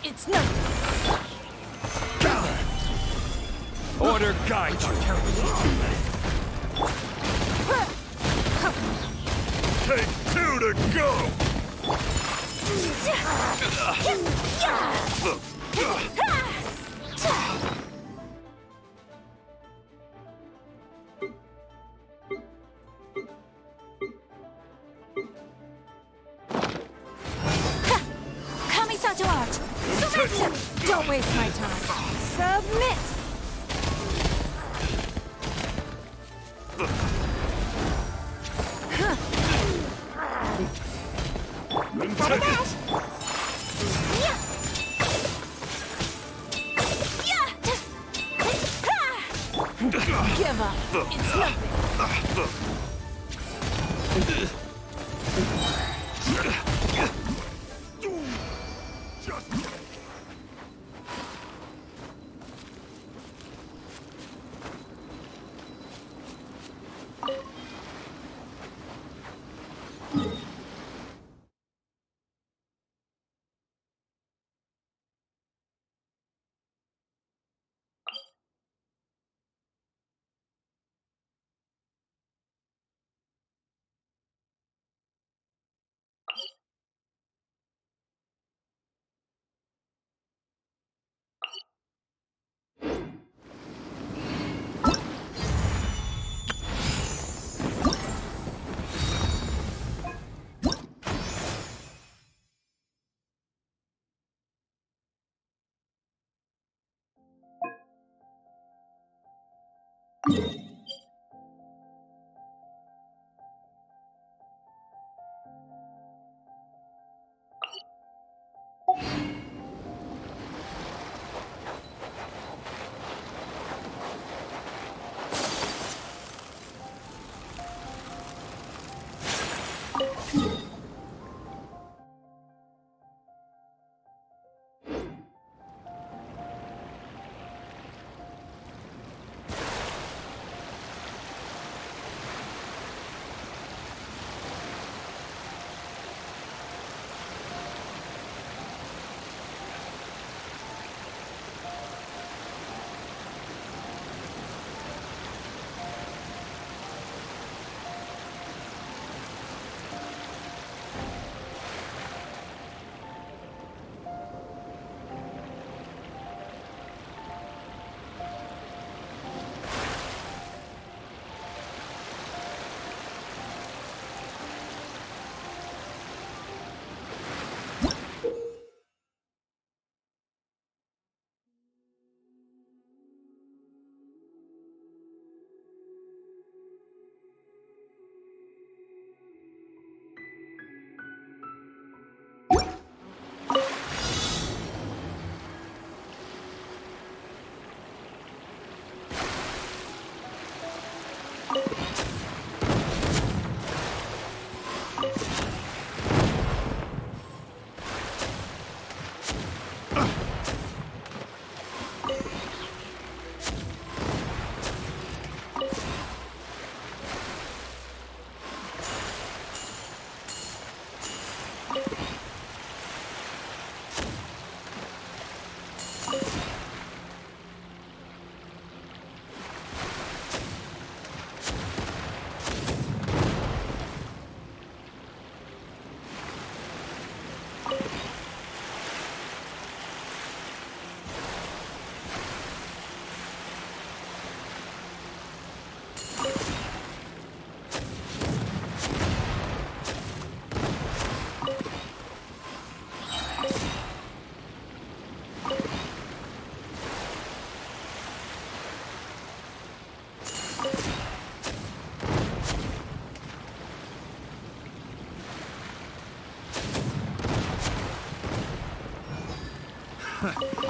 It's nothing. Order guide you! Take two to go! Kamisato art! Submit! Don't waste my time. Submit! Give up. It's nothing.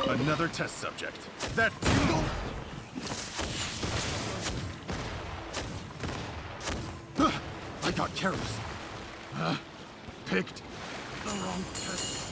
Another test subject. That tingle? I got careless. Picked the wrong test.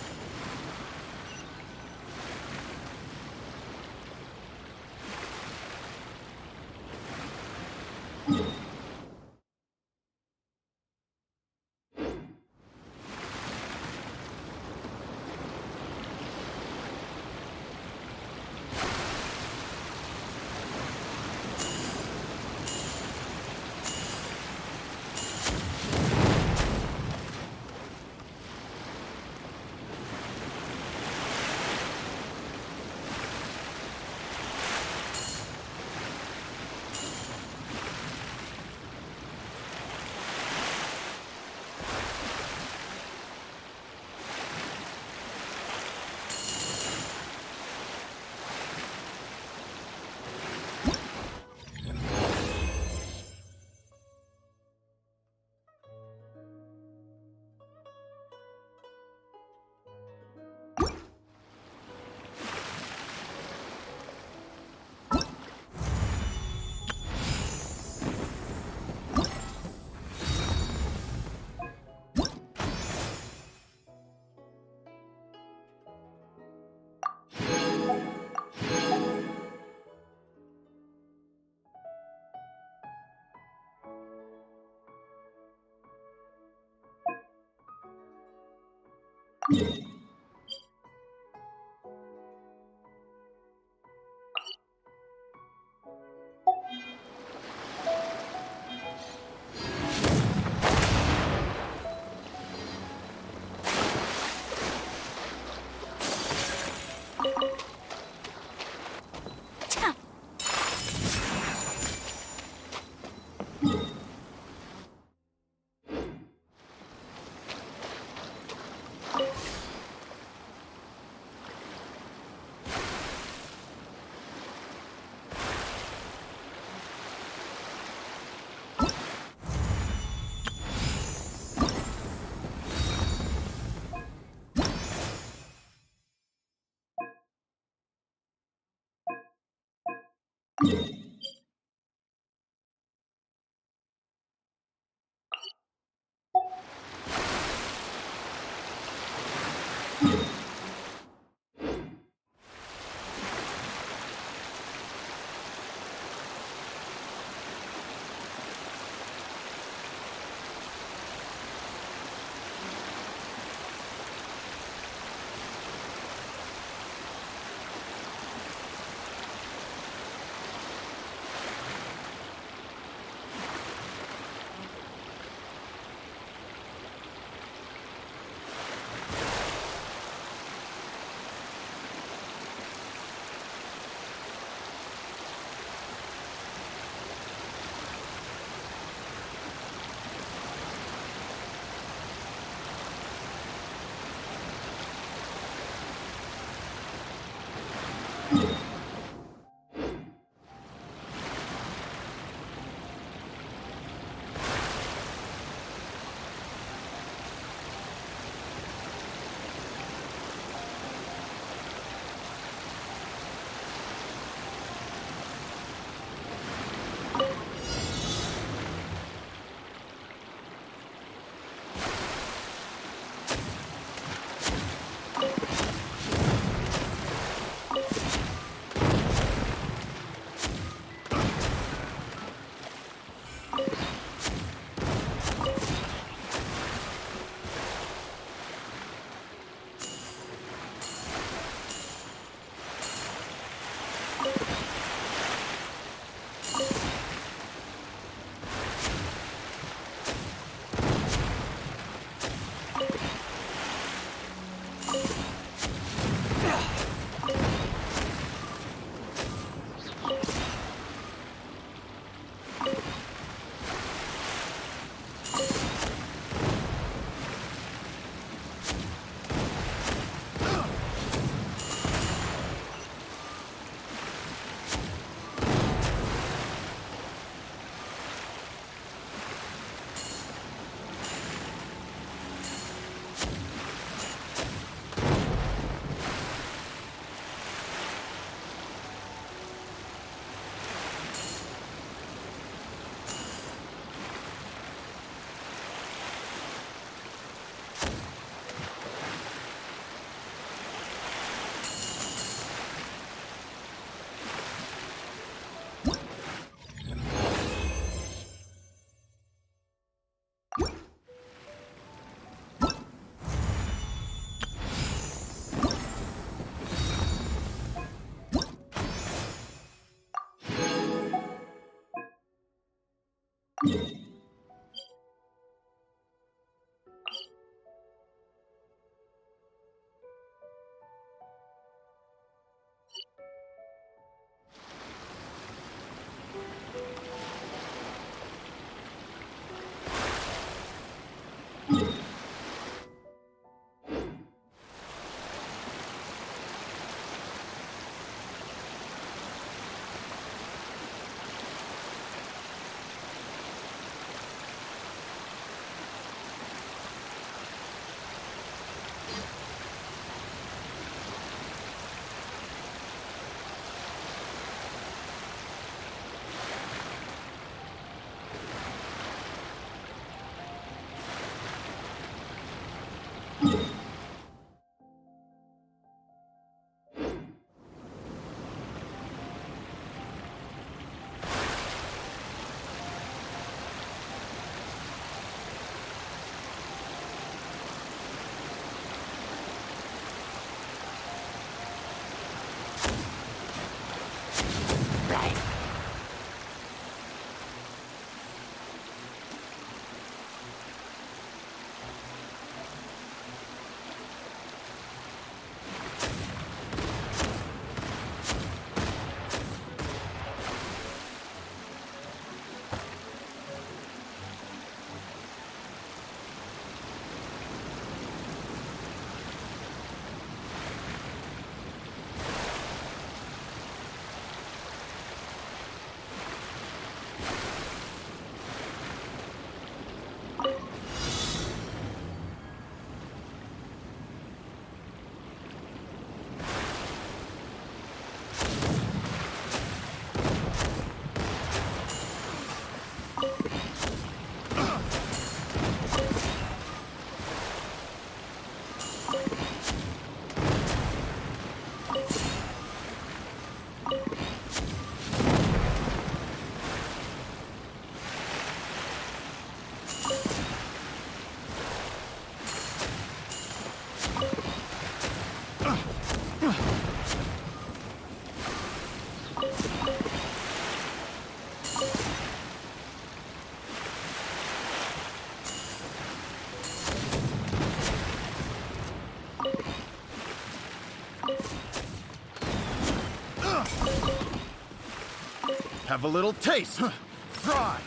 Have a little taste. Fry.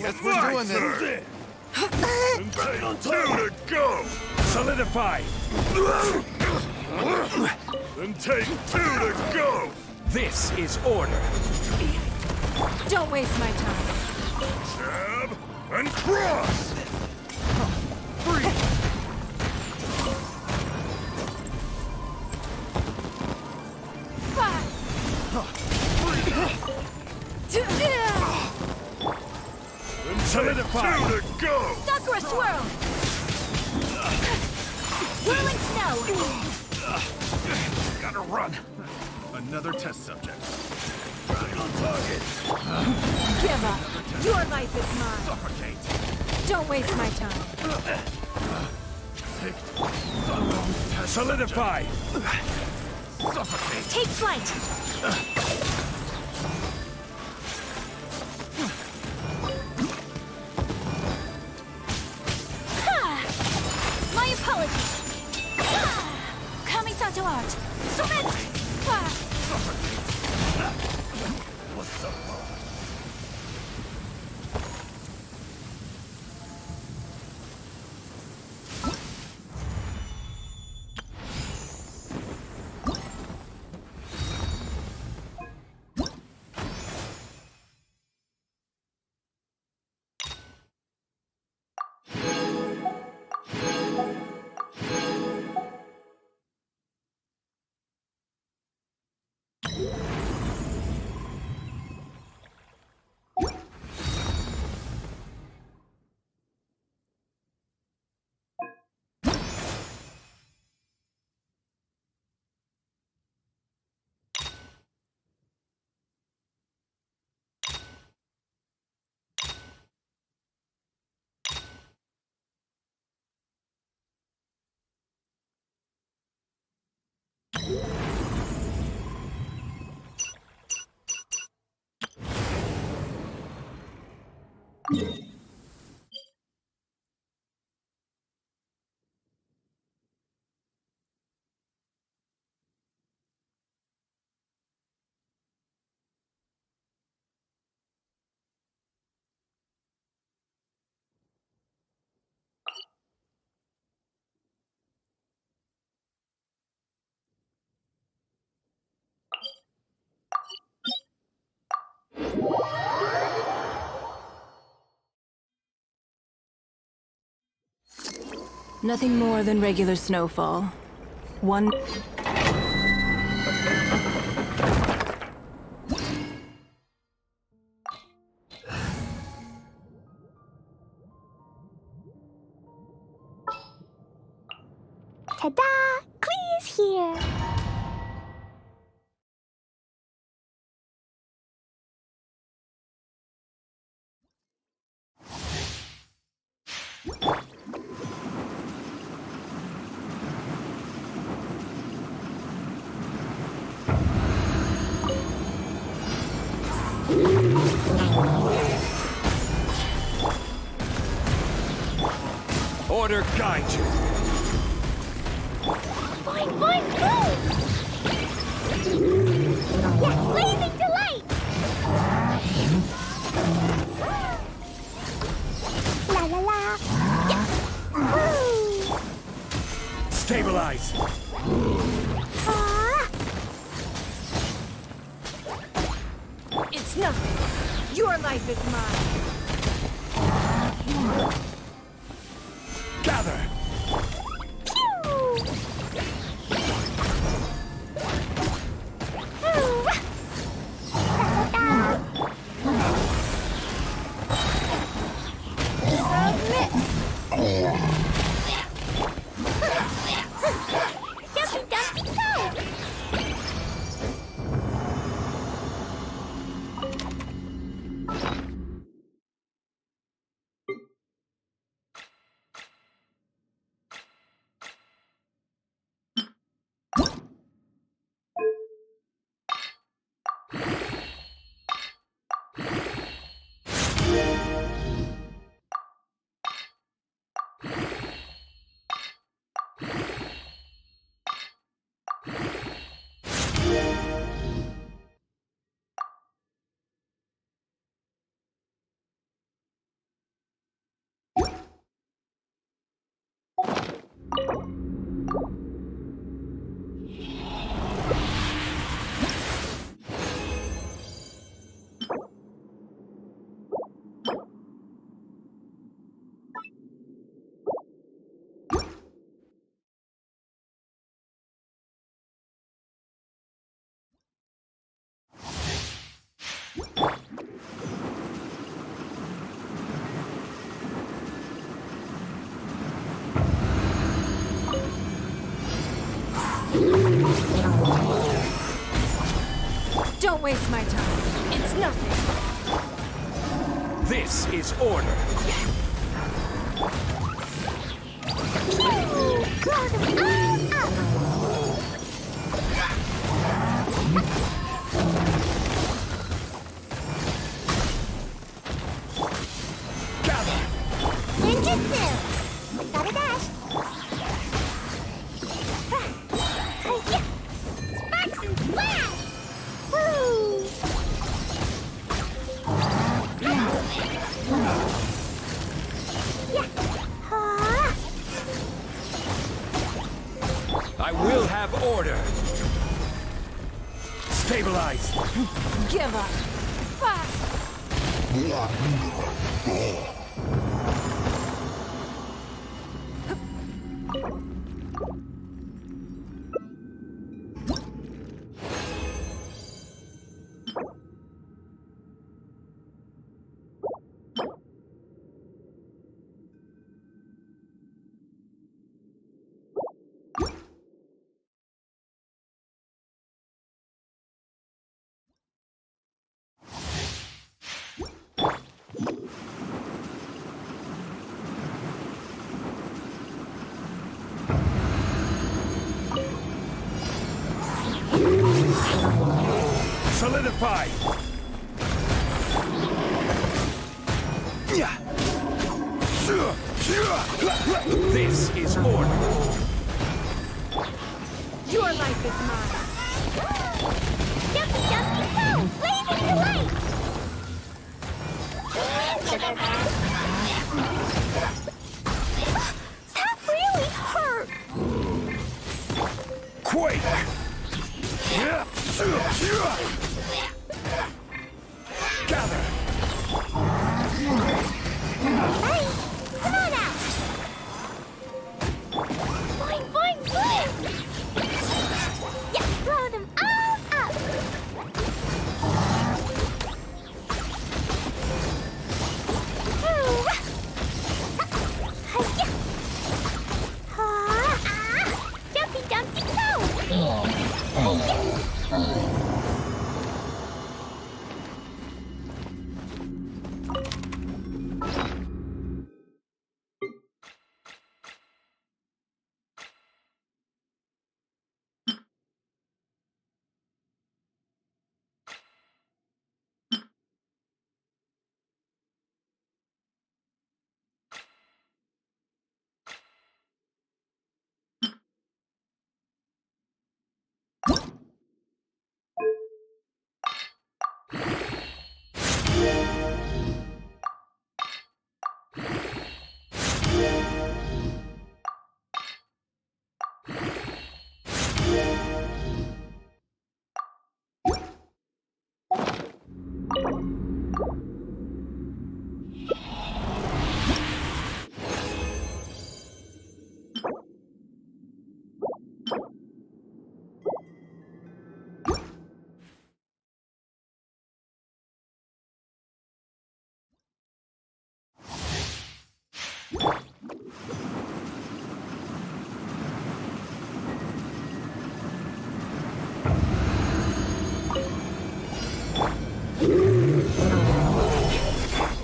It's my turn! And take 2 to go! Solidify! Then take 2 to go! This is order! Don't waste my time. Jab and cross! Free! Solidify! 2 to go! Sakura swirl! Whirling snow! Gotta run. Another test subject. Right on target! Give up. Your life is mine. Suffocate. Don't waste my time. Solidify! Take flight! My apologies! Kamisato art! Sometsu! What's up? Nothing more than regular snowfall. One... Ta-da! Clee's here! Order guide you. Boing, boing, boom! Yeah, blazing delight! La la la! Yeah. Woo! Stabilize. Ah! It's nothing. Your life is mine. Gather. Don't waste my time. It's nothing. This is order. Blow them all up! Ninjutsu! Gotta dash! Sparks and flash! Woo! I will have order. Stabilize. Give up. Solidify! This is order. Your life is mine. Jumpy, jumpy, go! Blazing delight! That really hurt! Quake! Gather! Hey, come on out! Boing, boing, boing! Yeah, blow them all up! Ooh. Hi-ya! Jumpy, jumpy, go!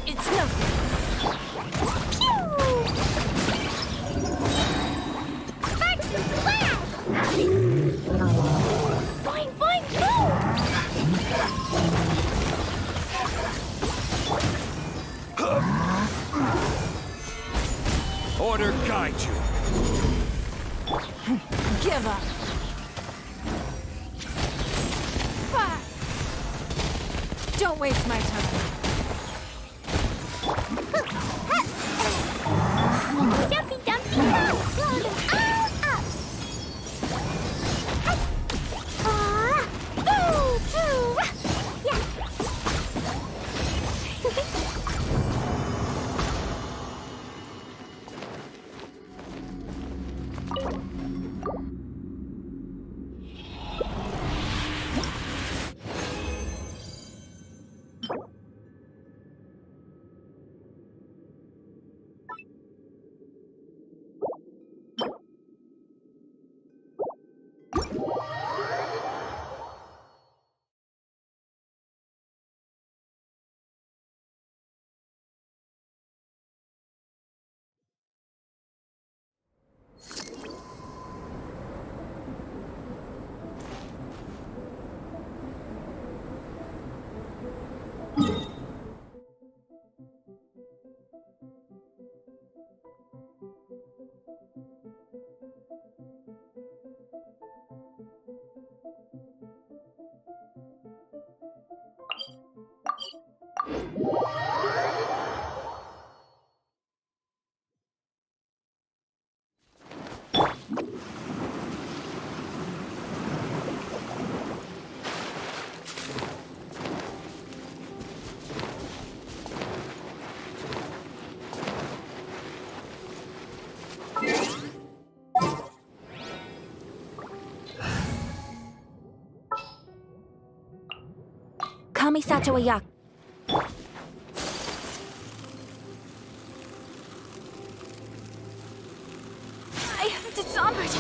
It's nothing. Sparks and flash! Boing, boing, boom! Order guide you. Give up. Don't waste my time. Jumpy, jumpy, go! Blow them all up! Boo! Boo! Yeah! Kamisato wa yak. I have dishonored.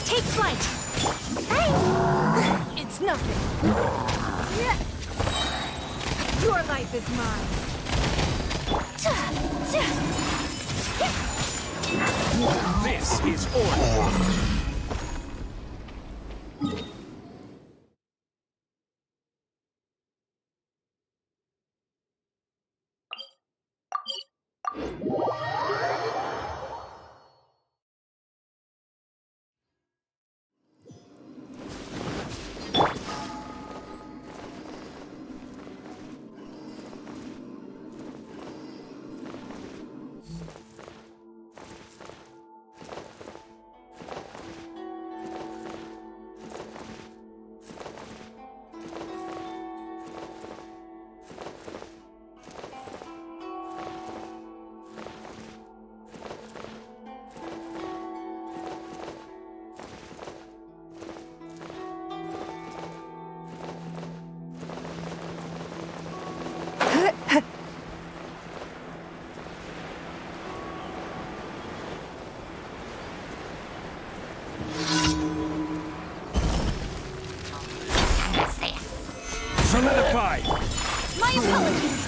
Take flight. It's nothing. Your life is mine. This is order. Solidify! My apologies.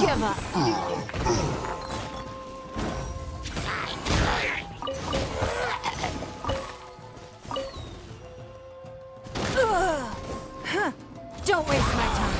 Give up. Don't waste my time.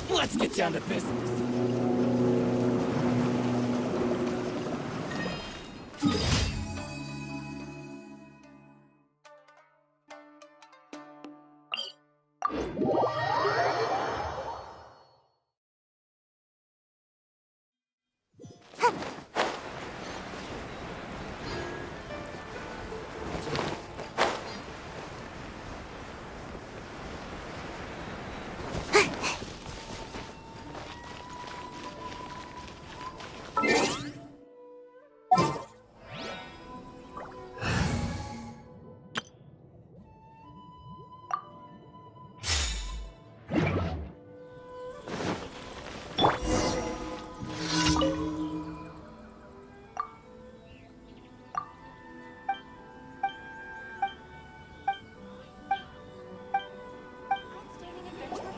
Let's get down to business.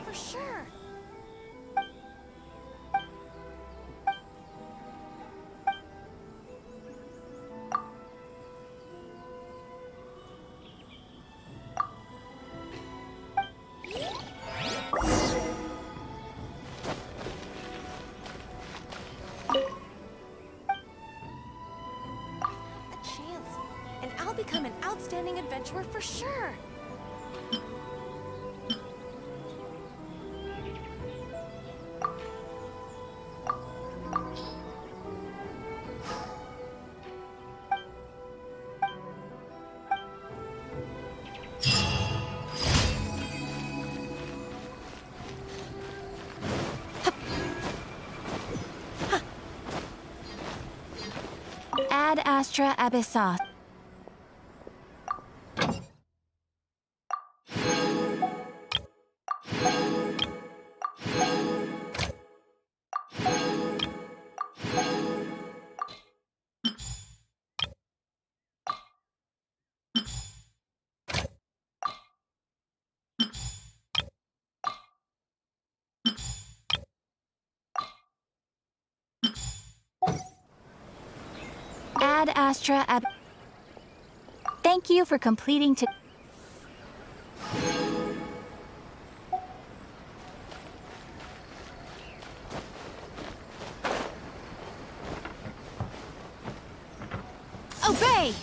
For sure. A chance, and I'll become an outstanding adventurer for sure. Ad astra abyssos. Ad astra ab. Thank you for completing to. Obey!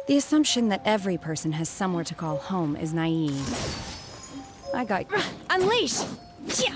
The assumption that every person has somewhere to call home is naive. I got... Unleash! Yeah.